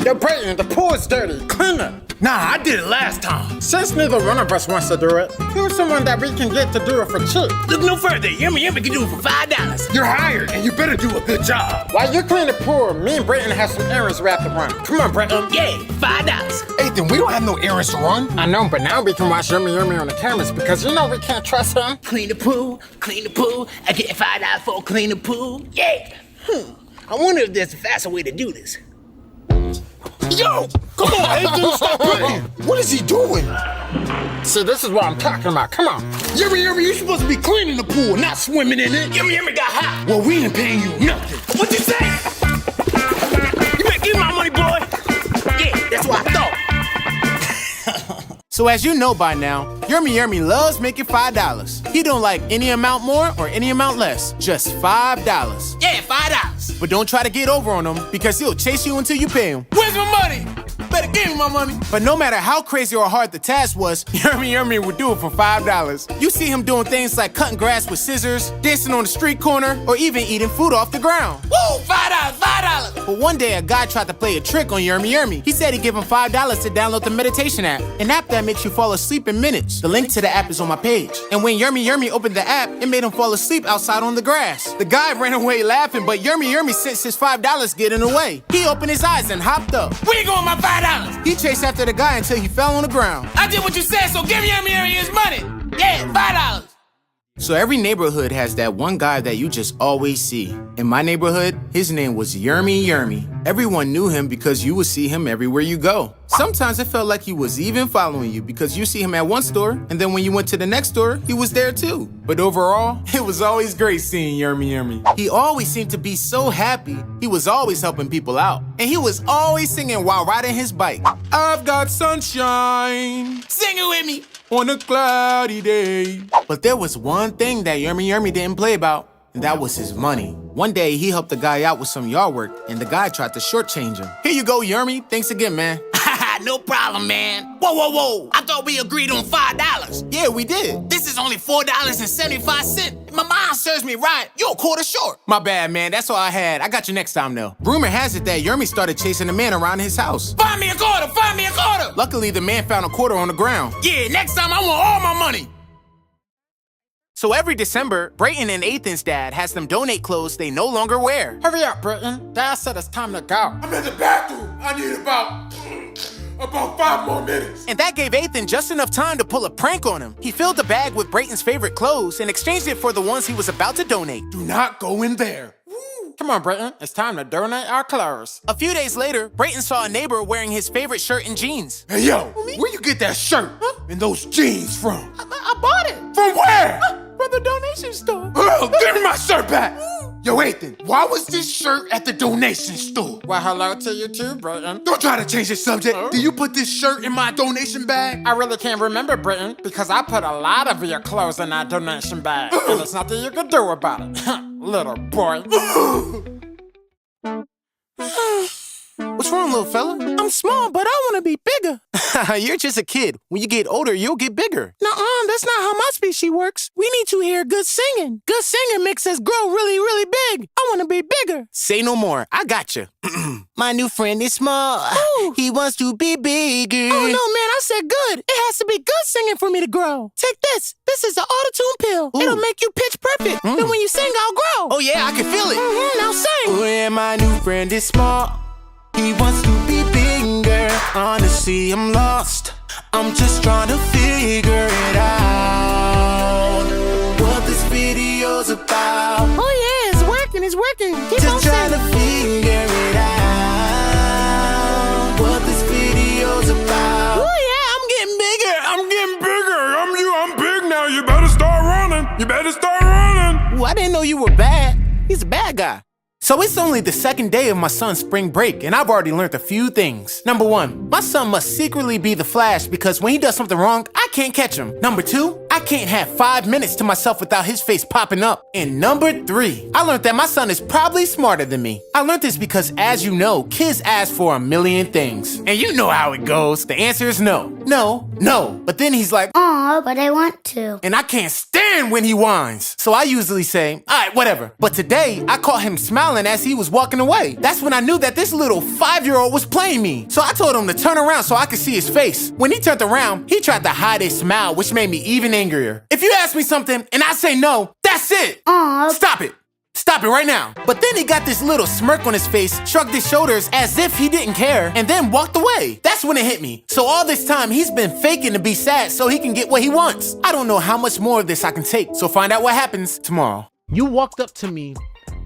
Yo, Brayton, the pool is dirty. Clean it. Nah, I did it last time. Since neither one of us wants to do it, who's someone that we can get to do it for cheap? Look no further. Yummy can do it for $5. You're hired, and you better do a good job. While you clean the pool, me and Brayton have some errands we have to run. Come on, Brayton. Yeah, $5. Ethan, we don't have no errands to run. I know, but now we can watch Yummy on the cameras because you know we can't trust him. Clean the pool. I get $5 for clean the pool. Yeah. I wonder if there's a faster way to do this. Yo, come on, Ethan, stop playing. What is he doing? See, this is what I'm talking about. Come on. Yummy, you're supposed to be cleaning the pool, not swimming in it. Yummy got hot. Well, we ain't paying you nothing. What'd you say? You better give me my money, boy. Yeah, that's what I thought. So as you know by now, Yummy loves making $5. He don't like any amount more or any amount less. Just $5. Yeah, $5. But don't try to get over on him because he'll chase you until you pay him. Where's my money? Better give me my money. But no matter how crazy or hard the task was, Yummy would do it for $5. You see him doing things like cutting grass with scissors, dancing on the street corner, or even eating food off the ground. Woo, $5. But one day, a guy tried to play a trick on Yummy. He said he'd give him $5 to download the meditation app, an app that makes you fall asleep in minutes. The link to the app is on my page. And when Yummy opened the app, it made him fall asleep outside on the grass. The guy ran away laughing, but Yummy sensed his $5 getting away. He opened his eyes and hopped up. Where you going with my $5? He chased after the guy until he fell on the ground. I did what you said, so give Yummy his money. Yeah, $5. So every neighborhood has that one guy that you just always see. In my neighborhood, his name was Yummy. Everyone knew him because you would see him everywhere you go. Sometimes it felt like he was even following you because you see him at one store, and then when you went to the next store, he was there too. But overall, it was always great seeing Yummy. He always seemed to be so happy. He was always helping people out. And he was always singing while riding his bike. I've got sunshine. Sing it with me. On a cloudy day. But there was one thing that Yummy didn't play about, and that was his money. One day, he helped the guy out with some yard work, and the guy tried to shortchange him. Here you go, Yummy. Thanks again, man. No problem, man. Whoa. I thought we agreed on $5. Yeah, we did. This is only $4.75. If my mom serves me right, you're a quarter short. My bad, man. That's all I had. I got you next time, though. Rumor has it that Yummy started chasing a man around his house. Find me a quarter. Luckily, the man found a quarter on the ground. Yeah, next time I want all my money. So every December, Brayton and Ethan's dad has them donate clothes they no longer wear. Hurry up, Brayton. Dad said it's time to go. I'm in the bathroom. I need about 5 more minutes. And that gave Ethan just enough time to pull a prank on him. He filled the bag with Brayton's favorite clothes and exchanged it for the ones he was about to donate. Do not go in there. Come on, Brayton. It's time to donate our clothes. A few days later, Brayton saw a neighbor wearing his favorite shirt and jeans. Hey, yo, where you get that shirt and those jeans from? I bought it. From where? From the donation store. Oh, give me my shirt back. Yo, Ethan, why was this shirt at the donation store? Well, hello to you too, Brayton. Don't try to change the subject. Did you put this shirt in my donation bag? I really can't remember, Brayton, because I put a lot of your clothes in that donation bag. And there's nothing you can do about it, little boy. What's wrong, little fella? I'm small, but I want to be bigger. You're just a kid. When you get older, you'll get bigger. Nuh-uh, that's not how my species works. We need to hear good singing. Good singing makes us grow really, really big. I want to be bigger. Say no more. I got you. My new friend is small. Ooh. He wants to be bigger. Oh, no, man, I said good. It has to be good singing for me to grow. Take this. This is an auto-tune pill. Ooh. It'll make you pitch perfect. Then when you sing, I'll grow. Oh, yeah, I can feel it. Now sing. Oh, yeah, my new friend is small. He wants to be bigger. Honestly, I'm lost. I'm just trying to figure it out. What this video's about. Oh yeah, it's working, it's working. Keep just trying to figure it out. What this video's about. Oh yeah, I'm getting bigger. I'm big now. You better start running. Ooh, I didn't know you were bad. He's a bad guy. So it's only the second day of my son's spring break, and I've already learned a few things. Number 1, my son must secretly be the Flash because when he does something wrong, I can't catch him. Number 2, I can't have 5 minutes to myself without his face popping up. And number 3, I learned that my son is probably smarter than me. I learned this because, as you know, kids ask for a million things. And you know how it goes. The answer is no. No. But then he's like, aw, but I want to. And I can't stand and when he whines. So I usually say, all right, whatever. But today, I caught him smiling as he was walking away. That's when I knew that this little 5-year-old was playing me. So I told him to turn around so I could see his face. When he turned around, he tried to hide his smile, which made me even angrier. If you ask me something and I say no, that's it. Stop it. Stop it right now. But then he got this little smirk on his face, shrugged his shoulders as if he didn't care, and then walked away. That's when it hit me. So all this time, he's been faking to be sad so he can get what he wants. I don't know how much more of this I can take, so find out what happens tomorrow. You walked up to me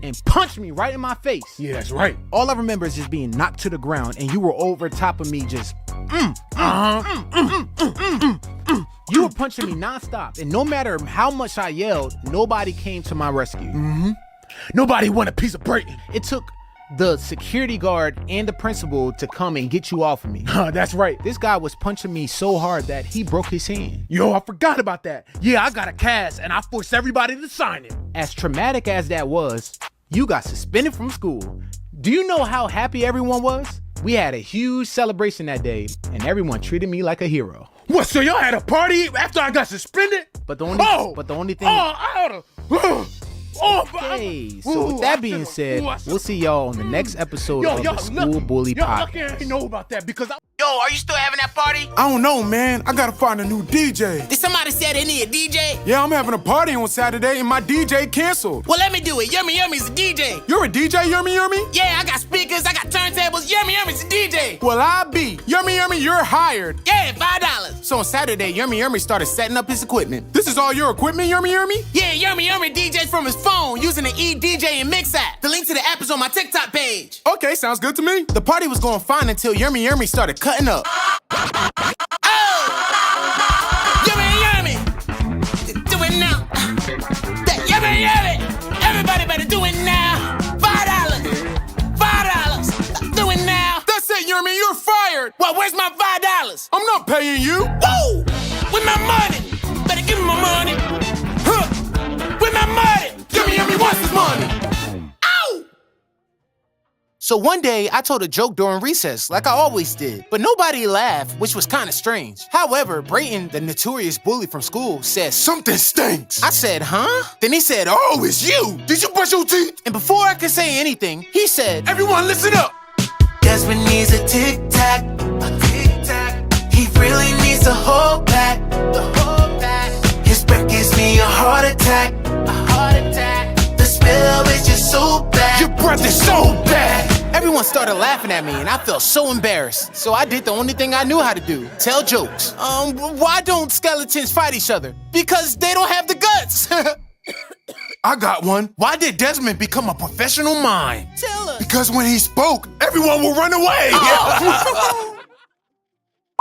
and punched me right in my face. Yeah, that's right. All I remember is just being knocked to the ground, and you were over top of me just You were punching me nonstop, and no matter how much I yelled, nobody came to my rescue. Nobody want a piece of Brayton. It took the security guard and the principal to come and get you off of me. That's right. This guy was punching me so hard that he broke his hand. Yo, I forgot about that. Yeah, I got a cast, and I forced everybody to sign it. As traumatic as that was, you got suspended from school. Do you know how happy everyone was? We had a huge celebration that day, and everyone treated me like a hero. What, so y'all had a party after I got suspended? But the only thing... Okay, so with that being said, we'll see y'all on the next episode of the School Bully Podcast. Y'all lucky I know about that because Yo, are you still having that party? I don't know, man. I gotta find a new DJ. Did somebody say they need a DJ? Yeah, I'm having a party on Saturday and my DJ canceled. Well, let me do it. Yummy Yummy's a DJ. You're a DJ, Yummy Yummy? Yeah, I got speakers, I got turntables. Yummy Yummy's a DJ. Well, I be. Yummy Yummy, you're hired. Yeah, $5. So on Saturday, Yummy Yummy started setting up his equipment. This is all your equipment, Yummy Yummy? Yeah, Yummy Yummy DJs from his phone using the eDJ and Mix app. The link to the app is on my TikTok page. Okay, sounds good to me. The party was going fine until Yummy Yummy started cutting up. Oh! Yummy Yummy! Do it now. Yummy Yummy! Everybody better do it now. $5. $5. Do it now. That's it, Yummy, you're fired. Well, where's my $5? I'm not paying you. Woo! With my money. Better give me my money. Huh! With my money. Yummy Yummy wants his money. Ow! So one day, I told a joke during recess, like I always did, but nobody laughed, which was kind of strange. However, Brayton, the notorious bully from school, said, "Something stinks." I said, huh? Then he said, "Oh, it's you. Did you brush your teeth?" And before I could say anything, he said, "Everyone listen up. Desmond needs a tic-tac, a tic-tac. He really needs a whole pack, the whole pack. His breath gives me a heart attack, a heart attack. The smell is just so bad. Your breath is so bad." Everyone started laughing at me, and I felt so embarrassed. So I did the only thing I knew how to do, tell jokes. Why don't skeletons fight each other? Because they don't have the guts. I got one. Why did Desmond become a professional mime? Tell us. Because when he spoke, everyone will run away. Oh.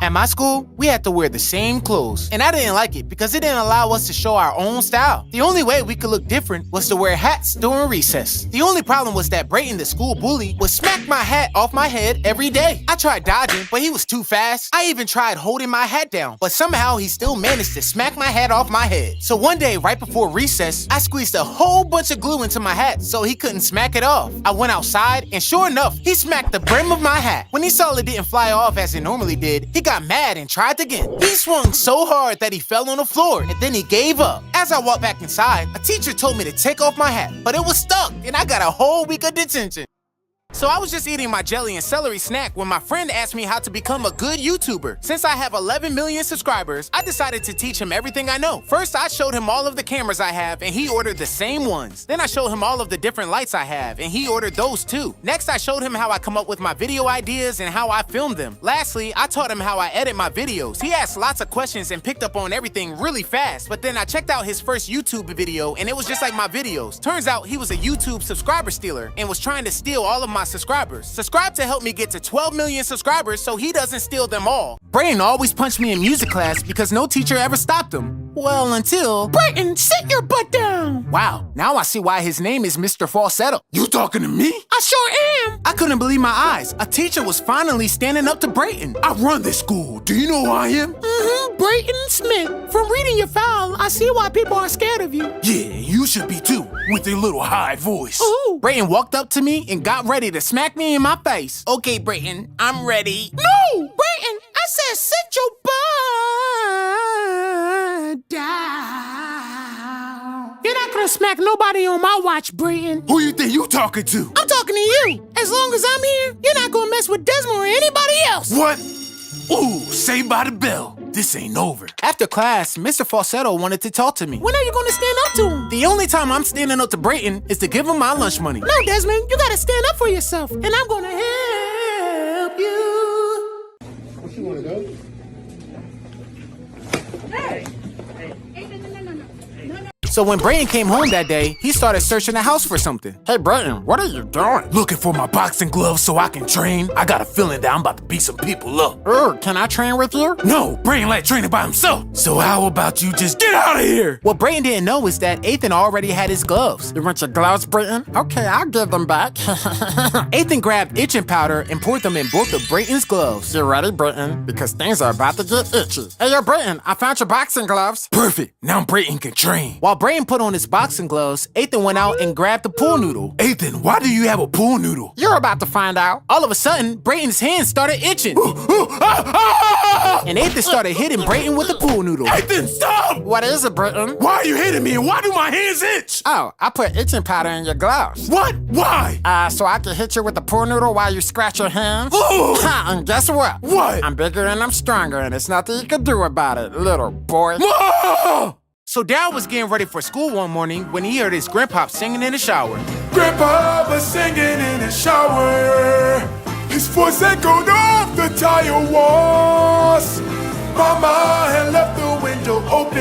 At my school, we had to wear the same clothes, and I didn't like it because it didn't allow us to show our own style. The only way we could look different was to wear hats during recess. The only problem was that Brayton, the school bully, would smack my hat off my head every day. I tried dodging, but he was too fast. I even tried holding my hat down, but somehow he still managed to smack my hat off my head. So one day, right before recess, I squeezed a whole bunch of glue into my hat so he couldn't smack it off. I went outside, and sure enough, he smacked the brim of my hat. When he saw it didn't fly off as it normally did, he got mad and tried again. He swung so hard that he fell on the floor, and then he gave up. As I walked back inside, a teacher told me to take off my hat, but it was stuck, and I got a whole week of detention. So I was just eating my jelly and celery snack when my friend asked me how to become a good YouTuber. Since I have 11 million subscribers, I decided to teach him everything I know. First, I showed him all of the cameras I have, and he ordered the same ones. Then I showed him all of the different lights I have, and he ordered those too. Next, I showed him how I come up with my video ideas and how I film them. Lastly, I taught him how I edit my videos. He asked lots of questions and picked up on everything really fast, but then I checked out his first YouTube video, and it was just like my videos. Turns out he was a YouTube subscriber stealer and was trying to steal all of my subscribers. Subscribe to help me get to 12 million subscribers so he doesn't steal them all. Brayton always punched me in music class because no teacher ever stopped him. Well, until... Brayton, sit your butt down. Wow, now I see why his name is Mr. Falsetto. You talking to me? I sure am. I couldn't believe my eyes. A teacher was finally standing up to Brayton. I run this school. Do you know who I am? Brayton Smith. From reading your file, I see why people are scared of you. Yeah, you should be too, with your little high voice. Ooh. Brayton walked up to me and got ready to smack me in my face. Okay, Brayton, I'm ready. No, Brayton, I said sit your butt down. like nobody on my watch, Brayton. Who you think you talking to? I'm talking to you. As long as I'm here, you're not gonna mess with Desmond or anybody else. What? Ooh, Saved by the Bell. This ain't over. After class, Mr. Falsetto wanted to talk to me. When are you gonna stand up to him? The only time I'm standing up to Brayton is to give him my lunch money. No, Desmond, you gotta stand up for yourself, and I'm gonna help you. Where you wanna go? Hey. So when Brayton came home that day, he started searching the house for something. Hey, Brayton, what are you doing? Looking for my boxing gloves so I can train. I got a feeling that I'm about to beat some people up. Can I train with you? No, Brayton like training by himself. So how about you just get out of here? What Brayton didn't know is that Ethan already had his gloves. You want your gloves, Brayton? Okay, I'll give them back. Ethan grabbed itching powder and poured them in both of Brayton's gloves. You ready, Brayton? Because things are about to get itchy. Hey, yo, Brayton, I found your boxing gloves. Perfect. Now Brayton can train. While Brayton put on his boxing gloves, Ethan went out and grabbed the pool noodle. Ethan, why do you have a pool noodle? You're about to find out. All of a sudden, Brayton's hands started itching. And Ethan started hitting Brayton with the pool noodle. Ethan, stop! What is it, Brayton? Why are you hitting me and why do my hands itch? Oh, I put itching powder in your gloves. What? Why? So I can hit you with the pool noodle while you scratch your hands. Ooh. And guess what? What? I'm bigger and I'm stronger and there's nothing you can do about it, little boy. Whoa! So Daryl was getting ready for school one morning when he heard his grandpa singing in the shower. Grandpa was singing in the shower. His voice echoed off the tile walls. Mama had left the window open,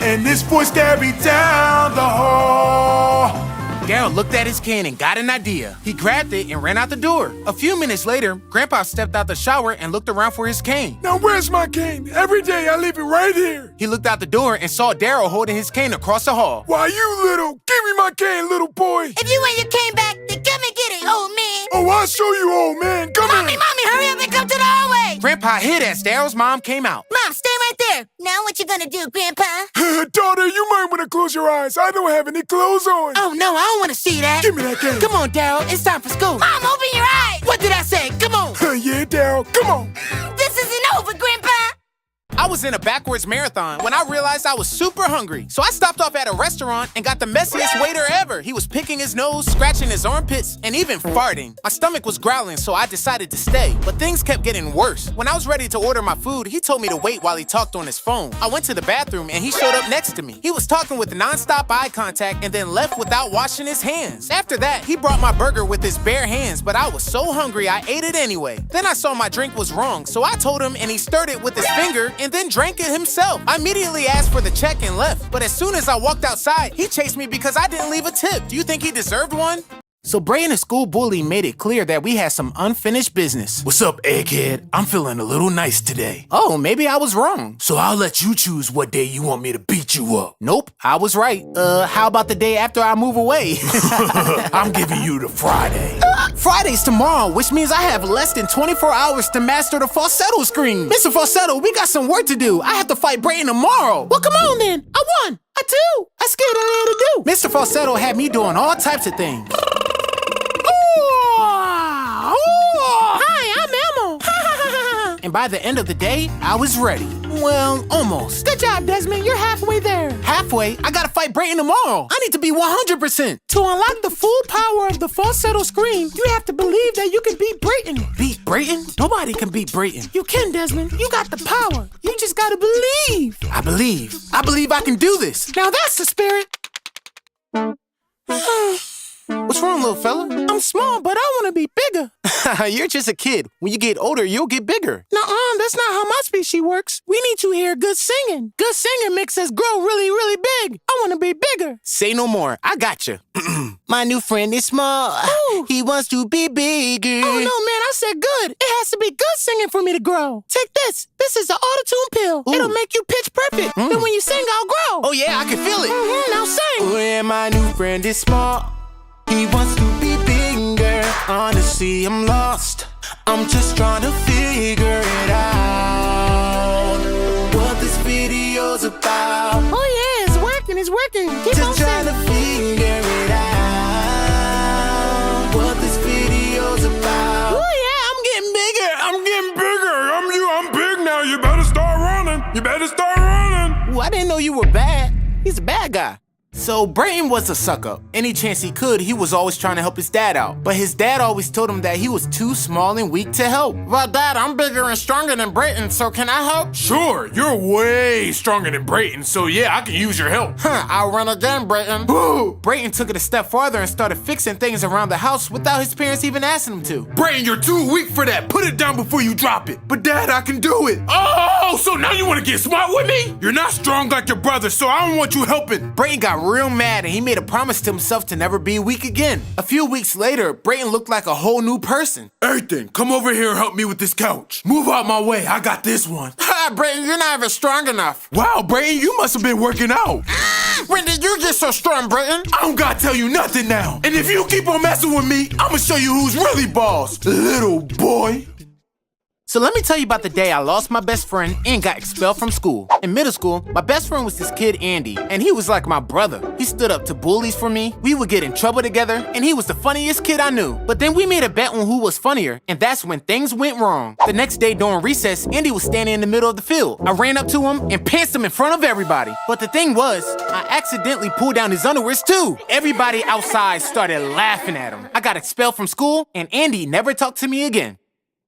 and his voice carried down the hall. Daryl looked at his cane and got an idea. He grabbed it and ran out the door. A few minutes later, Grandpa stepped out the shower and looked around for his cane. Now where's my cane? Every day I leave it right here. He looked out the door and saw Daryl holding his cane across the hall. Why, you little? Give me my cane, little boy. If you want your cane back, then come and get it, old man. Oh, I'll show you, old man. Come Mommy, hurry up and come to the hallway. Grandpa hid as Daryl's mom came out. Mom, stay right there. Now what you gonna do, Grandpa? Daughter, you might want to close your eyes. I don't have any clothes on. Oh, no, I don't want to see that. Give me that cane. Come on, Daryl. It's time for school. Mom, open your eyes. What did I say? Come on. Yeah, Daryl. Come on. This isn't over, Grandpa. I was in a backwards marathon when I realized I was super hungry. So I stopped off at a restaurant and got the messiest waiter ever. He was picking his nose, scratching his armpits, and even farting. My stomach was growling, so I decided to stay. But things kept getting worse. When I was ready to order my food, he told me to wait while he talked on his phone. I went to the bathroom and he showed up next to me. He was talking with nonstop eye contact and then left without washing his hands. After that, he brought my burger with his bare hands, but I was so hungry I ate it anyway. Then I saw my drink was wrong, so I told him and he stirred it with his finger and then drank it himself. I immediately asked for the check and left, but as soon as I walked outside, he chased me because I didn't leave a tip. Do you think he deserved one? So Bray and the school bully made it clear that we had some unfinished business. What's up, egghead? I'm feeling a little nice today. Oh, maybe I was wrong. So I'll let you choose what day you want me to beat you up. Nope, I was right. How about the day after I move away? I'm giving you the Friday. Friday's tomorrow, which means I have less than 24 hours to master the falsetto scream. Mr. Falsetto, we got some work to do. I have to fight Brayton tomorrow. Well, come on then. I won. I do. I scared I to do. Mr. Falsetto had me doing all types of things. Hi, I'm Elmo. And by the end of the day, I was ready. Well, almost. Good job, Desmond. You're halfway there. Halfway? I gotta fight Brayton tomorrow. I need to be 100%. To unlock the full power of the falsetto scream, you have to believe that you can beat Brayton. Beat Brayton? Nobody can beat Brayton. You can, Desmond. You got the power. You just gotta believe. I believe. I believe I can do this. Now that's the spirit. What's wrong, little fella? I'm small, but I want to be bigger. You're just a kid. When you get older, you'll get bigger. Nuh-uh, that's not how my species works. We need to hear good singing. Good singing makes us grow really, really big. I want to be bigger. Say no more. I got you. My new friend is small. Ooh. He wants to be bigger. Oh, no, man, I said good. It has to be good singing for me to grow. Take this. This is an auto-tune pill. Ooh. It'll make you pitch perfect. Then when you sing, I'll grow. Oh, yeah, I can feel it. Now sing. Oh, yeah, my new friend is small. He wants to be bigger. Honestly, I'm lost. I'm just trying to figure it out. What this video's about. Oh yeah, it's working, it's working. Keep just trying to figure it out. What this video's about. Oh yeah, I'm getting bigger. I'm getting bigger. I'm big now. You better start running. You better start running. Ooh, I didn't know you were bad. He's a bad guy. So Brayton was a suck-up. Any chance he could, he was always trying to help his dad out. But his dad always told him that he was too small and weak to help. Well, Dad, I'm bigger and stronger than Brayton, so can I help? Sure, you're way stronger than Brayton, so yeah, I can use your help. I'll run again, Brayton. Boo! Brayton took it a step farther and started fixing things around the house without his parents even asking him to. Brayton, you're too weak for that. Put it down before you drop it. But Dad, I can do it. Oh, so now you want to get smart with me? You're not strong like your brother, so I don't want you helping. Brayton got real mad and he made a promise to himself to never be weak again. A few weeks later, Brayton looked like a whole new person. Ethan, come over here and help me with this couch. Move out my way, I got this one. Ha, Brayton, you're not even strong enough. Wow, Brayton, you must have been working out. When did you get so strong, Brayton? I don't gotta tell you nothing now. And if you keep on messing with me, I'ma show you who's really boss, little boy. So let me tell you about the day I lost my best friend and got expelled from school. In middle school, my best friend was this kid, Andy, and he was like my brother. He stood up to bullies for me, we would get in trouble together, and he was the funniest kid I knew. But then we made a bet on who was funnier, and that's when things went wrong. The next day during recess, Andy was standing in the middle of the field. I ran up to him and pantsed him in front of everybody. But the thing was, I accidentally pulled down his underwears too. Everybody outside started laughing at him. I got expelled from school, and Andy never talked to me again.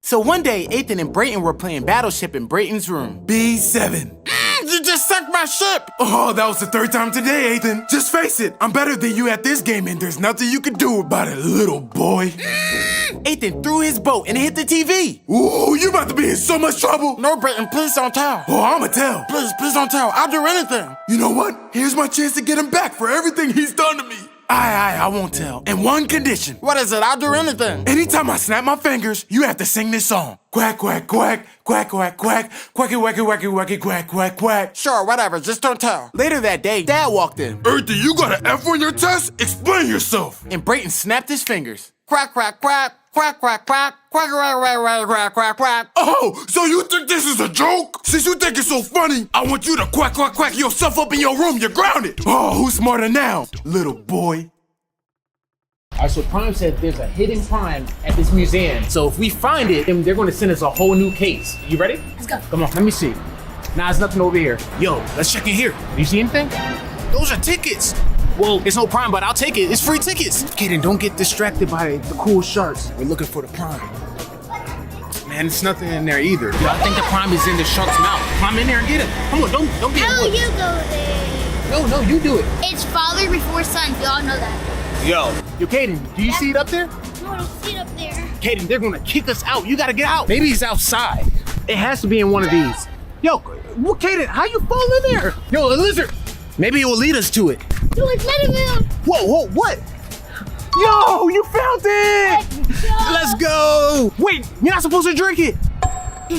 So one day, Ethan and Brayton were playing Battleship in Brayton's room. B7. You just sunk my ship! Oh, that was the third time today, Ethan. Just face it, I'm better than you at this game and there's nothing you can do about it, little boy. Ethan threw his boat and it hit the TV. Ooh, you about to be in so much trouble. No, Brayton, please don't tell. Oh, I'ma tell. Please don't tell. I'll do anything. You know what? Here's my chance to get him back for everything he's done to me. I won't tell. And one condition. What is it? I'll do anything. Anytime I snap my fingers, you have to sing this song. Quack, quack, quack, quack, quack, quack, quacky, wacky, wacky, wacky, quack, quack, quack. Sure, whatever, just don't tell. Later that day, Dad walked in. Ethan, you got an F on your test? Explain yourself. And Brayton snapped his fingers. Quack, quack, quack, quack, quack, quack, quack, quack, quack, quack, quack, quack. Oh, so you think this is a joke? Since you think it's so funny, I want you to quack, quack, quack yourself up in your room. You're grounded. Oh, who's smarter now, little boy? Alright, so Prime said there's a hidden crime at this museum. So if we find it, then they're gonna send us a whole new case. You ready? Let's go. Come on, let me see. Nah, there's nothing over here. Yo, let's check in here. Do you see anything? Those are tickets. Well, it's no Prime, but I'll take it. It's free tickets. Kaden, don't get distracted by the cool sharks. We're looking for the Prime. Man, there's nothing in there either. Yo, I think the Prime is in the shark's mouth. Climb in there and get it. Come on, don't be. No, you go there. No, you do it. It's father before son. We all know that. Yo, Kaden, do you see it up there? No, I don't see it up there. Kaden, they're gonna kick us out. You gotta get out. Maybe he's outside. It has to be in one of these. Yo, what, Kaden, how you fall in there? Yo, a lizard. Maybe it will lead us to it. No, let him in. Whoa, what? Yo, you found it! Let's go! Wait, you're not supposed to drink it.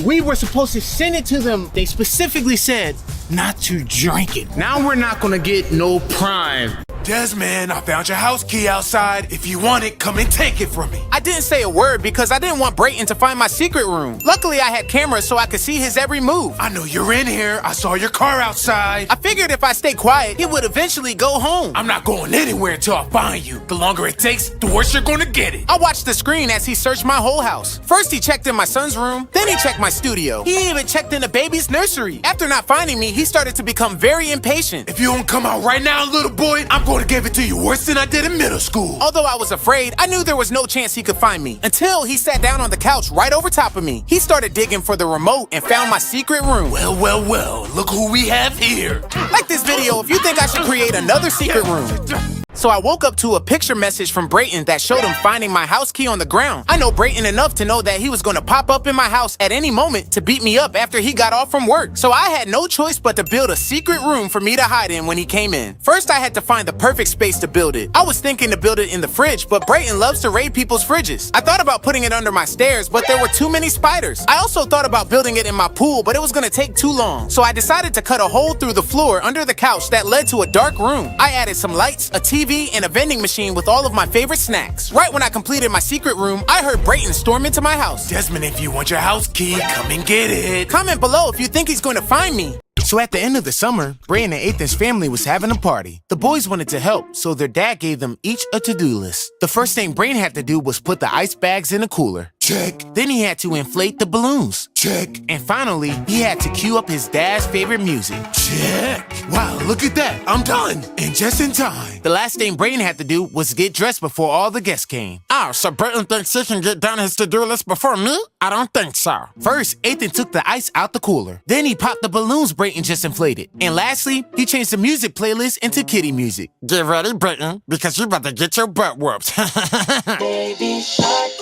We were supposed to send it to them. They specifically said not to drink it. Now we're not gonna get no Prime. Desmond, I found your house key outside. If you want it, come and take it from me. I didn't say a word because I didn't want Brayton to find my secret room. Luckily, I had cameras so I could see his every move. I know you're in here. I saw your car outside. I figured if I stayed quiet, he would eventually go home. I'm not going anywhere until I find you. The longer it takes, the worse you're gonna get it. I watched the screen as he searched my whole house. First, he checked in my son's room, then he checked my studio. He even checked in the baby's nursery. After not finding me, he started to become very impatient. If you don't come out right now, little boy, I'm going to give it to you worse than I did in middle school. Although I was afraid, I knew there was no chance he could find me. Until he sat down on the couch right over top of me. He started digging for the remote and found my secret room. Well, look who we have here. Like this video if you think I should create another secret room. So I woke up to a picture message from Brayton that showed him finding my house key on the ground. I know Brayton enough to know that he was gonna pop up in my house at any moment to beat me up after he got off from work. So I had no choice but to build a secret room for me to hide in when he came in. First, I had to find the perfect space to build it. I was thinking to build it in the fridge, but Brayton loves to raid people's fridges. I thought about putting it under my stairs, but there were too many spiders. I also thought about building it in my pool, but it was gonna take too long. So I decided to cut a hole through the floor under the couch that led to a dark room. I added some lights, a TV, and a vending machine with all of my favorite snacks. Right when I completed my secret room, I heard Brayton storm into my house. Desmond, if you want your house key, come and get it. Comment below if you think he's going to find me. So at the end of the summer, Brayton and Ethan's family was having a party. The boys wanted to help, so their dad gave them each a to-do list. The first thing Brayton had to do was put the ice bags in a cooler. Check. Then he had to inflate the balloons. Check. And finally, he had to cue up his dad's favorite music. Check. Wow, look at that. I'm done. And just in time. The last thing Brayden had to do was get dressed before all the guests came. Oh, so Brayden thinks he can get down his to-do list before me? I don't think so. First, Ethan took the ice out the cooler. Then he popped the balloons Brayden just inflated. And lastly, he changed the music playlist into kitty music. Get ready, Brayden, because you're about to get your butt whooped. Baby shark,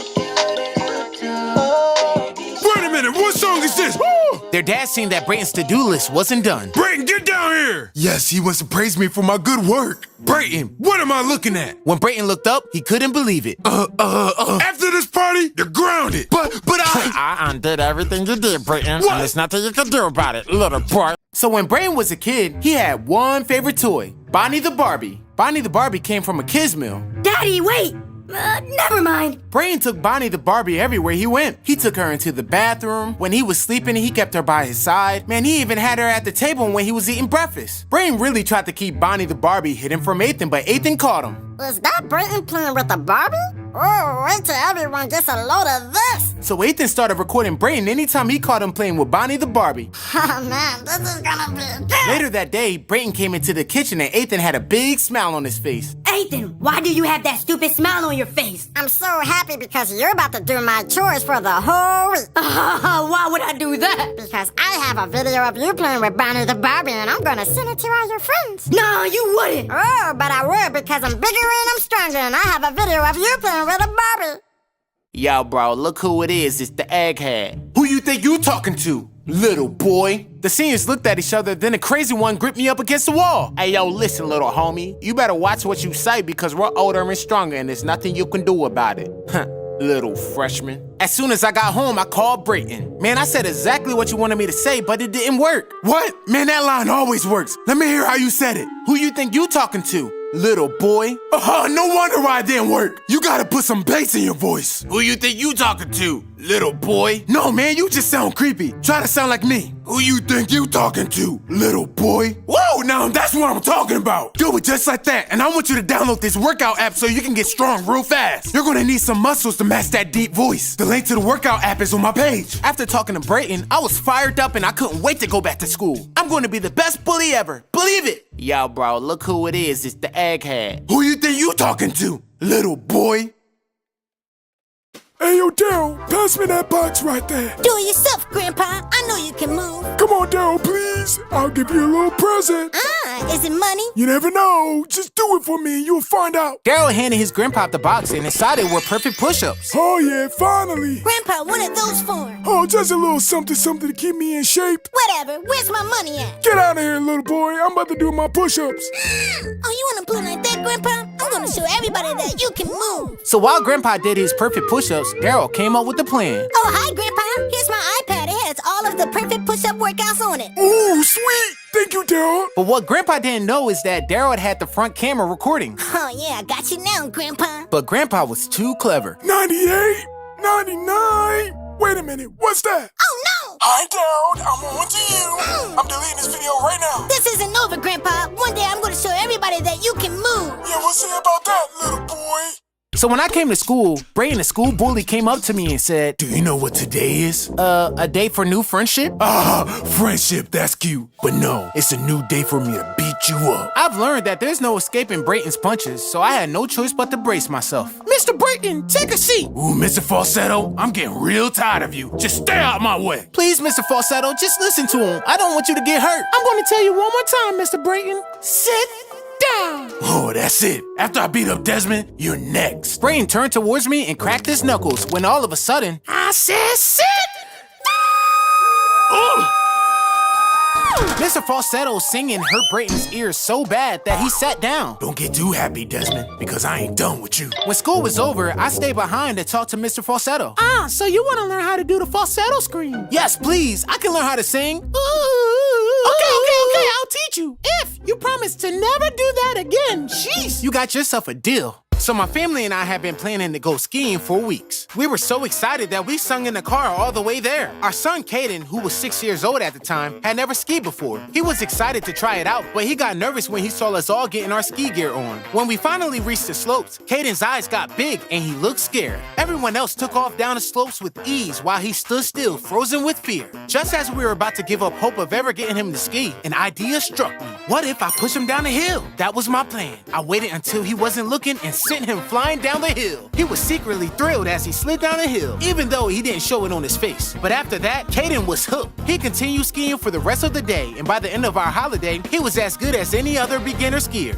Wait a minute, what song is this? Their dad seen that Brayden's to-do list wasn't done. Brayden, get down here! Yes, he wants to praise me for my good work. Brayden, what am I looking at? When Brayden looked up, he couldn't believe it. After this party, you're grounded. But I undid everything you did, Brayden. What? And there's nothing you can do about it, little boy. So when Brayden was a kid, he had one favorite toy, Bonnie the Barbie. Bonnie the Barbie came from a kids' meal. Daddy, wait! Never mind. Brayden took Bonnie the Barbie everywhere he went. He took her into the bathroom. When he was sleeping, he kept her by his side. Man, he even had her at the table when he was eating breakfast. Brayden really tried to keep Bonnie the Barbie hidden from Ethan, but Ethan caught him. Is that Brayden playing with the Barbie? Oh, wait till everyone gets a load of this. So Ethan started recording Brayden anytime he caught him playing with Bonnie the Barbie. Oh man, this is gonna be good. Later that day, Brayden came into the kitchen and Ethan had a big smile on his face. Ethan, why do you have that stupid smile on your face? I'm so happy because you're about to do my chores for the whole week. Why would I do that? Because I have a video of you playing with Bonnie the Barbie and I'm gonna send it to all your friends. No, you wouldn't. Oh, but I would because I'm bigger and I'm stronger and I have a video of you playing with a Barbie. Yo, bro, look who it is. It's the egghead. Who you think you talking to, little boy? The seniors looked at each other, then the crazy one gripped me up against the wall. Hey, yo, listen, little homie. You better watch what you say because we're older and stronger and there's nothing you can do about it. Huh, little freshman. As soon as I got home, I called Brayden. Man, I said exactly what you wanted me to say, but it didn't work. What? Man, that line always works. Let me hear how you said it. Who you think you talking to, little boy? No wonder why it didn't work. You gotta put some bass in your voice. Who you think you talking to, little boy? No, man, you just sound creepy. Try to sound like me. Who you think you talking to, little boy? Whoa, now that's what I'm talking about. Do it just like that, and I want you to download this workout app so you can get strong real fast. You're gonna need some muscles to match that deep voice. The link to the workout app is on my page. After talking to Brayden, I was fired up and I couldn't wait to go back to school. I'm going to be the best bully ever. Believe it. Yo, bro, look who it is. It's the egghead. Who you think you talking to, little boy? Hey, yo, Daryl, pass me that box right there. Do it yourself, Grandpa. I know you can move. Come on, Daryl, please. I'll give you a little present. Is it money? You never know. Just do it for me and you'll find out. Daryl handed his grandpa the box and inside it were perfect push-ups. Oh, yeah, finally. Grandpa, what are those for? Oh, just a little something to keep me in shape. Whatever. Where's my money at? Get out of here, little boy. I'm about to do my push-ups. Oh, you wanna play like that, Grandpa? I'm gonna show everybody that you can move. So while Grandpa did his perfect push-ups, Daryl came up with the plan. Oh, hi, Grandpa. Here's my iPad. It has all of the perfect push-up workouts on it. Ooh, sweet. Thank you, Daryl. But what Grandpa didn't know is that Daryl had the front camera recording. Oh, yeah, I got you now, Grandpa. But Grandpa was too clever. 98, 99. Wait a minute, what's that? Oh, no. Hi, Daryl. I'm on to you. I'm deleting this video right now. This isn't over, Grandpa. One day I'm going to show everybody that you can move. Yeah, we'll see about that, little boy. So when I came to school, Brayden, the school bully, came up to me and said, Do you know what today is? A day for new friendship? Friendship, that's cute. But no, it's a new day for me to beat you up. I've learned that there's no escaping Brayden's punches, so I had no choice but to brace myself. Mr. Brayden, take a seat. Ooh, Mr. Falsetto, I'm getting real tired of you. Just stay out my way. Please, Mr. Falsetto, just listen to him. I don't want you to get hurt. I'm going to tell you one more time, Mr. Brayden. Sit down. Oh, that's it. After I beat up Desmond, you're next. Brayden turned towards me and cracked his knuckles when all of a sudden, I said, sit down! Mr. Falsetto's singing hurt Brayden's ears so bad that he sat down. Don't get too happy, Desmond, because I ain't done with you. When school was over, I stayed behind to talk to Mr. Falsetto. So you want to learn how to do the falsetto scream? Yes, please. I can learn how to sing. Okay, I'll teach you. If you promise to never do that again. Jeez, you got yourself a deal. So my family and I had been planning to go skiing for weeks. We were so excited that we sung in the car all the way there. Our son Caden, who was 6 years old at the time, had never skied before. He was excited to try it out, but he got nervous when he saw us all getting our ski gear on. When we finally reached the slopes, Caden's eyes got big and he looked scared. Everyone else took off down the slopes with ease while he stood still, frozen with fear. Just as we were about to give up hope of ever getting him to ski, an idea struck me. What if I push him down the hill? That was my plan. I waited until he wasn't looking and sent him flying down the hill. He was secretly thrilled as he slid down the hill, even though he didn't show it on his face. But after that, Caden was hooked. He continued skiing for the rest of the day, and by the end of our holiday, he was as good as any other beginner skier.